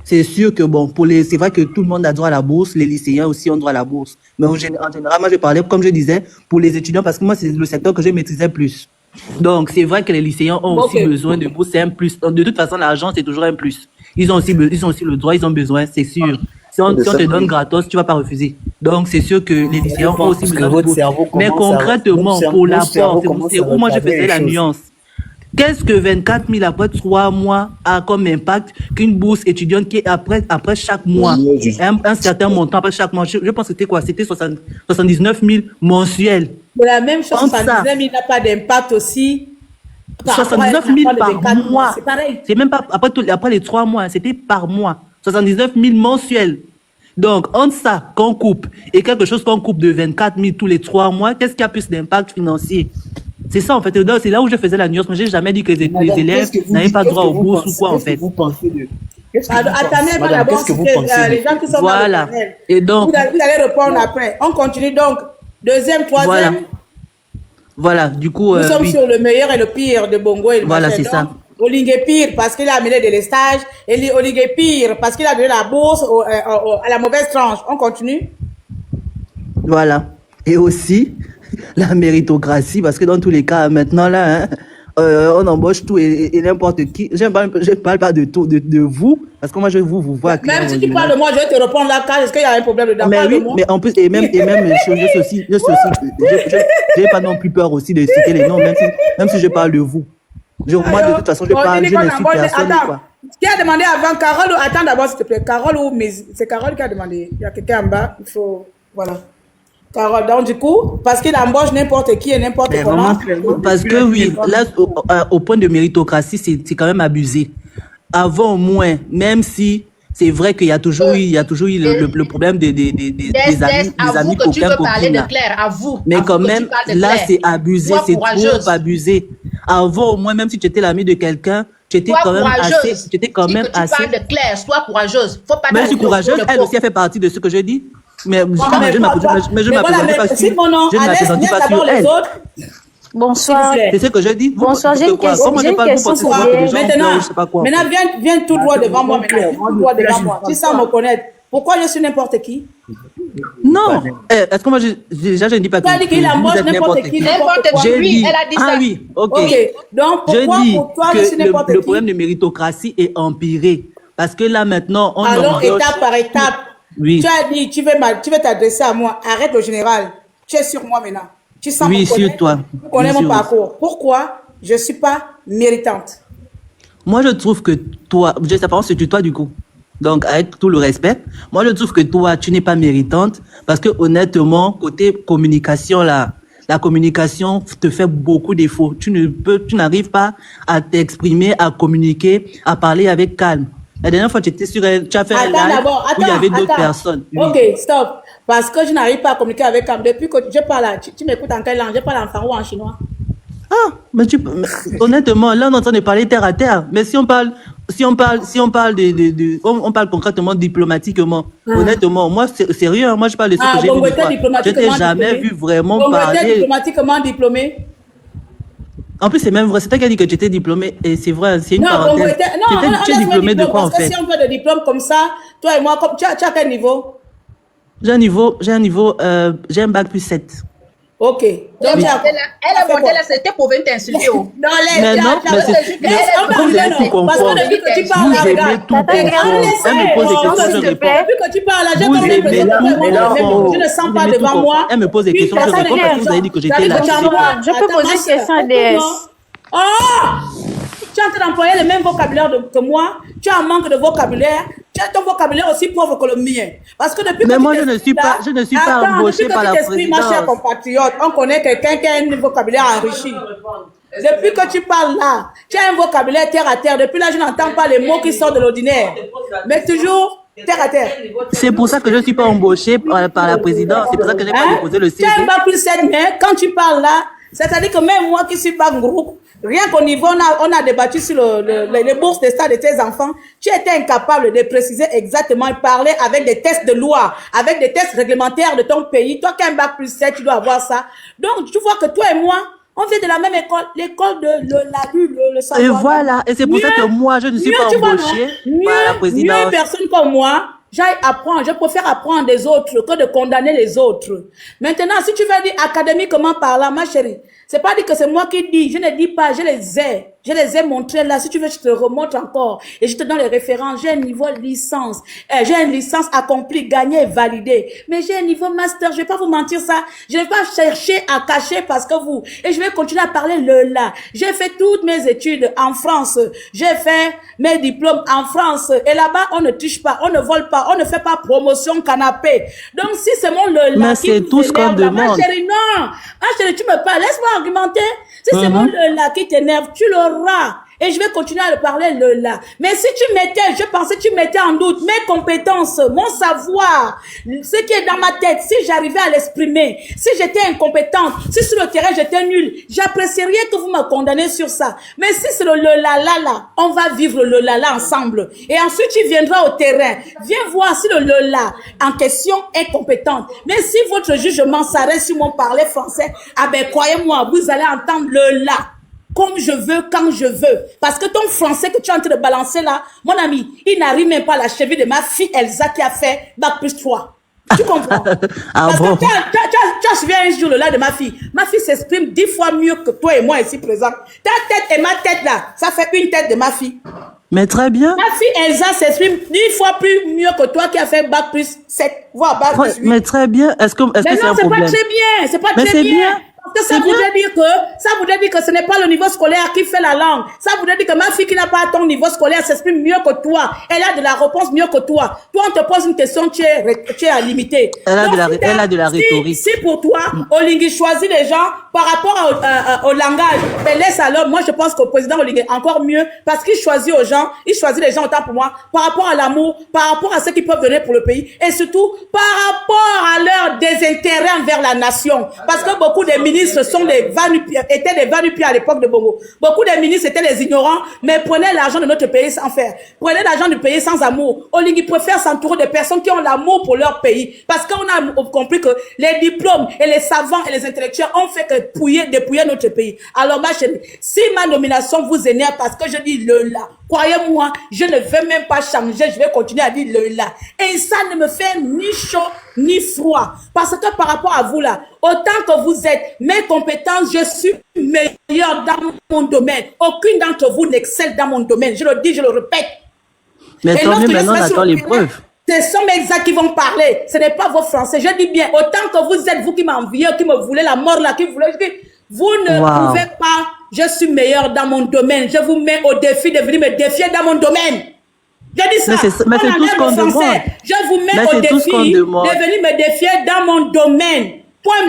c'est sûr que bon, c'est vrai que tout le monde a droit à la bourse, les lycéens aussi ont droit à la bourse. Mais en général, moi, je parlais, comme je disais, pour les étudiants, parce que moi, c'est le secteur que je maîtrisais plus. Donc, c'est vrai que les lycéens ont aussi besoin de bourse, c'est un plus. De toute façon, l'argent, c'est toujours un plus. Ils ont aussi le droit, ils ont besoin, c'est sûr. Si on te donne gratos, tu vas pas refuser. Donc, c'est sûr que les lycéens ont aussi besoin de bourse. Mais concrètement, pour l'apport, c'est où moi, je faisais la nuance. Qu'est-ce que 24 000 après 3 mois a comme impact qu'une bourse étudiante qui est après chaque mois, un certain montant après chaque mois, je pense que c'était quoi? C'était 79 000 mensuels. De la même chose, 79 000 n'a pas d'impact aussi. 79 000 par mois. C'est pareil. C'est même pas après les 3 mois, c'était par mois. 79 000 mensuels. Donc, entre ça qu'on coupe et quelque chose qu'on coupe de 24 000 tous les 3 mois, qu'est-ce qui a plus d'impact financier? C'est ça, en fait. C'est là où je faisais la nuance. Mais j'ai jamais dit que les élèves n'avaient pas droit aux bourses ou quoi, en fait. Attendez, d'abord, les gens qui sont voilà. Et donc, vous allez répondre après. On continue donc. Deuxième, troisième. Voilà, du coup. Nous sommes sur le meilleur et le pire de Bongo et le voilà, c'est ça. Olingue Pire parce qu'il a amené des stages. Et Olingue Pire parce qu'il a donné la bourse à la mauvaise tranche. On continue. Voilà. Et aussi, la méritocratie, parce que dans tous les cas, maintenant, là, on embauche tout et n'importe qui. Je ne parle pas de tout, de vous, parce que moi, je vous vois. Même si tu parles de moi, je vais te répondre là, car est-ce qu'il y a un problème dedans? Mais oui, mais en plus, et même, je n'ai pas non plus peur aussi de citer les noms, même si je parle de vous. Moi, de toute façon, je parle, je n'insulte personne. Attends, qui a demandé avant Carole ou... Attends d'abord, s'il te plaît. Carole ou... C'est Carole qui a demandé. Il y a quelqu'un en bas. Il faut... Voilà. Carole, donc du coup, parce qu'il embauche n'importe qui et n'importe comment. Parce que oui, là, au point de méritocratie, c'est quand même abusé. Avant au moins, même si c'est vrai qu'il y a toujours eu le problème des amis que tu veux parler de copines. Claire, à vous. Mais quand même, là, c'est abusé, c'est trop abusé. Avant au moins, même si tu étais l'ami de quelqu'un, tu étais quand même assez. Tu étais quand même assez. Tu parles de Claire, sois courageuse. Faut pas. Même si courageuse, elle aussi a fait partie de ce que je dis. Mais je ne m'appréhendais pas sur elle. Bonsoir. C'est ce que je dis. Bonsoir, j'ai une question. Maintenant, viens tout droit devant moi. Tout droit devant moi. Tu sens me connaître. Pourquoi je suis n'importe qui? Non. Est-ce que moi, déjà, je ne dis pas que tu as dit qu'il embauche n'importe qui. N'importe qui. Elle a dit ça. Ah oui, ok. Donc, pourquoi pour toi, je suis n'importe qui? Le problème de méritocratie est empiré. Parce que là, maintenant, on allons étape par étape. Oui. Tu as dit, tu veux t'adresser à moi. Arrête au général. Tu es sur moi maintenant. Tu sens oui, sur toi. Tu connais mon parcours. Pourquoi je ne suis pas méritante? Moi, je trouve que toi, je sais pas, on se tutoie du coup. Donc, avec tout le respect, moi, je trouve que toi, tu n'es pas méritante parce que honnêtement, côté communication, là, la communication te fait beaucoup défaut. Tu n'arrives pas à t'exprimer, à communiquer, à parler avec calme. La dernière fois, tu étais sur tu as fait un live où il y avait d'autres personnes. Oui. Ok, stop. Parce que je n'arrive pas à communiquer avec calme. Depuis que je parle, tu m'écoutes en quelle langue? Je parle en français ou en chinois? Ah, mais honnêtement, là, on est en train de parler terre à terre. Mais si on parle concrètement, diplomatiquement, honnêtement, moi, c'est sérieux, moi, je parle de ce que j'ai vu. Je t'ai jamais vu vraiment parler. Diplomatiquement diplômé? En plus, c'est même vrai. C'est toi qui as dit que tu étais diplômé. Et c'est vrai, c'est une Non, parenthèse. Tu es diplômé de quoi, en parce que fait? si on veut des diplômes comme ça, toi et moi, tu as quel niveau? J'ai un bac plus 7. Ok. Donc, elle est montée là, c'était pour venir t'insulter. Non, mais non, mais c'est comme vous avez tout compris. Parce que depuis que tu parles, Vous aimez tout comprendre. Elle me pose des questions, je réponds. Depuis que tu parles, j'ai Vous comme aimez l'impression que je ne sens pas devant moi. Elle me pose des questions, je réponds parce que vous avez dit que j'étais là. Je peux poser une question à DS. Oh! Tu es en train d'employer le même vocabulaire que moi. Tu as un manque de vocabulaire. Tu as ton vocabulaire aussi pauvre que le mien. Parce que depuis mais que moi, je ne suis pas embauchée par la présidence. Ma chère compatriote, on connaît quelqu'un qui a un vocabulaire enrichi. Depuis que tu parles là, tu as un vocabulaire terre à terre. Depuis là, je n'entends pas les mots qui sortent de l'ordinaire. Mais toujours terre à terre. C'est pour ça que je ne suis pas embauchée par la présidence. C'est pour ça que je n'ai pas déposé le CV. Tu as un bac plus 7, mais quand tu parles là, c'est-à-dire que même moi qui suis pas groupe, rien qu'au niveau, on a débattu sur les bourses de stade de tes enfants, tu étais incapable de préciser exactement et parler avec des tests de loi, avec des tests réglementaires de ton pays. Toi qui as un bac plus 7, tu dois avoir ça. Donc, tu vois que toi et moi, on vient de la même école, l'école de la rue, le savoir. Et voilà, et c'est pour ça que moi, je ne suis pas embauchée par la présidence. Mieux personne comme moi, j'aille apprendre, je préfère apprendre des autres que de condamner les autres. Maintenant, si tu veux dire académiquement parlant, ma chérie, c'est pas dire que c'est moi qui dis, je ne dis pas, je les ai montrés là. Si tu veux, je te remonte encore et je te donne les références. J'ai un niveau licence, j'ai une licence accomplie, gagnée et validée. Mais j'ai un niveau master, je vais pas vous mentir ça. Je vais pas chercher à cacher parce que vous, et je vais continuer à parler le là. J'ai fait toutes mes études en France. J'ai fait mes diplômes en France. Et là-bas, on ne touche pas, on ne vole pas, on ne fait pas promotion canapé. Donc, si c'est mon le là qui c'est tout ce qu'on demande. Ma chérie, non. Ma chérie, tu me parles, laisse-moi argumenter. Si c'est mon le là qui t'énerve, tu l'auras. Et je vais continuer à le parler le là. Mais si tu mettais, je pensais que tu mettais en doute mes compétences, mon savoir, ce qui est dans ma tête, si j'arrivais à l'exprimer, si j'étais incompétente, si sur le terrain j'étais nulle, j'apprécierais que vous me condamnez sur ça. Mais si c'est le là, on va vivre le là ensemble. Et ensuite tu viendras au terrain. Viens voir si le là en question est compétente. Mais si votre jugement s'arrête sur mon parler français, ah ben croyez-moi, vous allez entendre le là. Comme je veux, quand je veux. Parce que ton français que tu es en train de balancer là, mon ami, il n'arrive même pas à la cheville de ma fille Elsa qui a fait bac plus 3. Tu comprends? Parce que tu as suivi un jour le là de ma fille. Ma fille s'exprime 10 fois mieux que toi et moi ici présent. Ta tête et ma tête là, ça fait une tête de ma fille. Mais très bien. Ma fille Elsa s'exprime 10 fois plus mieux que toi qui a fait bac plus 7, voire bac plus 8. Mais très bien. Est-ce que c'est un problème? Mais non, c'est pas très bien. C'est pas très bien. Parce que ça voudrait dire que ce n'est pas le niveau scolaire qui fait la langue. Ça voudrait dire que ma fille qui n'a pas ton niveau scolaire s'exprime mieux que toi. Elle a de la réponse mieux que toi. Toi, on te pose une question, tu es à limiter. Elle a de la rhétorique. Si pour toi, Olingi choisit les gens par rapport au langage, ben laisse alors. Moi, je pense qu'au président Olingi encore mieux parce qu'il choisit aux gens, il choisit les gens autant pour moi, par rapport à l'amour, par rapport à ce qu'ils peuvent donner pour le pays et surtout par rapport à leur désintérêt envers la nation. Parce que beaucoup de ministres sont étaient des va-nu-pieds à l'époque de Bongo. Beaucoup de ministres étaient des ignorants, mais prenaient l'argent de notre pays sans faire. Prenaient l'argent du pays sans amour. Olingi préfère s'entourer de personnes qui ont l'amour pour leur pays. Parce qu'on a compris que les diplômes et les savants et les intellectuels ont fait que dépouiller notre pays. Alors ma chérie, si ma nomination vous énerve parce que je dis le là, croyez-moi, je ne vais même pas changer, je vais continuer à dire le là. Et ça ne me fait ni chaud ni froid. Parce que par rapport à vous là, autant que vous êtes, mes compétences, je suis meilleure dans mon domaine. Aucune d'entre vous n'excelle dans mon domaine. Je le dis, je le répète. Mais tant mieux, maintenant on attend les preuves. Ce sont mes exacts qui vont parler. Ce n'est pas vos Français. Je dis bien, autant que vous êtes, vous qui m'enviez, qui me voulez la mort là, qui voulez, vous ne pouvez pas, je suis meilleur dans mon domaine. Je vous mets au défi de venir me défier dans mon domaine. Je dis ça. Mais c'est tout ce qu'on demande. Je vous mets au défi de venir me défier dans mon domaine.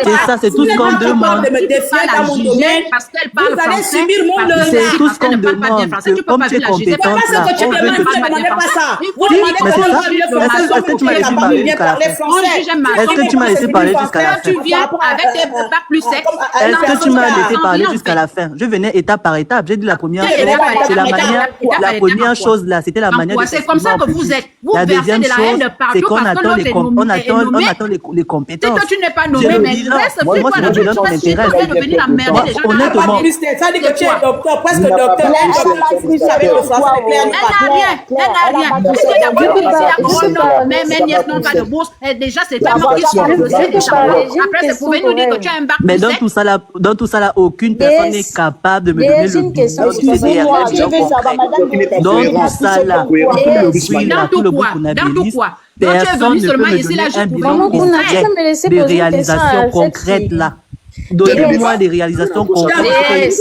C'est ça, c'est tout ce qu'on demande. De me défier dans mon domaine, parce qu'elle parle vous allez français. subir mon leurre. C'est tout ce qu'on demande. Comme tu es compétente là, on veut ne demandez pas ça. Vous mais demandez c'est comment ça. je le français. Est-ce que tu m'as laissé parler jusqu'à la fin? Est-ce que tu m'as laissé parler jusqu'à la fin? Tu viens avec tes bacs plus 7. Est-ce que tu m'as laissé parler jusqu'à la fin? Je venais étape par étape. J'ai dit la première chose, c'est la manière. La première chose là, c'était la manière de c'est comme ça que vous êtes. Vous la versez deuxième de la haine chose, partout c'est qu'on parce que attend les compétences. Si toi tu n'es pas Je nommé, le reste moi, free, c'est le bilan qui parce que tu m'intéresse. veux venir emmerder les gens. Honnêtement. Ça dit que tu es docteur, presque docteur. Elle n'a rien. Parce que d'abord, non pas de bourse. Déjà, c'est tellement qu'ils sont le dossier des champions. Après, vous pouvez nous dire que tu as un bac. Mais dans tout ça là, aucune personne n'est capable de me donner le bilan du CDR. Dans tout ça là, tout le bruit qu'on a béni, personne ne peut me donner un bilan concret de réalisations concrètes là. Donnez-moi des réalisations concrètes.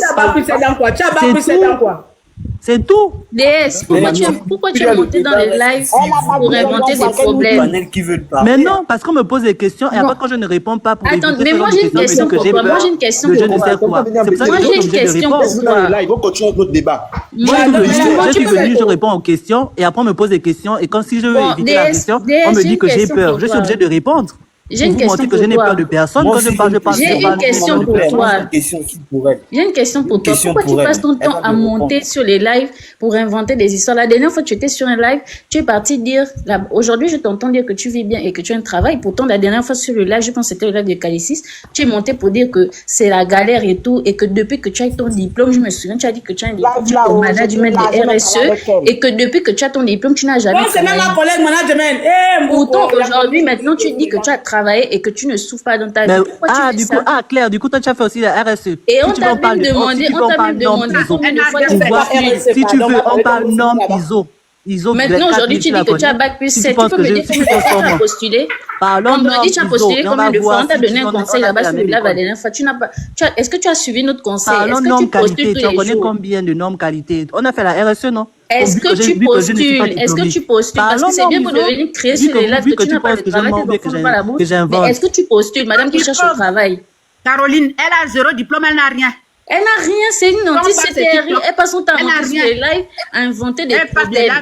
C'est tout. DS, pourquoi tu es monté dans les lives pour inventer des problèmes? Mais non, parce qu'on me pose des questions et après quand je ne réponds pas pour attends, mais moi j'ai une question pour toi. Moi j'ai une question pour toi. Je ne sais quoi. C'est pour ça que je suis obligée de répondre. On continue notre débat. Moi, je suis venu, je réponds aux questions et après on me pose des questions et quand si je veux éviter la question, on me dit que j'ai peur. Je suis obligée de répondre. J'ai une question que je n'ai peur de personne. Quand je parle, je parle. J'ai une question pour toi. J'ai une question pour toi. Pourquoi tu passes ton temps à monter sur les lives pour inventer des histoires? La dernière fois, tu étais sur un live, tu es parti dire, aujourd'hui, je t'entends dire que tu vis bien et que tu as un travail. Pourtant, la dernière fois sur le live, je pense que c'était le live de Calicis, tu es monté pour dire que c'est la galère et tout, et que depuis que tu as ton diplôme, je me souviens, tu as dit que tu as un diplôme au management de RSE, et que depuis que tu as ton diplôme, tu n'as jamais travaillé. C'est même un collègue management. Pourtant, aujourd'hui, maintenant, tu dis que tu as travaillé et que tu ne souffres pas dans ta vie. Pourquoi tu fais ça? Claire, du coup, toi, tu as fait aussi la RSE. Et on t'a même demandé, si tu veux, on parle normes ISO. Maintenant, aujourd'hui, tu dis que tu as bac plus 7. Tu peux me dire combien de fois tu as postulé? On me dit tu as postulé combien de fois? On t'a donné un conseil là-bas sur le live la dernière fois. Est-ce que tu as suivi notre conseil? Parlons normes qualité. Tu en connais combien de normes qualité? On a fait la RSE, non? Est-ce que tu postules? Parce que c'est bien pour devenir créer sur les lives que tu n'as pas de travail, tes enfants n'ont pas la bourse. Mais est-ce que tu postules, madame qui cherche au travail? Caroline, elle a 0 diplôme, elle n'a rien. Elle n'a rien, c'est une anti-CTRI. Elle passe son temps à monter sur les lives, à inventer des problèmes.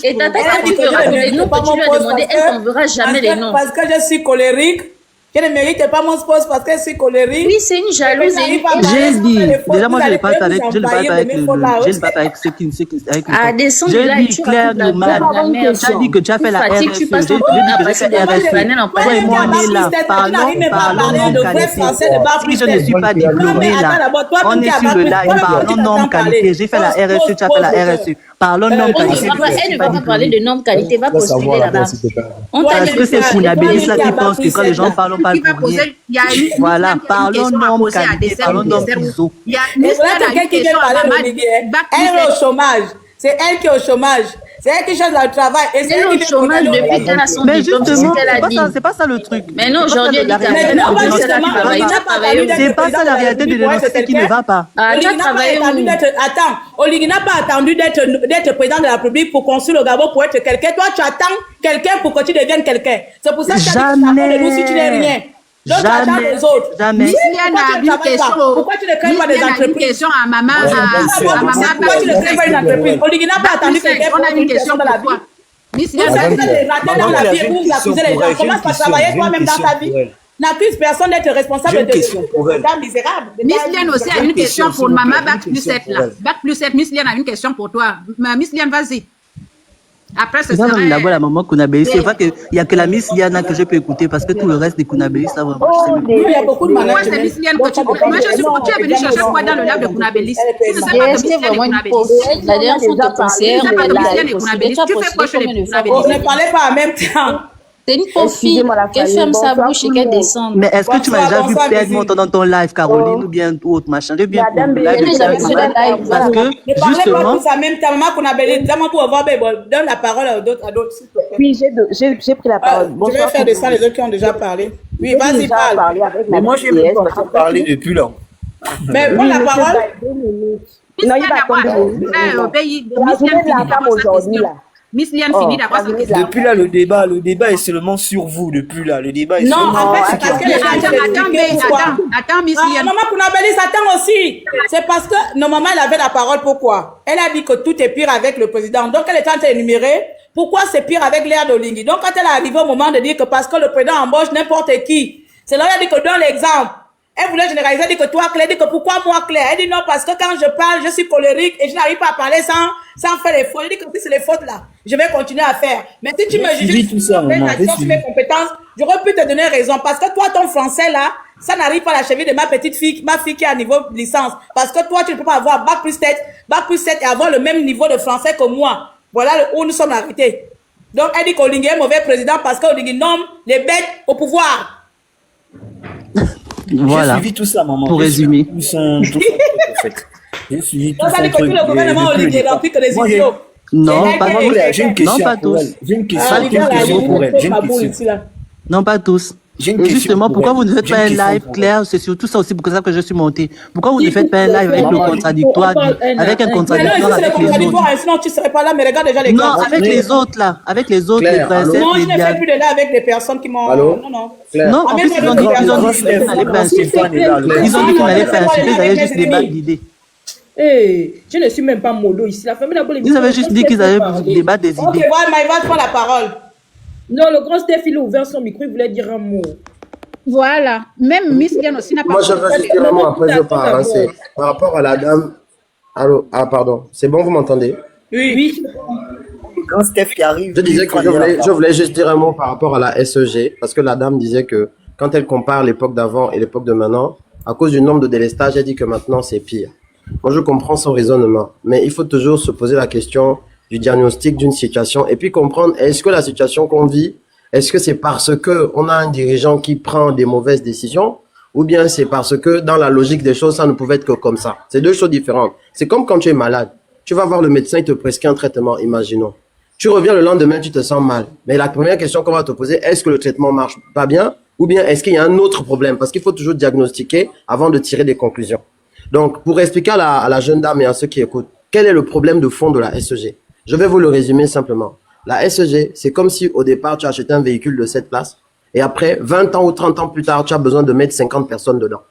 Et ta tête, elle fera les noms que tu lui as demandé, elle t'enverra jamais les noms. Parce que je suis colérique, je ne mérite pas mon poste parce que je suis colérique. Oui, c'est une jalouse. J'ai dit, déjà moi je ne parle pas avec ceux qui descends de là, tu Claire Nomade, tu as dit que tu as fait la RSE, j'ai dit que j'ai fait la RSE. Toi et moi on est là, parlons normes qualité. Si je ne suis pas diplômée là, on est sur le live, parlons normes qualité. J'ai fait la RSE, tu as fait la RSE. Parlons normes qualité. Elle ne va pas parler de normes qualité, va postuler là-bas. Est-ce que c'est Kounabélis là qui pense que quand les gens parlent, on parle pour rien? Voilà, parlons normes qualité, parlons normes ISO. Il y a quelqu'un qui vient parler de elle est au chômage. C'est elle qui est au chômage. C'est elle qui cherche le travail. Et c'est elle qui est au chômage depuis qu'elle a son diplôme. C'est pas ça le truc. Mais non, aujourd'hui, elle dit c'est pas ça la réalité de dénoncer ce qui ne va pas. Attends, Oligui n'a pas attendu d'être président de la République pour construire le Gabon pour être quelqu'un. Toi, tu attends quelqu'un pour que tu deviennes quelqu'un. C'est pour ça que tu as dit de nous si tu n'es rien. Donc, jamais. Miss Liane a une question. Pourquoi tu ne crées pas des entreprises? Une question à maman. Pourquoi tu ne crées pas une entreprise? Oligui n'a pas attendu quelqu'un pour une question dans la vie. Miss Liane, vous êtes des ratés dans la vie où vous accusez les gens. Commence par travailler toi-même dans ta vie. N'accuse personne d'être responsable de gens misérables. Miss Liane aussi a une question pour maman Bac plus 7 là. Bac plus 7, Miss Liane a une question pour toi. Miss Liane, vas-y. Après, ce sera... d'abord la maman Kounabélis. C'est vrai qu'il n'y a que la Miss Liana que je peux écouter parce que tout le reste des Kounabélis, ça vraiment. Il y a beaucoup de managers. Moi, c'est Miss Liane que tu veux. Moi, je suis tu es venu chercher quoi dans le lab de Kounabélis? Tu ne sais pas que Miss Liane est Kounabélis. La dernière fois, ton conseiller, tu ne sais pas que Miss Liane est Kounabélis. Tu fais quoi chez les Kounabélis? On ne parlait pas en même temps. C'est une pauvre fille qui ferme sa bouche et qui descend. Mais est-ce que tu m'as déjà vu perdre mon temps dans ton live, Caroline, ou bien autre machin? J'ai bien parce que, justement... Ne parlez pas tous en même temps. Maman Kounabélis, pour avoir donne la parole à d'autres. Oui, j'ai pris la parole. Je vais faire de ça les autres qui ont déjà parlé. Oui, vas-y, parle. Mais moi, je n'ai pas parlé depuis là. Mais prends la parole. Non, il va attendre. Miss Liane finit d'avoir sa question. Depuis là, le débat est seulement sur vous. Depuis là, le débat est non, en fait, c'est parce que les gens... Attends, Miss Liane. Maman Kounabélis, attends aussi. C'est parce que nos mamans, elle avait la parole. Pourquoi? Elle a dit que tout est pire avec le président. Donc, elle est en train d'énumérer pourquoi c'est pire avec l'air d'Oligui. Donc, quand elle est arrivée au moment de dire que parce que le président embauche n'importe qui, c'est là qu'elle a dit que dans l'exemple, Elle voulait généraliser, elle dit que toi, Claire, elle dit que pourquoi moi, Claire? Elle dit non, parce que quand je parle, je suis colérique et je n'arrive pas à parler sans faire les fautes. Elle dit que si c'est les fautes là, je vais continuer à faire. Mais si tu me juges sur mes compétences, j'aurais pu te donner raison. Parce que toi, ton français là, ça n'arrive pas à la cheville de ma petite fille, ma fille qui est à niveau de licence. Parce que toi, tu ne peux pas avoir bac plus 7 et avoir le même niveau de français que moi. Voilà où nous sommes arrêtés. Donc, elle dit qu'Olingue est mauvais président parce qu'Olingue nomme les bêtes au pouvoir. Voilà. J'ai suivi tout ça, maman. Pour résumer. Tout ça, en fait. J'ai suivi tout ça. Donc, ça dit que tout le gouvernement Olingue est rempli que des idiots. Non, j'ai une question pour elle. J'ai une question pour elle. Non, pas tous. Et justement, pourquoi vous ne faites pas un live clair? C'est surtout ça aussi pour ça que je suis monté. Pourquoi vous ne faites pas un live avec le contradictoire, avec un contradictoire avec les autres? Sinon, tu ne serais pas là, mais regarde déjà les gars. Non, avec les autres là. Avec les autres, les princesses. Non, je ne fais plus de live avec les personnes qui m'ont. Non, en plus, ils ont dit qu'ils n'allaient pas insulter. Ils ont dit qu'ils n'allaient pas insulter, ils avaient juste débattre d'idées. Je ne suis même pas mollo ici. La famille d'abord. Ils avaient juste dit qu'ils allaient débattre des idées. Ok, voilà, Maïva, prends la parole. Non, le grand Steph, il a ouvert son micro, il voulait dire un mot. Voilà. Même Miss Diane aussi n'a pas... Moi, je veux juste dire un mot, après je pars. Hein, c'est par rapport à la dame... Allô? Ah, pardon. C'est bon, vous m'entendez? Oui. Le grand Steph qui arrive... Je disais que je voulais juste dire un mot par rapport à la SEG, parce que la dame disait que quand elle compare l'époque d'avant et l'époque de maintenant, à cause du nombre de délestages, elle dit que maintenant, c'est pire. Moi, je comprends son raisonnement, mais il faut toujours se poser la question du diagnostic d'une situation et puis comprendre, est-ce que la situation qu'on vit, est-ce que c'est parce que on a un dirigeant qui prend des mauvaises décisions ou bien c'est parce que dans la logique des choses, ça ne pouvait être que comme ça. C'est deux choses différentes. C'est comme quand tu es malade. Tu vas voir le médecin, il te prescrit un traitement, imaginons. Tu reviens le lendemain, tu te sens mal. Mais la première question qu'on va te poser, est-ce que le traitement marche pas bien ou bien est-ce qu'il y a un autre problème? Parce qu'il faut toujours diagnostiquer avant de tirer des conclusions. Donc, pour expliquer à la jeune dame et à ceux qui écoutent, quel est le problème de fond de la SEG? Je vais vous le résumer simplement. La SEG, c'est comme si au départ, tu achetais un véhicule de 7 places et après, 20 ans ou 30 ans plus tard, tu as besoin de mettre 50 personnes dedans.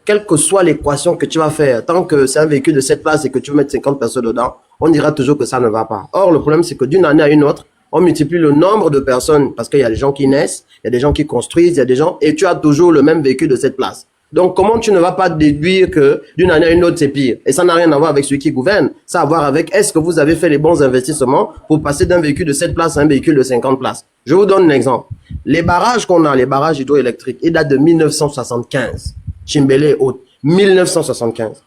Quelle que soit l'équation que tu vas faire, tant que c'est un véhicule de 7 places et que tu veux mettre 50 personnes dedans, on dira toujours que ça ne va pas. Or, le problème, c'est que d'une année à une autre, on multiplie le nombre de personnes parce qu'il y a des gens qui naissent, il y a des gens qui construisent, il y a des gens, et tu as toujours le même véhicule de 7 places. Donc, comment tu ne vas pas déduire que d'une année à une autre, c'est pire? Et ça n'a rien à voir avec celui qui gouverne. Ça a à voir avec est-ce que vous avez fait les bons investissements pour passer d'un véhicule de 7 places à un véhicule de 50 places. Je vous donne un exemple. Les barrages qu'on a, les barrages hydroélectriques, ils datent de 1975. Chimbele et autres. 1975.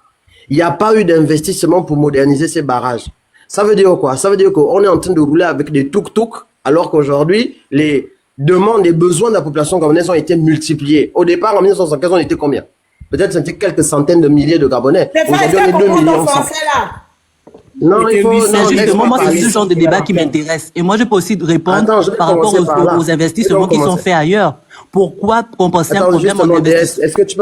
Il n'y a pas eu d'investissement pour moderniser ces barrages. Ça veut dire quoi? Ça veut dire qu'on est en train de rouler avec des tuk-tuk, alors qu'aujourd'hui, les demandes et besoins de la population gabonaise ont été multipliés. Au départ, en 1975, on était combien? Peut-être c'était quelques centaines de milliers de Gabonais. Aujourd'hui, on est 2 millions. Non, il faut... C'est justement, moi, c'est ce genre de débat qui m'intéresse. Et moi, je peux aussi répondre par rapport aux investissements qui sont faits ailleurs. Pourquoi compenser un problème en investissement? Est-ce que tu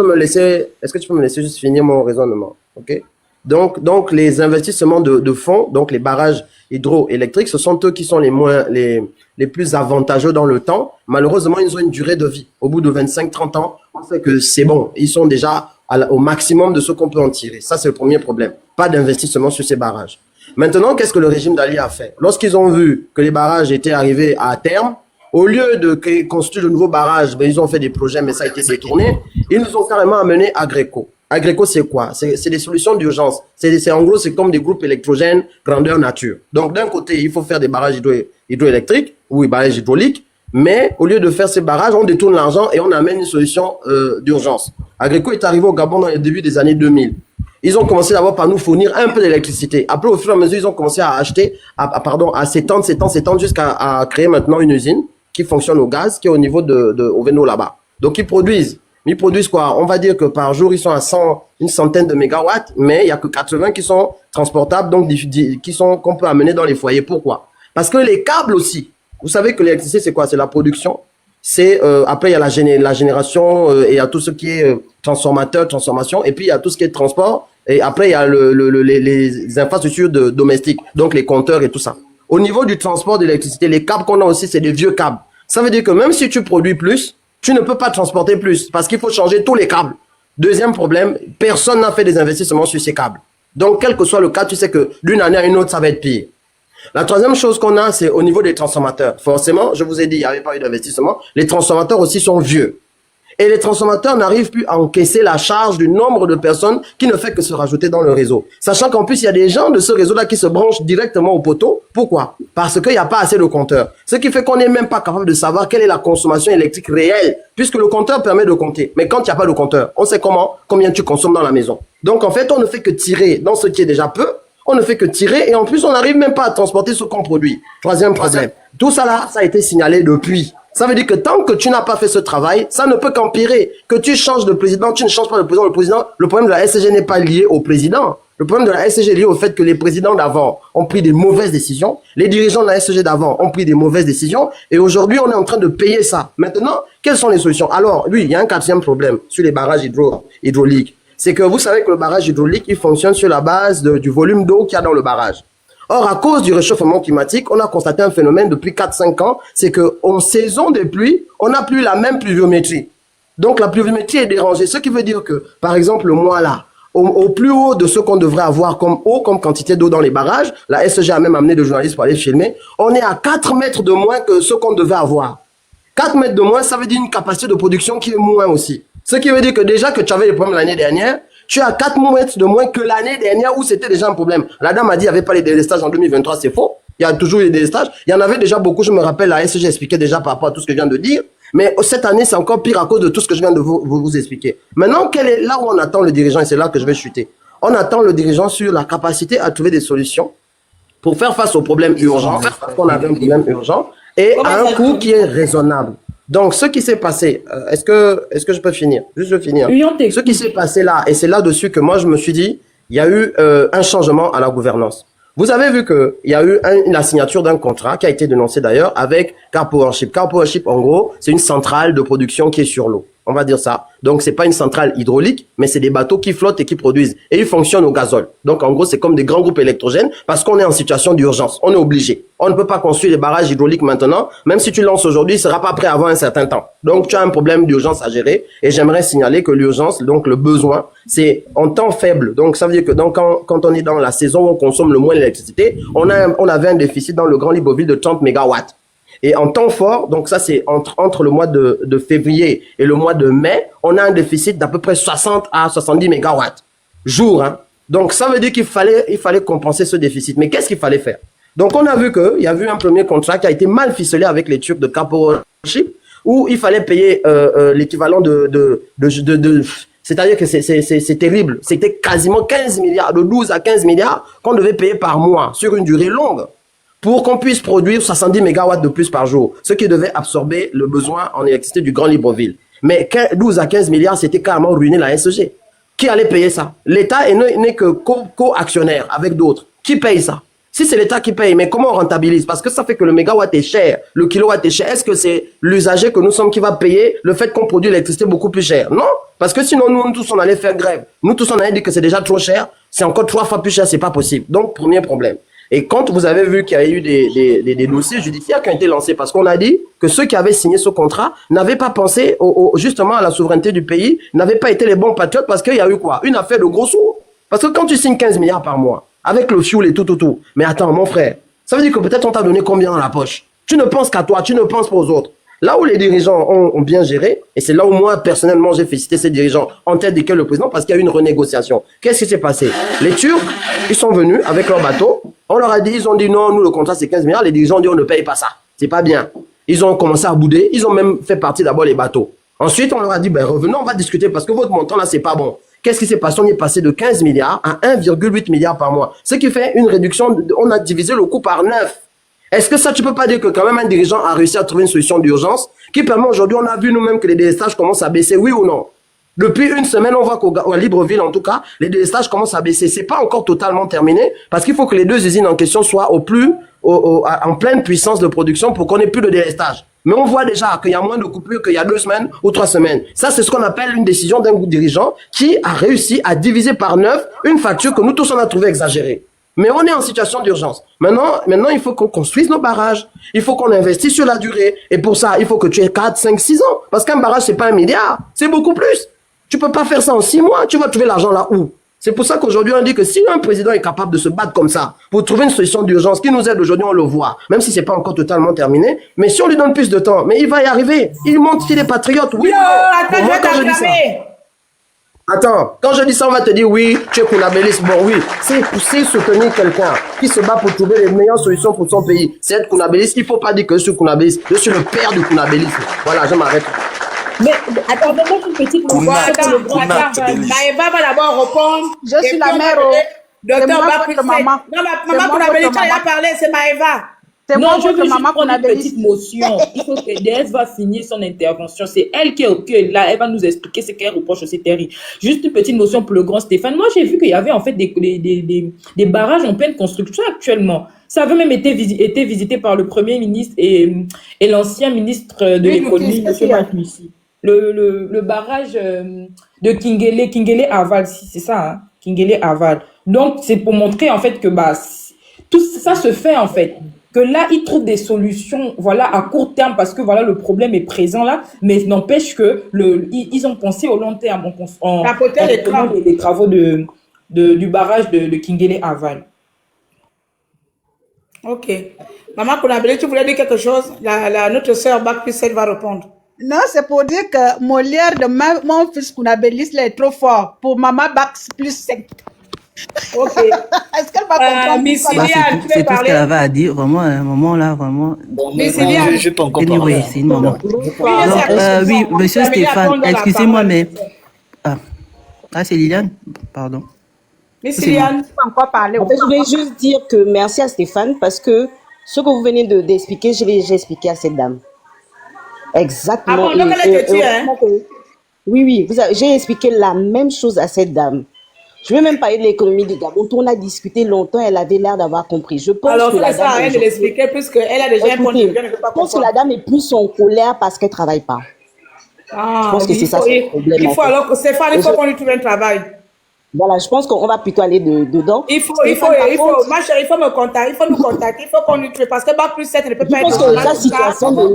peux me laisser juste finir mon raisonnement? OK? Donc, les investissements de fonds, donc les barrages hydroélectriques, ce sont eux qui sont les plus avantageux dans le temps. Malheureusement, ils ont une durée de vie. Au bout de 25-30 ans, on sait que c'est bon. Ils sont déjà au maximum de ce qu'on peut en tirer. Ça, c'est le premier problème. Pas d'investissement sur ces barrages. Maintenant, qu'est-ce que le régime d'Ali a fait? Lorsqu'ils ont vu que les barrages étaient arrivés à terme, au lieu de construire de nouveaux barrages, ils ont fait des projets, mais ça a été détourné. Ils nous ont carrément amené à Agreco. Agreco, c'est quoi? C'est des solutions d'urgence. En gros, c'est comme des groupes électrogènes grandeur nature. Donc, d'un côté, il faut faire des barrages hydroélectriques ou des barrages hydrauliques, mais au lieu de faire ces barrages, on détourne l'argent et on amène une solution d'urgence. Agreco est arrivé au Gabon dans le début des années 2000. Ils ont commencé d'abord par nous fournir un peu d'électricité. Après, au fur et à mesure, ils ont commencé à acheter, à s'étendre jusqu'à créer maintenant une usine qui fonctionne au gaz, qui est au niveau au Veno là-bas. Donc, ils produisent quoi? On va dire que par jour, ils sont à une centaine de mégawatts, mais il y a que 80 qui sont transportables, donc qu'on peut amener dans les foyers. Pourquoi? Parce que les câbles aussi. Vous savez que l'électricité, c'est quoi? C'est la production. Après, il y a la génération, et il y a tout ce qui est transformation, et puis il y a tout ce qui est transport, et après, il y a les infrastructures domestiques, donc les compteurs et tout ça. Au niveau du transport d'électricité, les câbles qu'on a aussi, c'est des vieux câbles. Ça veut dire que même si tu produis plus, tu ne peux pas transporter plus parce qu'il faut changer tous les câbles. Deuxième problème, personne n'a fait des investissements sur ces câbles. Donc, quel que soit le cas, tu sais que d'une année à une autre, ça va être pire. La troisième chose qu'on a, c'est au niveau des transformateurs. Forcément, je vous ai dit, il n'y avait pas eu d'investissement. Les transformateurs aussi sont vieux. Et les transformateurs n'arrivent plus à encaisser la charge du nombre de personnes qui ne fait que se rajouter dans le réseau. Sachant qu'en plus, il y a des gens de ce réseau-là qui se branchent directement au poteau. Pourquoi? Parce qu'il n'y a pas assez de compteurs. Ce qui fait qu'on n'est même pas capable de savoir quelle est la consommation électrique réelle, puisque le compteur permet de compter. Mais quand il n'y a pas de compteur, on sait combien tu consommes dans la maison. Donc en fait, on ne fait que tirer dans ce qui est déjà peu. On ne fait que tirer et en plus, on n'arrive même pas à transporter ce qu'on produit. Troisième problème. Tout ça là, ça a été signalé depuis. Ça veut dire que tant que tu n'as pas fait ce travail, ça ne peut qu'empirer. Que tu changes de président, tu ne changes pas de président. Le problème de la SCG n'est pas lié au président. Le problème de la SCG est lié au fait que les présidents d'avant ont pris des mauvaises décisions. Les dirigeants de la SCG d'avant ont pris des mauvaises décisions. Et aujourd'hui, on est en train de payer ça. Maintenant, quelles sont les solutions? Alors, oui, il y a un quatrième problème sur les barrages hydrauliques. C'est que vous savez que le barrage hydraulique, il fonctionne sur la base du volume d'eau qu'il y a dans le barrage. Or, à cause du réchauffement climatique, on a constaté un phénomène depuis 4-5 ans, c'est qu'en saison de pluie, on n'a plus la même pluviométrie. Donc, la pluviométrie est dérangée, ce qui veut dire que, par exemple, le mois là, au plus haut de ce qu'on devrait avoir comme eau, comme quantité d'eau dans les barrages, la SCG a même amené des journalistes pour aller filmer, on est à 4 mètres de moins que ce qu'on devait avoir. 4 mètres de moins, ça veut dire une capacité de production qui est moins aussi. Ce qui veut dire que déjà que tu avais des problèmes l'année dernière, tu as 4 mètres de moins que l'année dernière où c'était déjà un problème. La dame a dit qu'il n'y avait pas les délestages en 2023, c'est faux. Il y a toujours eu des délestages. Il y en avait déjà beaucoup, je me rappelle, la SCG expliquait déjà par rapport à tout ce que je viens de dire. Mais cette année, c'est encore pire à cause de tout ce que je viens de vous expliquer. Maintenant, quel est là où on attend le dirigeant, et c'est là que je vais chuter. On attend le dirigeant sur la capacité à trouver des solutions pour faire face aux problèmes urgents, parce qu'on avait un problème urgent, et à un coût qui est raisonnable. Donc, ce qui s'est passé, est-ce que je peux finir? Juste je vais finir. Ce qui s'est passé là, et c'est là-dessus que moi je me suis dit, il y a eu un changement à la gouvernance. Vous avez vu qu'il y a eu la signature d'un contrat qui a été dénoncé d'ailleurs avec Car Powership. Car Powership, en gros, c'est une centrale de production qui est sur l'eau. On va dire ça. Donc, c'est pas une centrale hydraulique, mais c'est des bateaux qui flottent et qui produisent. Et ils fonctionnent au gazole. Donc, en gros, c'est comme des grands groupes électrogènes parce qu'on est en situation d'urgence. On est obligé. On ne peut pas construire des barrages hydrauliques maintenant. Même si tu lances aujourd'hui, il sera pas prêt avant un certain temps. Donc, tu as un problème d'urgence à gérer. Et j'aimerais signaler que l'urgence, donc le besoin, c'est en temps faible. Donc, ça veut dire que quand on est dans la saison où on consomme le moins d'électricité, on avait un déficit dans le Grand Libreville de 30 mégawatts. Et en temps fort, donc ça c'est entre le mois de février et le mois de mai, on a un déficit d'à peu près 60 à 70 mégawatts jour. Hein. Donc ça veut dire qu'il fallait compenser ce déficit. Mais qu'est-ce qu'il fallait faire? Donc on a vu qu'il y a eu un premier contrat qui a été mal ficelé avec les Turcs de Car Powership où il fallait payer l'équivalent c'est-à-dire que c'est terrible. C'était quasiment 15 milliards, de 12 à 15 milliards qu'on devait payer par mois sur une durée longue, pour qu'on puisse produire 70 mégawatts de plus par jour, ce qui devait absorber le besoin en électricité du Grand Libreville. Mais 12 à 15 milliards, c'était carrément ruiner la SCG. Qui allait payer ça? L'État n'est que co-actionnaire avec d'autres. Qui paye ça? Si c'est l'État qui paye, mais comment on rentabilise? Parce que ça fait que le mégawatt est cher, le kilowatt est cher. Est-ce que c'est l'usager que nous sommes qui va payer le fait qu'on produit l'électricité beaucoup plus cher? Non, parce que sinon nous tous on allait faire grève. Nous tous on allait dire que c'est déjà trop cher, c'est encore 3 fois plus cher, c'est pas possible. Donc premier problème. Et quand vous avez vu qu'il y a eu des dossiers judiciaires qui ont été lancés, parce qu'on a dit que ceux qui avaient signé ce contrat n'avaient pas pensé justement à la souveraineté du pays, n'avaient pas été les bons patriotes, parce qu'il y a eu quoi? Une affaire de gros sous. Parce que quand tu signes 15 milliards par mois, avec le fuel et tout, mais attends mon frère, ça veut dire que peut-être on t'a donné combien dans la poche? Tu ne penses qu'à toi, tu ne penses pas aux autres. Là où les dirigeants ont bien géré, et c'est là où moi, personnellement, j'ai félicité ces dirigeants, en tête desquels le président, parce qu'il y a eu une renégociation. Qu'est-ce qui s'est passé? Les Turcs, ils sont venus avec leur bateau, on leur a dit, ils ont dit non, nous, le contrat, c'est 15 milliards, les dirigeants ont dit, on ne paye pas ça. C'est pas bien. Ils ont commencé à bouder, ils ont même fait partie d'abord les bateaux. Ensuite, on leur a dit, ben, revenons, on va discuter, parce que votre montant, là, c'est pas bon. Qu'est-ce qui s'est passé? On est passé de 15 milliards à 1,8 milliard par mois. Ce qui fait une réduction, on a divisé le coût par 9. Est-ce que ça, tu peux pas dire que quand même un dirigeant a réussi à trouver une solution d'urgence qui permet aujourd'hui, on a vu nous-mêmes que les délestages commencent à baisser, oui ou non? Depuis une semaine, on voit qu'à Libreville, en tout cas, les délestages commencent à baisser. C'est pas encore totalement terminé parce qu'il faut que les deux usines en question soient en pleine puissance de production pour qu'on ait plus de délestage. Mais on voit déjà qu'il y a moins de coupures qu'il y a 2 semaines ou 3 semaines. Ça, c'est ce qu'on appelle une décision d'un dirigeant qui a réussi à diviser par 9 une facture que nous tous on a trouvé exagérée. Mais on est en situation d'urgence. Maintenant, il faut qu'on construise nos barrages. Il faut qu'on investisse sur la durée. Et pour ça, il faut que tu aies 4, 5, 6 ans. Parce qu'un barrage, c'est pas 1 milliard. C'est beaucoup plus. Tu peux pas faire ça en 6 mois. Tu vas trouver l'argent là où? C'est pour ça qu'aujourd'hui, on dit que si un président est capable de se battre comme ça, pour trouver une solution d'urgence qui nous aide aujourd'hui, on le voit, même si c'est pas encore totalement terminé, mais si on lui donne plus de temps, mais il va y arriver. Il montre qu'il est patriote, oui. Attends, quand je dis ça, on va te dire oui, tu es Kounabéliste. Bon, oui, c'est soutenir quelqu'un qui se bat pour trouver les meilleures solutions pour son pays. C'est être Kounabéliste. Il ne faut pas dire que je suis Kounabéliste. Je suis le père du Kounabélisme. Voilà, je m'arrête. Mais attendez, moi, une petite question. Maëva va d'abord répondre. Je suis la mère au docteur Bakri. Non, maman Kounabéliste, elle a parlé, c'est Maëva. Non, je veux juste prendre une petite motion. Il faut que DS va finir son intervention. C'est elle qui est là. Elle va nous expliquer ce qu'elle reproche aussi Terry. Juste une petite motion pour le grand Stéphane. Moi, j'ai vu qu'il y avait en fait des barrages en pleine construction actuellement. Ça avait même été visité par le Premier ministre et l'ancien ministre de l'économie, M. Matmissi. Le barrage de Kingele Aval, c'est ça, hein? Kingele Aval. Donc, c'est pour montrer en fait que tout ça se fait en fait. Que là, ils trouvent des solutions, voilà, à court terme, parce que voilà, le problème est présent là, mais n'empêche que ils ont pensé au long terme en les travaux du barrage de Kingele Aval. Ok. Maman Kounabélé, tu voulais dire quelque chose? Notre sœur Bac plus 7 va répondre. Non, c'est pour dire que Molière de mon fils Kounabélis est trop fort pour maman Bac plus 7. Ok. Est-ce qu'elle va comprendre? C'est tout ce qu'elle avait à dire, vraiment, à un moment là, vraiment. Je peux encore parler. Oui, c'est une maman. Oui, monsieur Stéphane, excusez-moi, mais. C'est Liliane? Pardon. Mais Liliane, tu peux encore parler. En fait, je voulais juste dire que merci à Stéphane parce que ce que vous venez d'expliquer, je l'ai déjà expliqué à cette dame. Exactement. Ah bon, donc elle était hein? Oui, j'ai expliqué la même chose à cette dame. Je ne vais même parler de l'économie du Gabon. On a discuté longtemps, elle avait l'air d'avoir compris. Je pense alors, que la ça rien de l'expliquer puisqu'elle a déjà un point de vue. Je pense que la dame est plus en colère parce qu'elle ne travaille pas. Je pense que c'est ça son problème. Il faut alors que Stéphane, il faut qu'on lui trouve un travail. Voilà, je pense qu'on va plutôt aller dedans. Il faut, ma chérie, il faut me contacter, il faut nous contacter, il faut qu'on lui trouve parce que Bac plus 7 ne peut pas être. Je pense que la situation de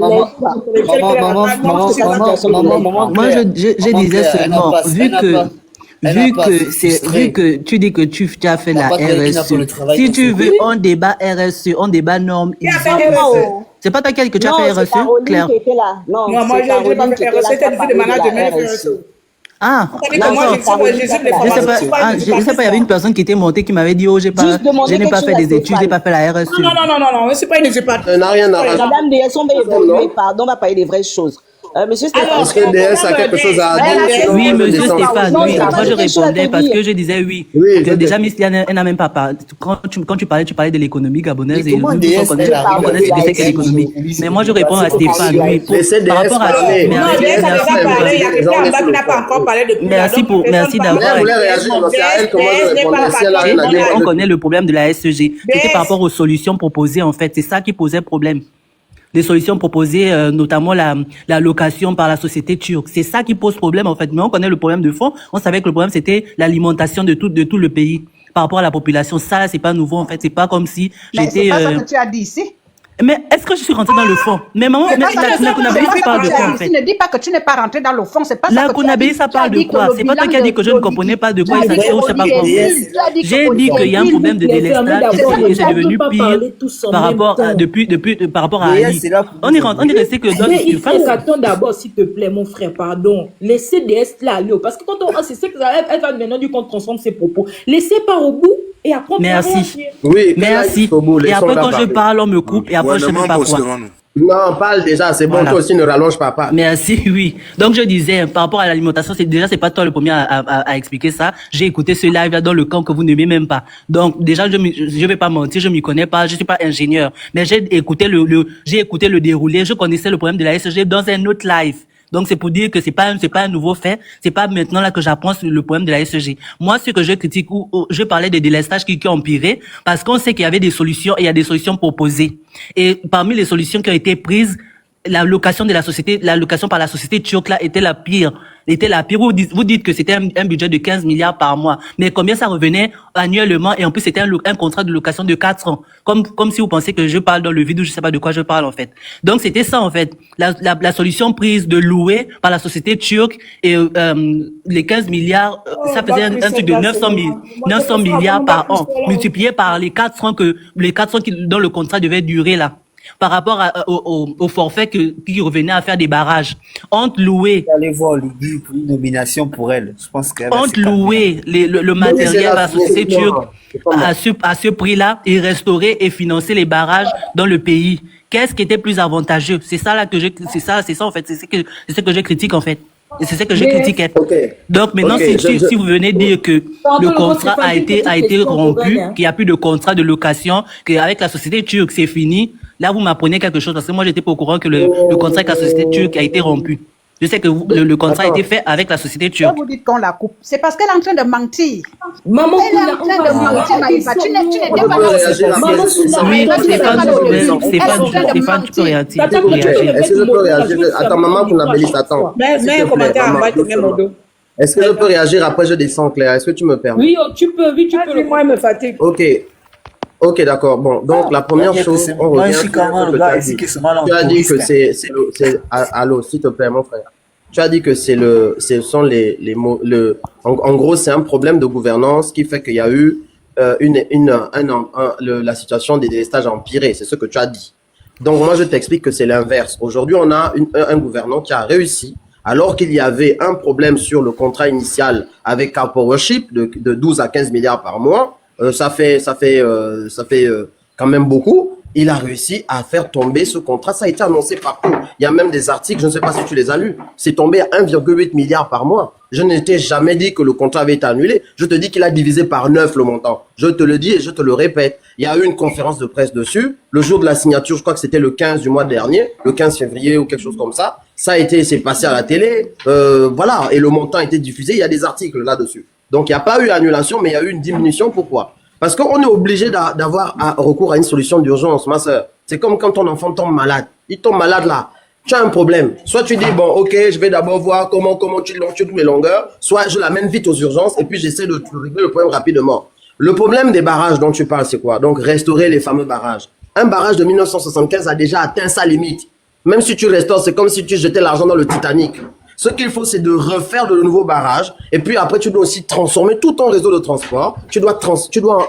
moi, je disais seulement, vu que tu dis que tu as fait la RSE, si tu veux un débat RSE, un débat norme, c'est pas toi que tu as fait RSE, Claire? Non, moi j'ai pas fait RSE, c'était du management RSE. Ah, je sais pas, il y avait une personne qui était montée qui m'avait dit, oh, je n'ai pas fait des études, je n'ai pas fait la RSE. Non, c'est pas une étude. n'a rien à voir. Madame DS, on va évoluer, pardon, on va parler des vraies choses. Monsieur Stéphane. Est-ce que DS a quelque chose à dire? Oui, monsieur Stéphane, oui. Moi, je répondais parce que je disais oui. Déjà, Miss Liane, elle n'a même pas parlé. Quand tu parlais de l'économie gabonaise et on connaît ce que c'est l'économie. Mais moi, je réponds à Stéphane, oui. Par rapport à merci d'avoir. On connaît le problème de la SEG. C'était par rapport aux solutions proposées, en fait. C'est ça qui posait problème. Les solutions proposées, notamment la location par la société turque. C'est ça qui pose problème, en fait. Mais on connaît le problème de fond. On savait que le problème, c'était l'alimentation de tout le pays par rapport à la population. Ça, c'est pas nouveau, en fait. C'est pas comme si j'étais... C'est pas ça que tu as dit ici. Mais est-ce que je suis rentrée dans le fond? Mais maman, la Kounabéliste parle de quoi, en fait? Ne dis pas que tu n'es pas rentrée dans le fond, c'est pas ça. La Kounabéliste, ça parle de quoi? C'est pas toi qui as dit que je ne comprenais pas de quoi il s'agissait ou je sais pas quoi. J'ai dit qu'il y a un problème de délestage et c'est devenu pire par rapport à Ali. On est resté que dans il faut s'attendre d'abord, s'il te plaît, mon frère, pardon. Laissez DS là aller. Parce que quand c'est ça qu'elle va maintenant du compte transforme ses propos. Laissez pas au bout. Et après, merci. Oui, merci. Et après, quand je parle, on me coupe. Et après, je ne sais pas quoi. Non, parle déjà, c'est bon, toi aussi ne rallonge pas. Merci, oui. Donc, je disais, par rapport à l'alimentation, c'est pas toi le premier à expliquer ça. J'ai écouté ce live là dans le camp que vous n'aimez même pas. Donc, déjà, je vais pas mentir, je m'y connais pas, je suis pas ingénieur. Mais j'ai écouté le déroulé, je connaissais le problème de la SEG dans un autre live. Donc, c'est pour dire que c'est pas un nouveau fait. C'est pas maintenant là que j'apprends le problème de la SEG. Moi, ce que je critique ou je parlais des délestages qui ont empiré parce qu'on sait qu'il y avait des solutions et il y a des solutions proposées. Et parmi les solutions qui ont été prises, la location par la société turque là était la pire. était la pire. Vous dites que c'était un budget de 15 milliards par mois. Mais combien ça revenait annuellement? Et en plus, c'était un contrat de location de 4 ans. Comme si vous pensez que je parle dans le vide ou je sais pas de quoi je parle, en fait. Donc, c'était ça, en fait. La solution prise de louer par la société turque et les 15 milliards, ça faisait un truc de 900 milliards par an, multiplié par les 4 ans dont le contrat devait durer, là. Par rapport au forfait qui revenait à faire des barrages. Entre louer... Allez voir Lydie pour une nomination pour elle. Je pense qu'elle entre louer le matériel à la société turque à ce prix-là et restaurer et financer les barrages dans le pays. Qu'est-ce qui était plus avantageux? C'est ça là que c'est ça en fait. C'est ce que je critique en fait. Et c'est ce que je critiquais. Donc maintenant, si vous venez dire que le contrat a été rompu, qu'il n'y a plus de contrat de location, qu'avec la société turque c'est fini, là vous m'apprenez quelque chose parce que moi j'étais pas au courant que le contrat avec la société turque a été rompu. Je sais que le contrat a été fait avec la société turque. Vous dites qu'on la coupe. C'est parce qu'elle est en train de mentir. Maman, elle est en train de mentir, Maïfa. Tu n'étais pas là. Stéphane, tu peux réagir. Est-ce que je peux réagir? Attends, maman, pour Nabélis, attends. Mets un commentaire en bas, tu mets mon dos. Est-ce que je peux réagir après je descends, Claire? Est-ce que tu me permets? Oui, tu peux. Moi, elle me fatigue. Ok, d'accord. Bon, donc la première chose, on revient sur tu as dit que c'est allô, s'il te plaît, mon frère. Tu as dit que ce sont les mots, en gros, c'est un problème de gouvernance qui fait qu'il y a eu la situation des délestages a empiré. C'est ce que tu as dit. Donc moi, je t'explique que c'est l'inverse. Aujourd'hui, on a un gouvernant qui a réussi, alors qu'il y avait un problème sur le contrat initial avec Car Powership de 12 à 15 milliards par mois. Ça fait quand même beaucoup. Il a réussi à faire tomber ce contrat. Ça a été annoncé partout. Il y a même des articles, je ne sais pas si tu les as lus. C'est tombé à 1,8 milliard par mois. Je ne t'ai jamais dit que le contrat avait été annulé. Je te dis qu'il a divisé par 9 le montant. Je te le dis et je te le répète. Il y a eu une conférence de presse dessus. Le jour de la signature, je crois que c'était le 15 du mois dernier, le 15 février ou quelque chose comme ça. C'est passé à la télé. Voilà. Et le montant a été diffusé. Il y a des articles là-dessus. Donc, il n'y a pas eu annulation, mais il y a eu une diminution. Pourquoi? Parce qu'on est obligé d'avoir recours à une solution d'urgence, ma soeur. C'est comme quand ton enfant tombe malade. Il tombe malade là. Tu as un problème. Soit tu dis, bon, ok, je vais d'abord voir comment tu longes toutes mes longueurs. Soit je l'amène vite aux urgences et puis j'essaie de régler le problème rapidement. Le problème des barrages dont tu parles, c'est quoi? Donc, restaurer les fameux barrages. Un barrage de 1975 a déjà atteint sa limite. Même si tu restaures, c'est comme si tu jetais l'argent dans le Titanic. Ce qu'il faut, c'est de refaire de nouveaux barrages. Et puis après, tu dois aussi transformer tout ton réseau de transport. Tu dois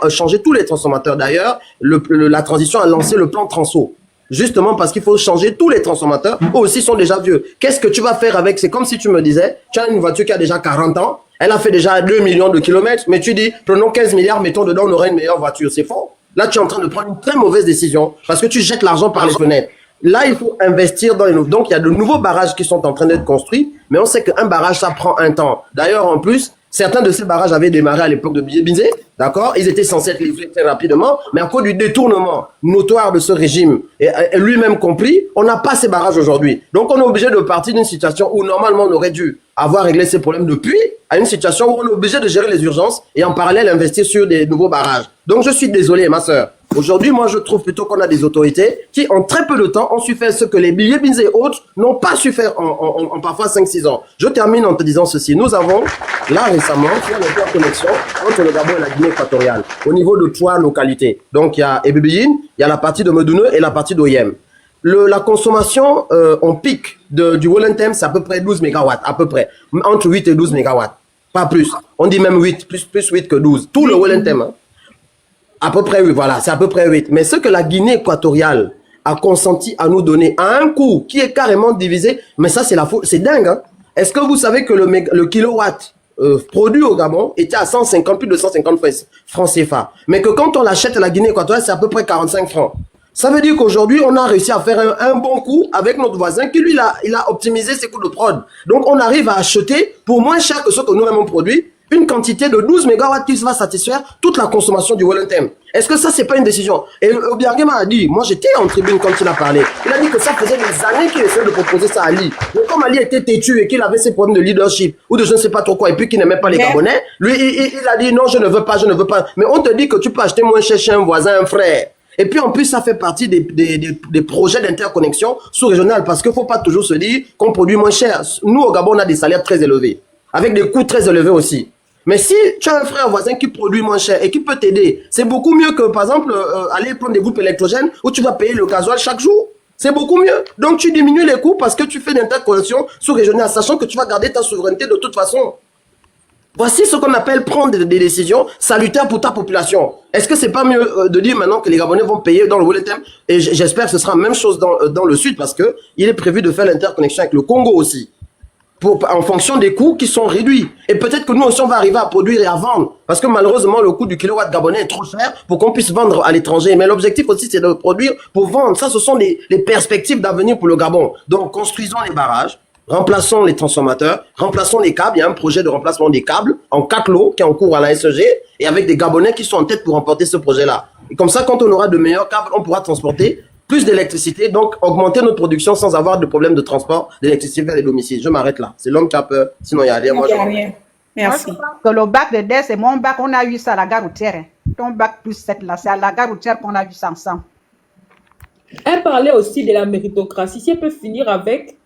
changer tous les transformateurs. D'ailleurs, la transition a lancé le plan Transo. Justement parce qu'il faut changer tous les transformateurs. Eux aussi sont déjà vieux. Qu'est-ce que tu vas faire avec? C'est comme si tu me disais, tu as une voiture qui a déjà 40 ans. Elle a fait déjà 2 millions de kilomètres. Mais tu dis, prenons 15 milliards, mettons dedans, on aura une meilleure voiture. C'est faux. Là, tu es en train de prendre une très mauvaise décision parce que tu jettes l'argent par les fenêtres. Là, il faut investir dans les nouveaux. Donc, il y a de nouveaux barrages qui sont en train d'être construits, mais on sait qu'un barrage, ça prend un temps. D'ailleurs, en plus, certains de ces barrages avaient démarré à l'époque de Bizet, d'accord? Ils étaient censés être livrés très rapidement, mais à cause du détournement notoire de ce régime, et lui-même compris, on n'a pas ces barrages aujourd'hui. Donc, on est obligé de partir d'une situation où, normalement, on aurait dû avoir réglé ces problèmes depuis, à une situation où on est obligé de gérer les urgences et en parallèle investir sur des nouveaux barrages. Donc, je suis désolé, ma sœur. Aujourd'hui, moi, je trouve plutôt qu'on a des autorités qui, en très peu de temps, ont su faire ce que les billets et autres n'ont pas su faire en parfois 5-6 ans. Je termine en te disant ceci. Nous avons, là, récemment, fait une interconnexion entre le Gabon et la Guinée équatoriale, au niveau de 3 localités. Donc, il y a Ebébéine, il y a la partie de Medoune et la partie d'Oyem. La consommation en pic du Wollentem, c'est à peu près 12 MW, à peu près. Entre 8 et 12 MW. Pas plus. On dit même 8, plus 8 que 12. Tout le Wollentem, hein. À peu près 8, voilà, c'est à peu près 8. Mais ce que la Guinée équatoriale a consenti à nous donner à un coût qui est carrément divisé, mais ça, c'est dingue, hein. Est-ce que vous savez que le kilowatt produit au Gabon était à 150, plus de 150 francs CFA. Mais que quand on l'achète à la Guinée équatoriale, c'est à peu près 45 francs. Ça veut dire qu'aujourd'hui, on a réussi à faire un bon coup avec notre voisin qui, lui, il a optimisé ses coûts de prod. Donc, on arrive à acheter pour moins cher que ce que nous-mêmes on produit, une quantité de 12 MW qui va satisfaire toute la consommation du Wollentem. Est-ce que ça, c'est pas une décision? Et Obiangema a dit, moi j'étais en tribune quand il a parlé, il a dit que ça faisait des années qu'il essayait de proposer ça à Ali. Mais comme Ali était têtu et qu'il avait ses problèmes de leadership, ou de je ne sais pas trop quoi, et puis qu'il n'aimait pas les Gabonais, lui, il a dit non, je ne veux pas. Mais on te dit que tu peux acheter moins cher chez un voisin, un frère. Et puis en plus, ça fait partie des projets d'interconnexion sous-régionale parce qu'il ne faut pas toujours se dire qu'on produit moins cher. Nous, au Gabon, on a des salaires très élevés, avec des coûts très élevés aussi. Mais si tu as un frère voisin qui produit moins cher et qui peut t'aider, c'est beaucoup mieux que, par exemple, aller prendre des groupes électrogènes où tu vas payer le gasoil chaque jour. C'est beaucoup mieux. Donc, tu diminues les coûts parce que tu fais l'interconnexion sous-régionale, sachant que tu vas garder ta souveraineté de toute façon. Voici ce qu'on appelle prendre des décisions salutaires pour ta population. Est-ce que c'est pas mieux de dire maintenant que les Gabonais vont payer dans le Wallet Time? Et j'espère que ce sera la même chose dans le sud parce que il est prévu de faire l'interconnexion avec le Congo aussi. En fonction des coûts qui sont réduits. Et peut-être que nous aussi, on va arriver à produire et à vendre. Parce que malheureusement, le coût du kilowatt gabonais est trop cher pour qu'on puisse vendre à l'étranger. Mais l'objectif aussi, c'est de produire pour vendre. Ça, ce sont les perspectives d'avenir pour le Gabon. Donc, construisons les barrages, remplaçons les transformateurs, remplaçons les câbles. Il y a un projet de remplacement des câbles en 4 lots qui est en cours à la SEG et avec des Gabonais qui sont en tête pour remporter ce projet-là. Et comme ça, quand on aura de meilleurs câbles, on pourra transporter plus d'électricité, donc augmenter notre production sans avoir de problème de transport d'électricité vers les domiciles. Je m'arrête là. C'est l'homme qui a peur. Sinon, il n'y a rien. Moi, je rien. Merci. Que le bac de DES et mon bac, on a eu ça à la gare routière. Ton bac plus 7 là, c'est à la gare routière qu'on a vu ça ensemble. Elle parlait aussi de la méritocratie. Si elle peut finir avec...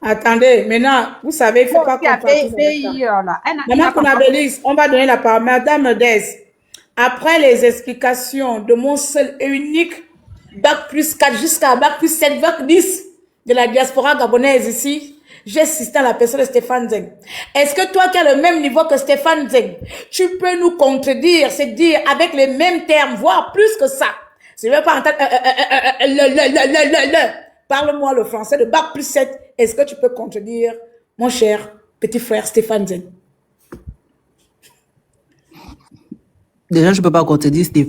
Attendez, maintenant, vous savez, il ne faut pas Maman Konabélis, on va donner la parole. Madame Des, après les explications de mon seul et unique bac plus 4 jusqu'à bac plus 7, bac 10 de la diaspora gabonaise ici, j'ai assisté à la personne de Stéphane Zeng. Est-ce que toi qui as le même niveau que Stéphane Zeng, tu peux nous contredire, c'est dire avec les mêmes termes, voire plus que ça? Je ne veux pas entendre Parle-moi le français de bac plus 7. Est-ce que tu peux contredire mon cher petit frère Stéphane Zeng? Déjà, je ne peux pas contredire Stéphane.